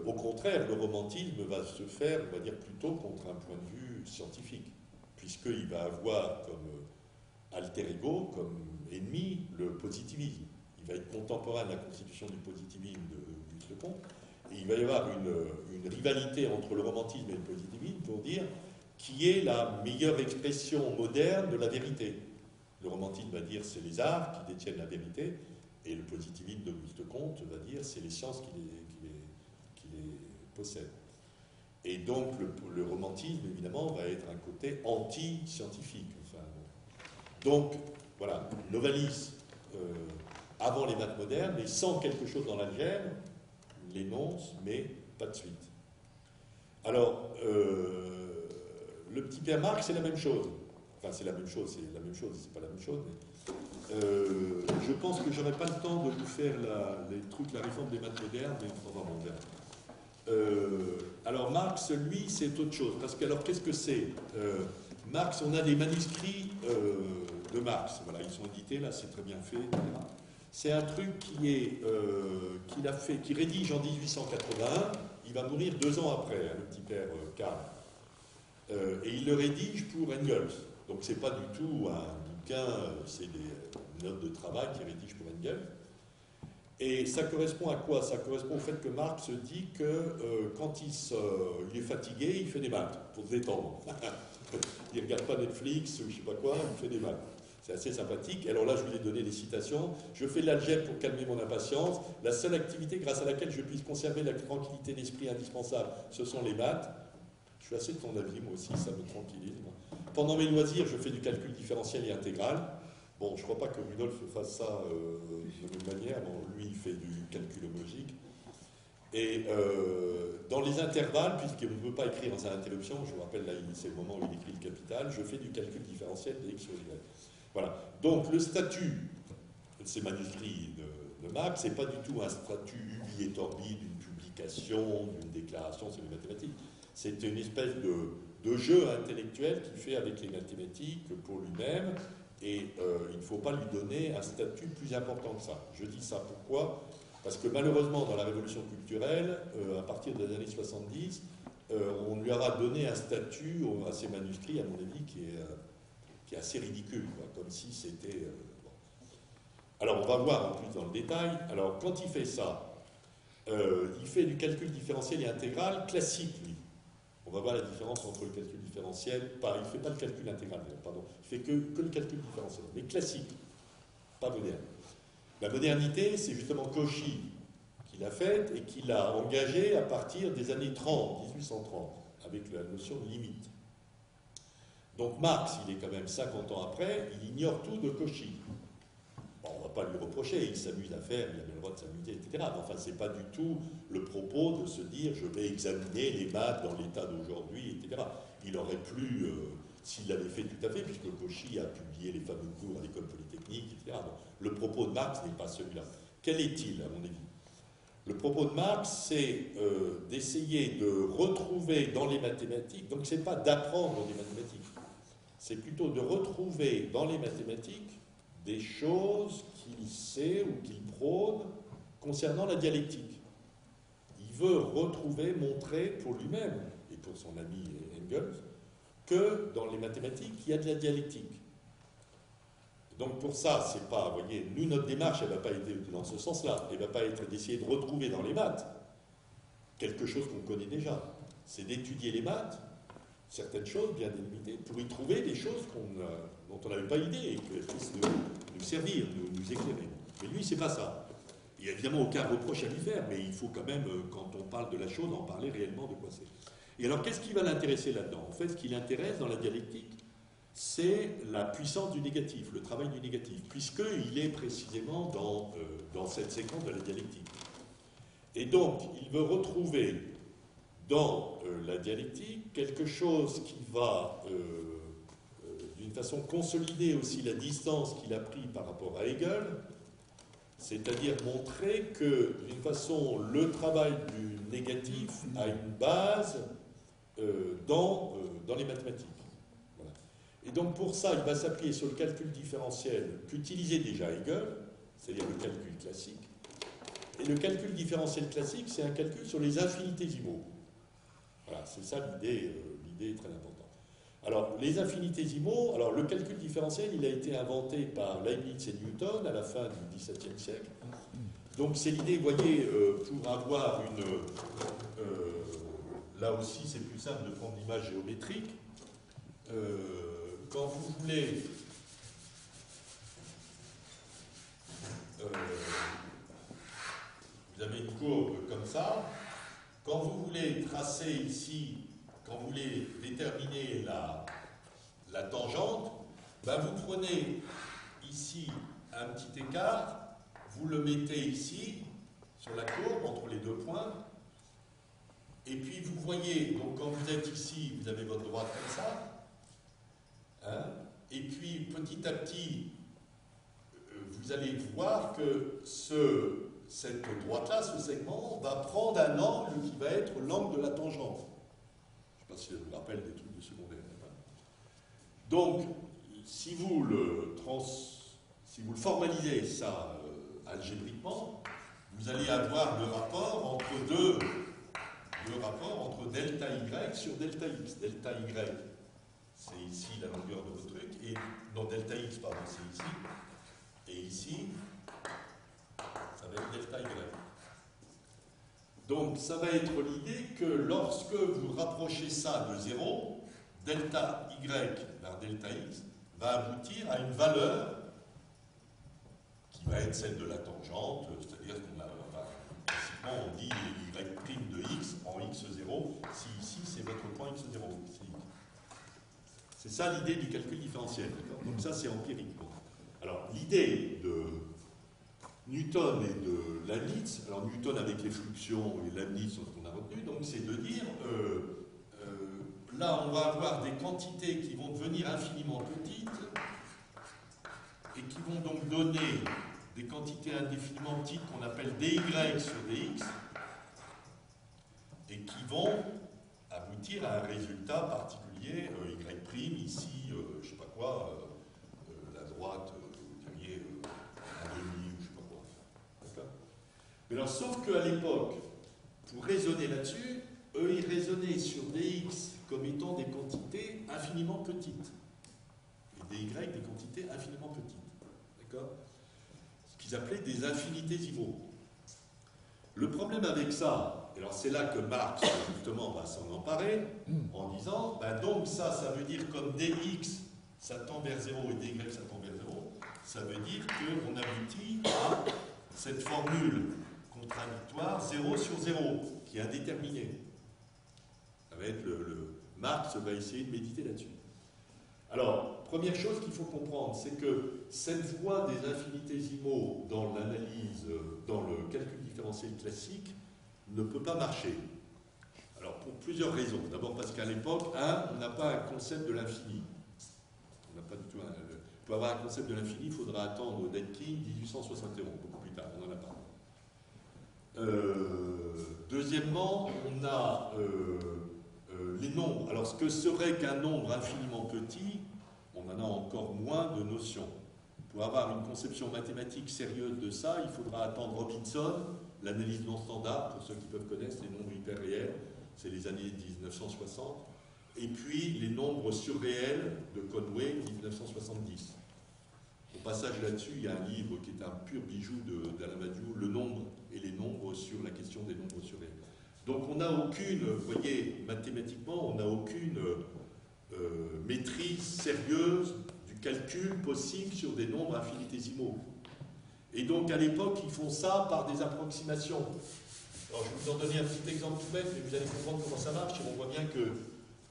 Au contraire, le romantisme va se faire, on va dire, plutôt contre un point de vue scientifique, puisqu'il va avoir comme alter ego, comme ennemi, le positivisme. Il va être contemporain de la constitution du positivisme d'Auguste Comte, et il va y avoir une rivalité entre le romantisme et le positivisme pour dire qui est la meilleure expression moderne de la vérité. Le romantisme va dire c'est les arts qui détiennent la vérité, et le positivisme d'Auguste Comte va dire c'est les sciences qui les possèdent. Et donc le romantisme, évidemment, va être un côté anti-scientifique. Enfin, donc, voilà, Novalis, avant les maths modernes, mais sans quelque chose dans l'algèbre, l'énonce, mais pas de suite. Alors, le petit père Marx, c'est la même chose. Enfin, c'est la même chose, c'est pas la même chose, mais je pense que j'aurai pas le temps de vous faire la réforme des maths modernes, mais on va m'en faire. Alors, Marx, lui, c'est autre chose. Parce que, alors, qu'est-ce que c'est Marx, on a des manuscrits de Marx. Voilà, ils sont édités, là, c'est très bien fait, etc. C'est un truc qu'il a fait, qui rédige en 1881. Il va mourir 2 ans après, hein, le petit père Karl. Et il le rédige pour Engels. Donc c'est pas du tout un bouquin, c'est des notes de travail qu'il rédige pour Engels. Et ça correspond à quoi? Ça correspond au fait que Marx dit que quand il est fatigué, il fait des maths pour se détendre. Il ne regarde pas Netflix ou je sais pas quoi, il fait des maths. C'est assez sympathique. Alors là, je vous ai donné des citations. Je fais de l'algèbre pour calmer mon impatience. La seule activité grâce à laquelle je puisse conserver la tranquillité d'esprit indispensable, ce sont les maths. Je suis assez de ton avis, moi aussi, ça me tranquillise. Pendant mes loisirs, je fais du calcul différentiel et intégral. Bon, je ne crois pas que Rudolf fasse ça de la même manière. Bon, lui, il fait du calcul logique. Et dans les intervalles, puisqu'il ne veut pas écrire dans sa interruption, je vous rappelle, là, c'est le moment où il écrit le capital, je fais du calcul différentiel de x sur y. Voilà. Donc, le statut de ces manuscrits de Marx, ce n'est pas du tout un statut ubi et orbi d'une publication, d'une déclaration sur les mathématiques. C'est une espèce de jeu intellectuel qu'il fait avec les mathématiques pour lui-même, et il ne faut pas lui donner un statut plus important que ça. Je dis ça pourquoi? Parce que malheureusement, dans la révolution culturelle, à partir des années 70, on lui aura donné un statut à ces manuscrits, à mon avis, qui est assez ridicule, quoi, comme si c'était... bon. Alors, on va voir en plus dans le détail. Alors, quand il fait ça, il fait du calcul différentiel et intégral classique, lui. On va voir la différence entre le calcul différentiel... il ne fait pas le calcul intégral, pardon. Il fait que le calcul différentiel, mais classique, pas moderne. La modernité, c'est justement Cauchy qui l'a faite et qui l'a engagée à partir des années 30, 1830, avec la notion de limite. Donc Marx, il est quand même 50 ans après, il ignore tout de Cauchy. Bon, on ne va pas lui reprocher, il s'amuse à faire, il a bien le droit de s'amuser, etc. Mais enfin, ce n'est pas du tout le propos de se dire je vais examiner les maths dans l'état d'aujourd'hui, etc. Il aurait plu, s'il l'avait fait tout à fait, puisque Cauchy a publié les fameux cours à l'école polytechnique, etc. Donc, le propos de Marx n'est pas celui-là. Quel est-il, à mon avis? Le propos de Marx, c'est d'essayer de retrouver dans les mathématiques, donc ce n'est pas d'apprendre des mathématiques, c'est plutôt de retrouver dans les mathématiques des choses qu'il sait ou qu'il prône concernant la dialectique. Il veut retrouver, montrer pour lui-même et pour son ami Engels que dans les mathématiques, il y a de la dialectique. Donc pour ça, c'est pas, vous voyez, nous, notre démarche, elle ne va pas être dans ce sens-là. Elle ne va pas être d'essayer de retrouver dans les maths quelque chose qu'on connaît déjà. C'est d'étudier les maths, certaines choses bien délimitées, pour y trouver des choses dont on n'avait pas idée et qu'elles puissent nous servir, nous éclairer. Mais lui, c'est pas ça. Il n'y a évidemment aucun reproche à lui faire, mais il faut quand même, quand on parle de la chose, en parler réellement de quoi c'est. Et alors, qu'est-ce qui va l'intéresser là-dedans? En fait, ce qui l'intéresse dans la dialectique, c'est la puissance du négatif, le travail du négatif, puisqu'il est précisément dans cette séquence de la dialectique. Et donc, il veut retrouver dans la dialectique quelque chose qui va, d'une façon, consolider aussi la distance qu'il a prise par rapport à Hegel, c'est-à-dire montrer que, d'une façon, le travail du négatif a une base dans les mathématiques. Voilà. Et donc pour ça, il va s'appuyer sur le calcul différentiel qu'utilisait déjà Hegel, c'est-à-dire le calcul classique. Et le calcul différentiel classique, c'est un calcul sur les infinitésimaux. Voilà, c'est ça l'idée, l'idée est très importante. Alors, les infinitésimaux, alors le calcul différentiel, il a été inventé par Leibniz et Newton à la fin du XVIIe siècle. Donc c'est l'idée, vous voyez, pour avoir une... là aussi, c'est plus simple de prendre l'image géométrique. Quand vous voulez... vous avez une courbe comme ça. Quand vous voulez tracer ici, quand vous voulez déterminer la tangente, ben vous prenez ici un petit écart, vous le mettez ici, sur la courbe, entre les deux points, et puis vous voyez, donc quand vous êtes ici, vous avez votre droite comme ça, hein, et puis petit à petit, vous allez voir que cette droite-là, ce segment, va prendre un angle qui va être l'angle de la tangente. Je ne sais pas si je vous rappelle des trucs de secondaire. Donc, si vous le formalisez ça algébriquement, vous allez avoir le rapport entre delta y sur delta x. Delta y, c'est ici la longueur de votre truc, et non, delta x, pardon, c'est ici, et ici, ça va être delta y. Donc, ça va être l'idée que lorsque vous rapprochez ça de 0, delta y vers delta x va aboutir à une valeur qui va être celle de la tangente, c'est-à-dire qu'on dit y' de x en x0, si ici c'est votre point x0. C'est ça l'idée du calcul différentiel. Donc ça c'est empirique. Alors l'idée de Newton et de Leibniz, alors Newton avec les fluxions et Leibniz sur ce qu'on a retenu, donc c'est de dire là on va avoir des quantités qui vont devenir infiniment petites et qui vont donc donner des quantités indéfiniment petites qu'on appelle dy sur dx et qui vont aboutir à un résultat particulier, y', ici, je ne sais pas quoi, la droite, vous diriez un demi ou je ne sais pas quoi. D'accord ? Mais alors, sauf qu'à l'époque, pour raisonner là-dessus, eux, ils raisonnaient sur dx comme étant des quantités infiniment petites. Et dy, des quantités infiniment petites. D'accord ? Ce qu'ils appelaient des infinitésimaux. Le problème avec ça, alors c'est là que Marx, justement, va s'en emparer, en disant, ben donc ça veut dire comme dx, ça tend vers 0 et dy, ça tend vers 0, ça veut dire qu'on aboutit à cette formule contradictoire 0 sur 0, qui est indéterminée. Ça va être Marx va essayer de méditer là-dessus. Alors, première chose qu'il faut comprendre, c'est que cette voie des infinitésimaux dans l'analyse, dans le calcul différentiel classique, ne peut pas marcher. Alors, pour plusieurs raisons. D'abord parce qu'à l'époque, on n'a pas un concept de l'infini. On n'a pas du tout pour avoir un concept de l'infini, il faudra attendre Dedekind 1871, beaucoup plus tard, on n'en a pas. Deuxièmement, on a les nombres. Alors, ce que serait qu'un nombre infiniment petit, on en a encore moins de notions. Pour avoir une conception mathématique sérieuse de ça, il faudra attendre Robinson, l'analyse non standard, pour ceux qui peuvent connaître les nombres hyperréels, c'est les années 1960, et puis les nombres surréels de Conway, 1970. Au passage là-dessus, il y a un livre qui est un pur bijou d'Alain Badiou, Le nombre et les nombres sur la question des nombres surréels. Donc on n'a aucune, vous voyez, mathématiquement, on n'a aucune maîtrise sérieuse du calcul possible sur des nombres infinitésimaux. Et donc à l'époque, ils font ça par des approximations. Alors je vais vous en donner un petit exemple tout bête, mais vous allez comprendre comment ça marche, et on voit bien que...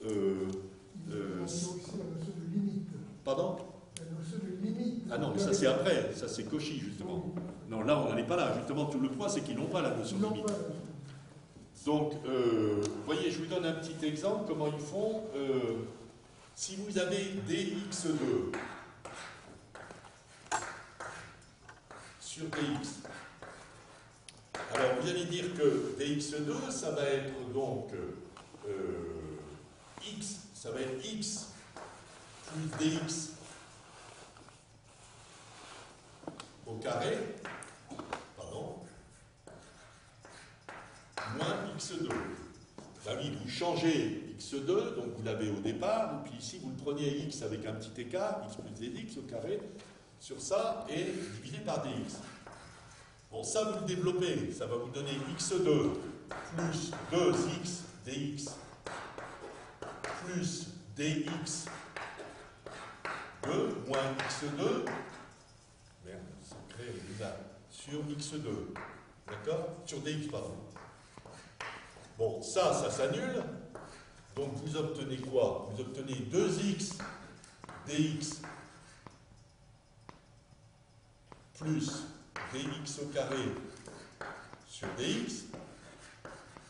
Il y a aussi la notion de limite. Pardon? La notion de limite. Ah non, mais ça c'est après, ça c'est Cauchy justement. Non, là on n'en est pas là, justement, tout le point c'est qu'ils n'ont pas la notion de limite. Donc, vous voyez, je vous donne un petit exemple, comment ils font. Si vous avez dx2 sur dx, alors vous allez dire que dx2, ça va être donc x, ça va être x plus dx au carré, pardon, moins x2. Ben oui, vous changez x2, donc vous l'avez au départ, et puis ici vous le prenez x avec un petit écart, x plus dx au carré, sur ça, et divisé par dx. Bon, ça vous le développez, ça va vous donner x2 plus 2x dx plus dx 2 moins x2, merde, ça crée bizarre, sur x2, d'accord? Sur dx, pardon. Bon, ça s'annule, donc vous obtenez quoi? Vous obtenez 2x dx plus dx au carré sur dx,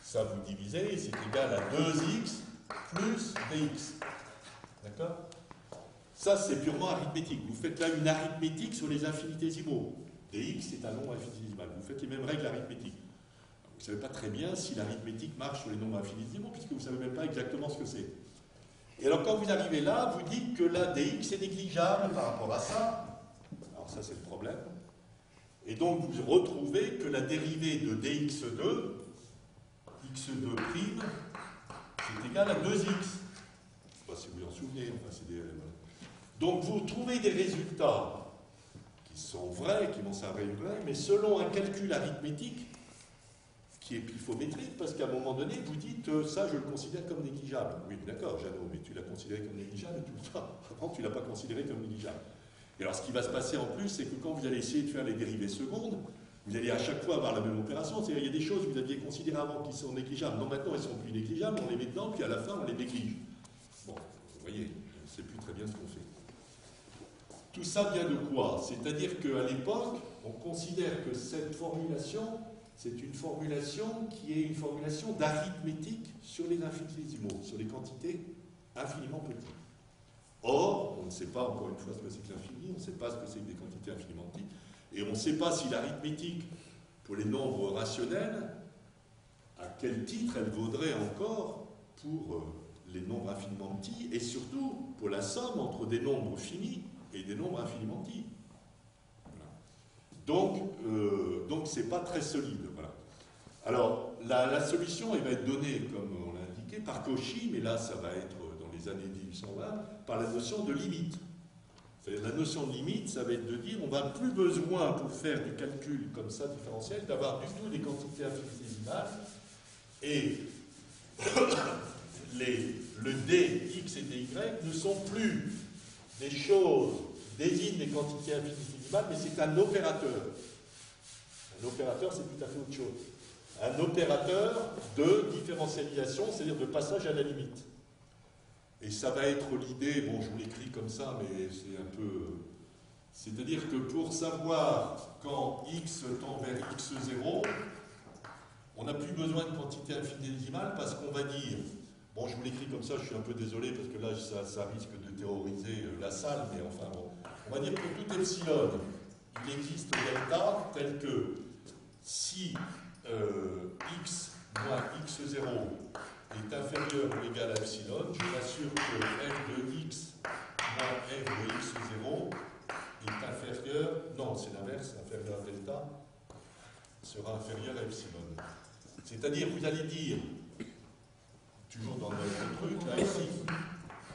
ça vous divisez, c'est égal à 2x plus dx. D'accord? Ça, c'est purement arithmétique. Vous faites là une arithmétique sur les infinitésimaux. dx, c'est un nombre infinitésimal. Vous faites les mêmes règles arithmétiques. Vous ne savez pas très bien si l'arithmétique marche sur les nombres infinitésimaux, puisque vous ne savez même pas exactement ce que c'est. Et alors, quand vous arrivez là, vous dites que la dx est négligeable par rapport à ça. Alors ça, c'est le problème. Et donc, vous retrouvez que la dérivée de dx2, x2', c'est égal à 2x. Je ne sais pas si vous vous en souvenez. Enfin, donc, vous trouvez des résultats qui sont vrais, qui vont s'avérer vrais, mais selon un calcul arithmétique qui est pifométrique, parce qu'à un moment donné, vous dites ça, je le considère comme négligeable. Oui, d'accord, Jeannot, mais tu l'as considéré comme négligeable tout le temps. Avant, tu ne l'as pas considéré comme négligeable. Et alors, ce qui va se passer en plus, c'est que quand vous allez essayer de faire les dérivées secondes, vous allez à chaque fois avoir la même opération. C'est-à-dire, il y a des choses que vous aviez considérées avant qui sont négligeables. Non, maintenant, elles sont plus négligeables, on les met dedans, puis à la fin, on les néglige. Bon, vous voyez, on ne sait plus très bien ce qu'on fait. Tout ça vient de quoi? C'est-à-dire qu'à l'époque, on considère que cette formulation, c'est une formulation qui est une formulation d'arithmétique sur les infinitésimaux, sur les quantités infiniment petites. Or, on ne sait pas encore une fois ce que c'est que l'infini, on ne sait pas ce que c'est que des quantités infiniment petites, et on ne sait pas si l'arithmétique, pour les nombres rationnels, à quel titre elle vaudrait encore pour les nombres infiniment petits, et surtout pour la somme entre des nombres finis et des nombres infiniment petits. Voilà. Donc c'est pas très solide. Voilà. Alors, la solution, elle va être donnée, comme on l'a indiqué, par Cauchy, mais là, ça va être dans les années 1820, par la notion de limite. La notion de limite, ça va être de dire, on n'a plus besoin, pour faire du calcul comme ça, différentiel, d'avoir du tout des quantités infinitésimales, et le d, x et dy ne sont plus des choses, désignent des quantités infinitésimales, mais c'est un opérateur. Un opérateur, c'est tout à fait autre chose. Un opérateur de différentialisation, c'est-à-dire de passage à la limite. Et ça va être l'idée, bon je vous l'écris comme ça, mais c'est un peu... C'est-à-dire que pour savoir quand x tend vers x0, on n'a plus besoin de quantité infinitésimale parce qu'on va dire, bon je vous l'écris comme ça, je suis un peu désolé parce que là ça risque de terroriser la salle, mais enfin bon, on va dire que tout epsilon, il existe delta tel que si x moins x0 est inférieur ou égal à epsilon, je m'assure que f de x moins f de x0 est inférieur, non c'est l'inverse, inférieur à delta, sera inférieur à epsilon. C'est-à-dire, vous allez dire, toujours dans notre truc, là ici,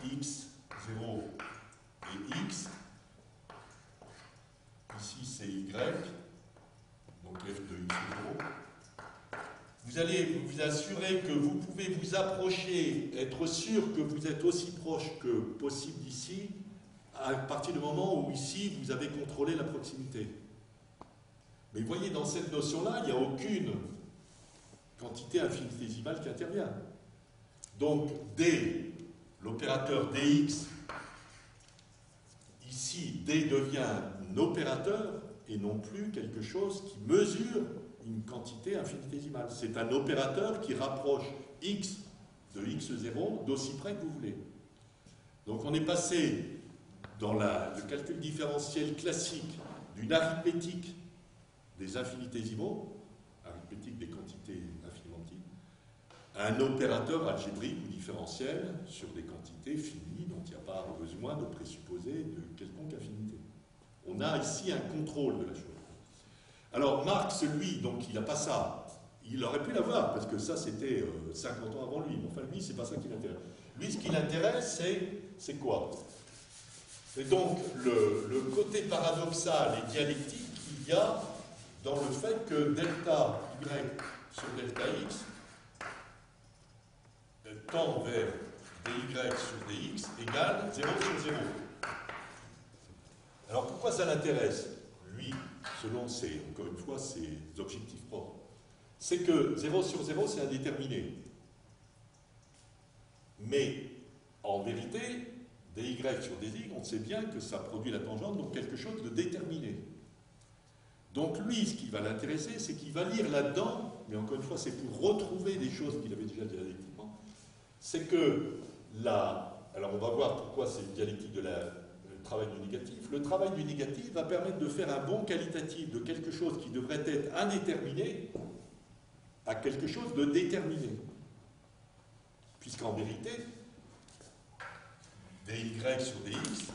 x0 et x, ici c'est y, donc f de x0, vous allez vous assurer que vous pouvez vous approcher, être sûr que vous êtes aussi proche que possible d'ici, à partir du moment où ici vous avez contrôlé la proximité. Mais vous voyez, dans cette notion-là, il n'y a aucune quantité infinitésimale qui intervient. Donc, D, l'opérateur dx, ici, D devient un opérateur et non plus quelque chose qui mesure une quantité infinitésimale. C'est un opérateur qui rapproche x de x0 d'aussi près que vous voulez. Donc, on est passé dans le calcul différentiel classique d'une arithmétique des infinitésimaux, arithmétique des quantités infiniment petites, à un opérateur algébrique ou différentiel sur des quantités finies dont il n'y a pas besoin de présupposer de quelconque infinité. On a ici un contrôle de la chose. Alors Marx, lui, donc il n'a pas ça. Il aurait pu l'avoir, parce que ça c'était 50 ans avant lui. Mais enfin lui, c'est pas ça qui l'intéresse. Lui, ce qui l'intéresse, c'est quoi? Et donc le côté paradoxal et dialectique qu'il y a dans le fait que delta y sur delta x tend vers dy sur dx égale 0 sur 0. Alors pourquoi ça l'intéresse, lui, selon ses, encore une fois, ses objectifs propres? C'est que 0 sur 0, c'est indéterminé. Mais en vérité, dy sur dy, on sait bien que ça produit la tangente, donc quelque chose de déterminé. Donc lui, ce qui va l'intéresser, c'est qu'il va lire là-dedans, mais encore une fois, c'est pour retrouver des choses qu'il avait déjà dialectiquement, c'est que alors on va voir pourquoi c'est une dialectique de le travail du négatif. Le travail du négatif va permettre de faire un bond qualitatif de quelque chose qui devrait être indéterminé à quelque chose de déterminé. Puisqu'en vérité, dy sur dx,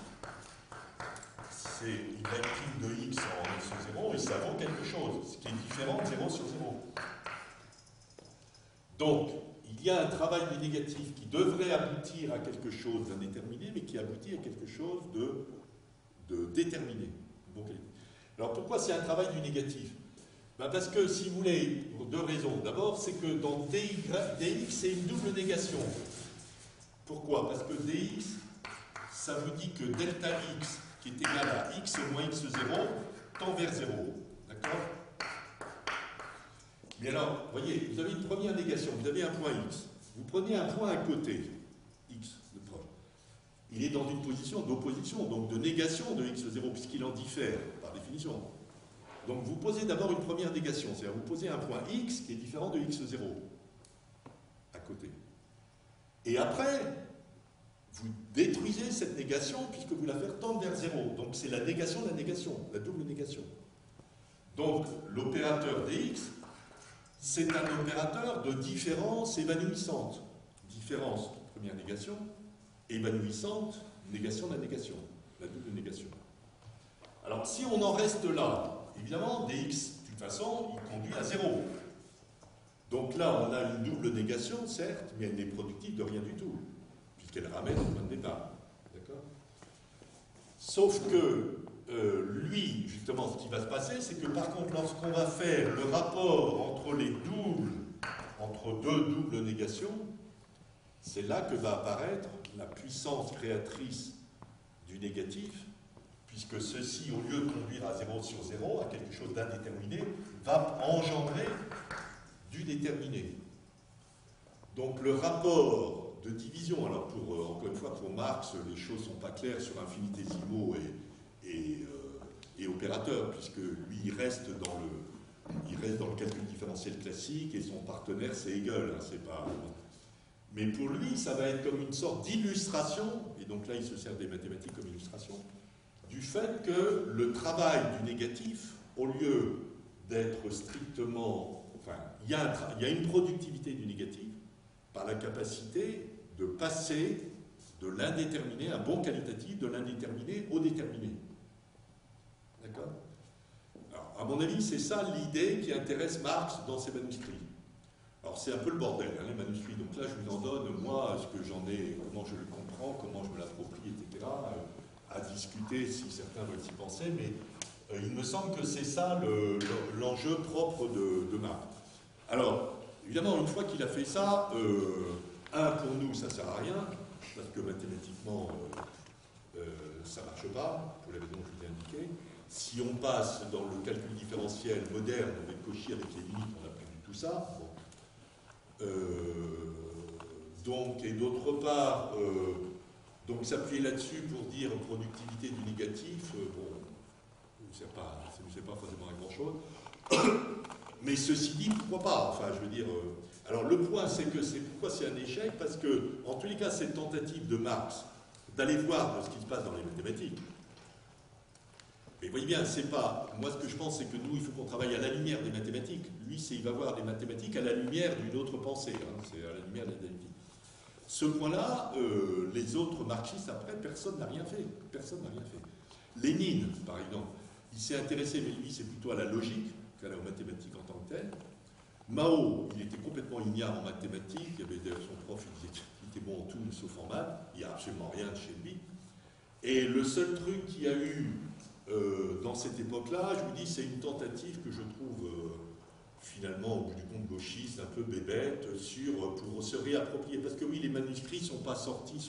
c'est y' de x en x sur 0, et ça vaut quelque chose, ce qui est différent de 0 sur 0. Donc, il y a un travail du négatif qui devrait aboutir à quelque chose d'indéterminé, mais qui aboutit à quelque chose de déterminé. Alors, pourquoi c'est un travail du négatif? Parce que, si vous voulez, pour deux raisons. D'abord, c'est que dans dx, c'est une double négation. Pourquoi? Parce que dx, ça vous dit que delta x, qui est égal à x moins x0, tend vers 0. D'accord? Mais alors, vous voyez, vous avez une première négation, vous avez un point x. Vous prenez un point à côté, x, de proche. Il est dans une position d'opposition, donc de négation de x0, puisqu'il en diffère, par définition. Donc vous posez d'abord une première négation, c'est-à-dire vous posez un point x qui est différent de x0, à côté. Et après, vous détruisez cette négation puisque vous la faites tendre vers 0. Donc c'est la négation de la négation, la double négation. Donc l'opérateur dx, c'est un opérateur de différence évanouissante. Différence, première négation, évanouissante, négation de la négation, la double négation. Alors si on en reste là, évidemment, dx, de toute façon, il conduit à 0. Donc là, on a une double négation, certes, mais elle n'est productive de rien du tout, puisqu'elle ramène au point de départ. D'accord? Sauf que lui, justement, ce qui va se passer, c'est que par contre, lorsqu'on va faire le rapport entre deux doubles négations, c'est là que va apparaître la puissance créatrice du négatif, puisque ceci, au lieu de conduire à 0 sur 0, à quelque chose d'indéterminé, va engendrer du déterminé. Donc le rapport de division. Alors, encore une fois, pour Marx, les choses ne sont pas claires sur infinitésimaux et opérateurs, puisque lui, il reste dans le calcul différentiel classique, et son partenaire, c'est Hegel. Hein, c'est pas... Mais pour lui, ça va être comme une sorte d'illustration, et donc là, il se sert des mathématiques comme illustration, du fait que le travail du négatif, au lieu d'être strictement... Enfin, il y a une productivité du négatif par la capacité de passer de l'indéterminé, un bon qualitatif, de l'indéterminé au déterminé. D'accord? Alors, à mon avis, c'est ça l'idée qui intéresse Marx dans ses manuscrits. Alors, c'est un peu le bordel, hein, les manuscrits. Donc là, je vous en donne, moi, ce que j'en ai, comment je le comprends, comment je me l'approprie, etc., à discuter si certains veulent s'y penser, mais il me semble que c'est ça l'enjeu propre de Marx. Alors, évidemment, une fois qu'il a fait ça, pour nous, ça ne sert à rien, parce que mathématiquement, ça ne marche pas, pour les raisons que je vous ai indiquées. Si on passe dans le calcul différentiel moderne, avec Cauchy, avec les limites, on n'a plus du tout ça. Bon. Donc, et d'autre part, donc s'appuyer là-dessus pour dire productivité du négatif, bon, ça ne sert pas forcément à grand-chose. Mais ceci dit, pourquoi pas? Enfin, je veux dire... alors, le point, c'est que pourquoi c'est un échec? Parce que, en tous les cas, cette tentative de Marx d'aller voir ce qui se passe dans les mathématiques, mais vous voyez bien, c'est pas... Moi, ce que je pense, c'est que nous, il faut qu'on travaille à la lumière des mathématiques. Lui, il va voir des mathématiques à la lumière d'une autre pensée. Hein, c'est à la lumière de la dialectique. Ce point-là, les autres marxistes, après, personne n'a rien fait. Personne n'a rien fait. Lénine, par exemple, il s'est intéressé, mais lui, c'est plutôt à la logique qu'à aux mathématiques en tant que telles. Mao, il était complètement ignare en mathématiques. Il y avait d'ailleurs son prof, il disait qu'il était bon en tout, sauf en maths. Il n'y a absolument rien chez lui. Et le seul truc qu'il y a eu dans cette époque-là, je vous dis, c'est une tentative que je trouve finalement, au bout du compte, gauchiste, un peu bébête, pour se réapproprier. Parce que oui, les manuscrits sont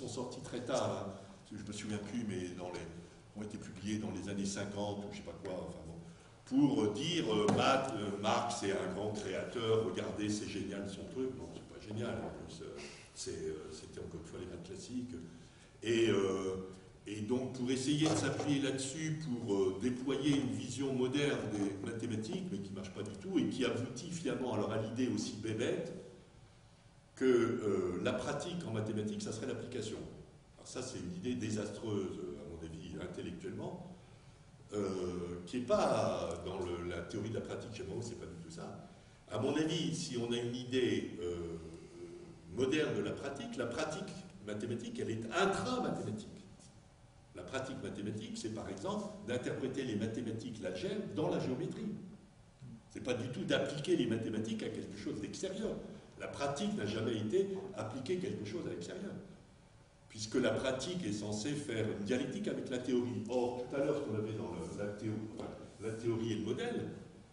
sortis très tard. Hein. Je me souviens plus, mais ont été publiés dans les années 50 ou je sais pas quoi. Enfin bon, pour dire Marx est un grand créateur, regardez, c'est génial son truc. Non, c'est pas génial. En plus, c'était encore une fois les maths classiques. Et donc, pour essayer de s'appuyer là-dessus, pour déployer une vision moderne des mathématiques, mais qui ne marche pas du tout, et qui aboutit finalement alors à l'idée aussi bébête que la pratique en mathématiques, ça serait l'application. Alors ça, c'est une idée désastreuse, à mon avis, intellectuellement, qui n'est pas dans la théorie de la pratique chez Mao, c'est pas du tout ça. À mon avis, si on a une idée moderne de la pratique mathématique, elle est intra-mathématique. La pratique mathématique, c'est par exemple d'interpréter les mathématiques, l'algèbre, dans la géométrie. Ce n'est pas du tout d'appliquer les mathématiques à quelque chose d'extérieur. La pratique n'a jamais été appliquer quelque chose à l'extérieur. Puisque la pratique est censée faire une dialectique avec la théorie. Or, tout à l'heure, ce qu'on avait dans la théorie et le modèle,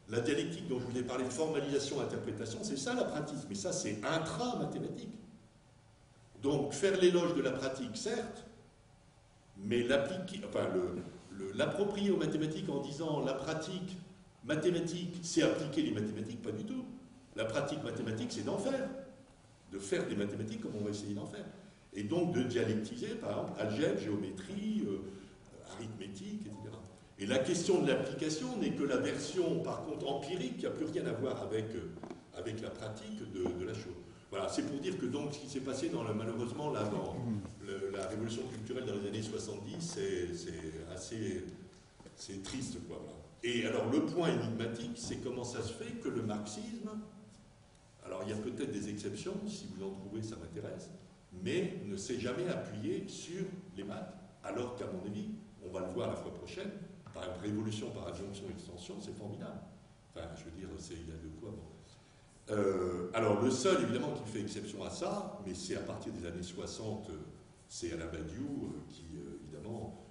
la dialectique dont je vous ai parlé de formalisation, interprétation, c'est ça la pratique. Mais ça, c'est intra-mathématique. Donc, faire l'éloge de la pratique, certes, mais l'approprier aux mathématiques en disant la pratique mathématique, c'est appliquer les mathématiques, pas du tout. La pratique mathématique, c'est d'en faire. De faire des mathématiques comme on va essayer d'en faire. Et donc de dialectiser, par exemple, algèbre, géométrie, arithmétique, etc. Et la question de l'application n'est que la version, par contre, empirique, qui n'a plus rien à voir avec la pratique de la chose. Voilà, c'est pour dire que donc ce qui s'est passé malheureusement là, dans la révolution culturelle dans les années 70, c'est triste, quoi. Voilà. Et alors le point énigmatique, c'est comment ça se fait que le marxisme, alors il y a peut-être des exceptions, si vous en trouvez, ça m'intéresse, mais ne s'est jamais appuyé sur les maths, alors qu'à mon avis, on va le voir la fois prochaine, par une révolution, par adjonction-extension, c'est formidable. Enfin, je veux dire, il y a de quoi. Bon. Alors le seul évidemment qui fait exception à ça, mais c'est à partir des années 60, c'est Alain Badiou qui évidemment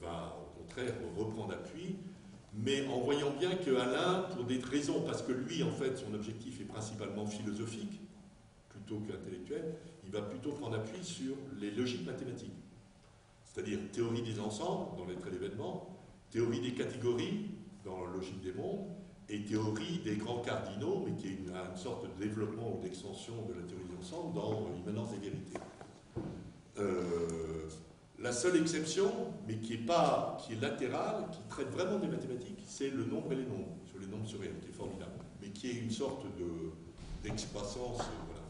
va au contraire reprendre appui, mais en voyant bien que Alain, pour des raisons, parce que lui en fait son objectif est principalement philosophique plutôt qu'intellectuel, il va plutôt prendre appui sur les logiques mathématiques, c'est-à-dire théorie des ensembles dans l'être et l'événement, théorie des catégories dans la logique des mondes, et théorie des grands cardinaux, mais qui est une sorte de développement ou d'extension de la théorie de l'ensemble dans l'immanence des vérités. La seule exception, mais qui est latérale, qui traite vraiment des mathématiques, c'est le nombre et les nombres, sur les nombres surréels, qui est formidable, mais qui est une sorte d'excroissance. Voilà.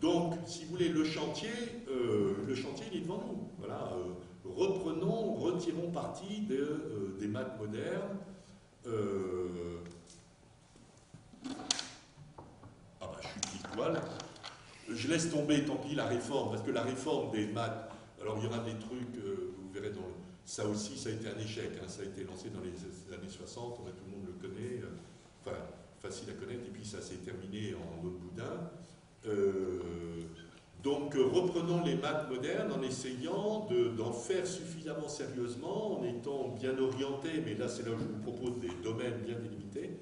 Donc, si vous voulez, le chantier, il est devant nous. Voilà. Reprenons, retirons parti des maths modernes. Ah bah, je suis pile poil. Je laisse tomber, tant pis, la réforme, parce que la réforme des maths, alors il y aura des trucs, vous verrez ça aussi, ça a été un échec, hein, ça a été lancé dans les années 60, tout le monde le connaît, enfin, facile à connaître, et puis ça s'est terminé en autre boudin. Donc reprenons les maths modernes en essayant d'en faire suffisamment sérieusement, en étant bien orientés, mais là c'est là où je vous propose des domaines bien délimités,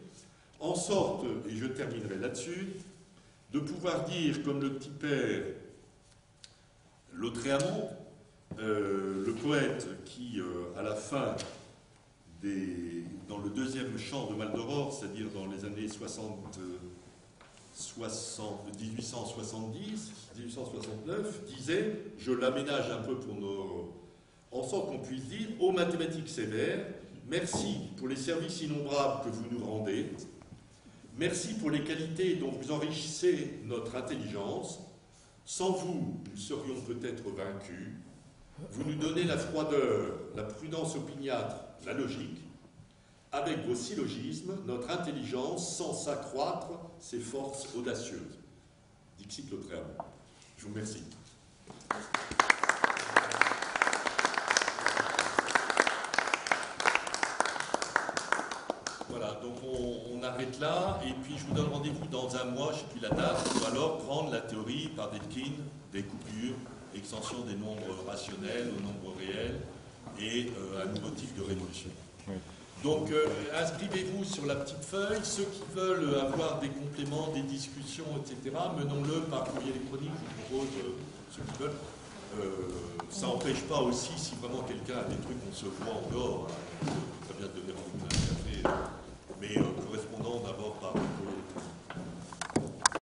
en sorte, et je terminerai là-dessus, de pouvoir dire, comme le petit père Lautréamont, le poète qui, à la fin, dans le deuxième chant de Maldoror, c'est-à-dire dans les années 1870-1869, disait, je l'aménage un peu pour en sorte qu'on puisse dire, ô mathématiques sévères, merci pour les services innombrables que vous nous rendez, merci pour les qualités dont vous enrichissez notre intelligence. Sans vous, nous serions peut-être vaincus. Vous nous donnez la froideur, la prudence opiniâtre, la logique. Avec vos syllogismes, notre intelligence, sans s'accroître, ses forces audacieuses. Dixit Lautréamont. Je vous remercie. Voilà, donc on arrête là, et puis je vous donne rendez-vous dans un mois, je ne sais plus la date, pour alors prendre la théorie par Dedekind des coupures, extension des nombres rationnels aux nombres réels, et un nouveau type de révolution. Oui. Donc inscrivez-vous sur la petite feuille, ceux qui veulent avoir des compléments, des discussions, etc., menons-le par courrier électronique, je vous propose, ceux qui veulent. Ça n'empêche pas aussi, si vraiment quelqu'un a des trucs, on se voit en dehors, hein, très bien de donner rendez-vous à un café, mais correspondant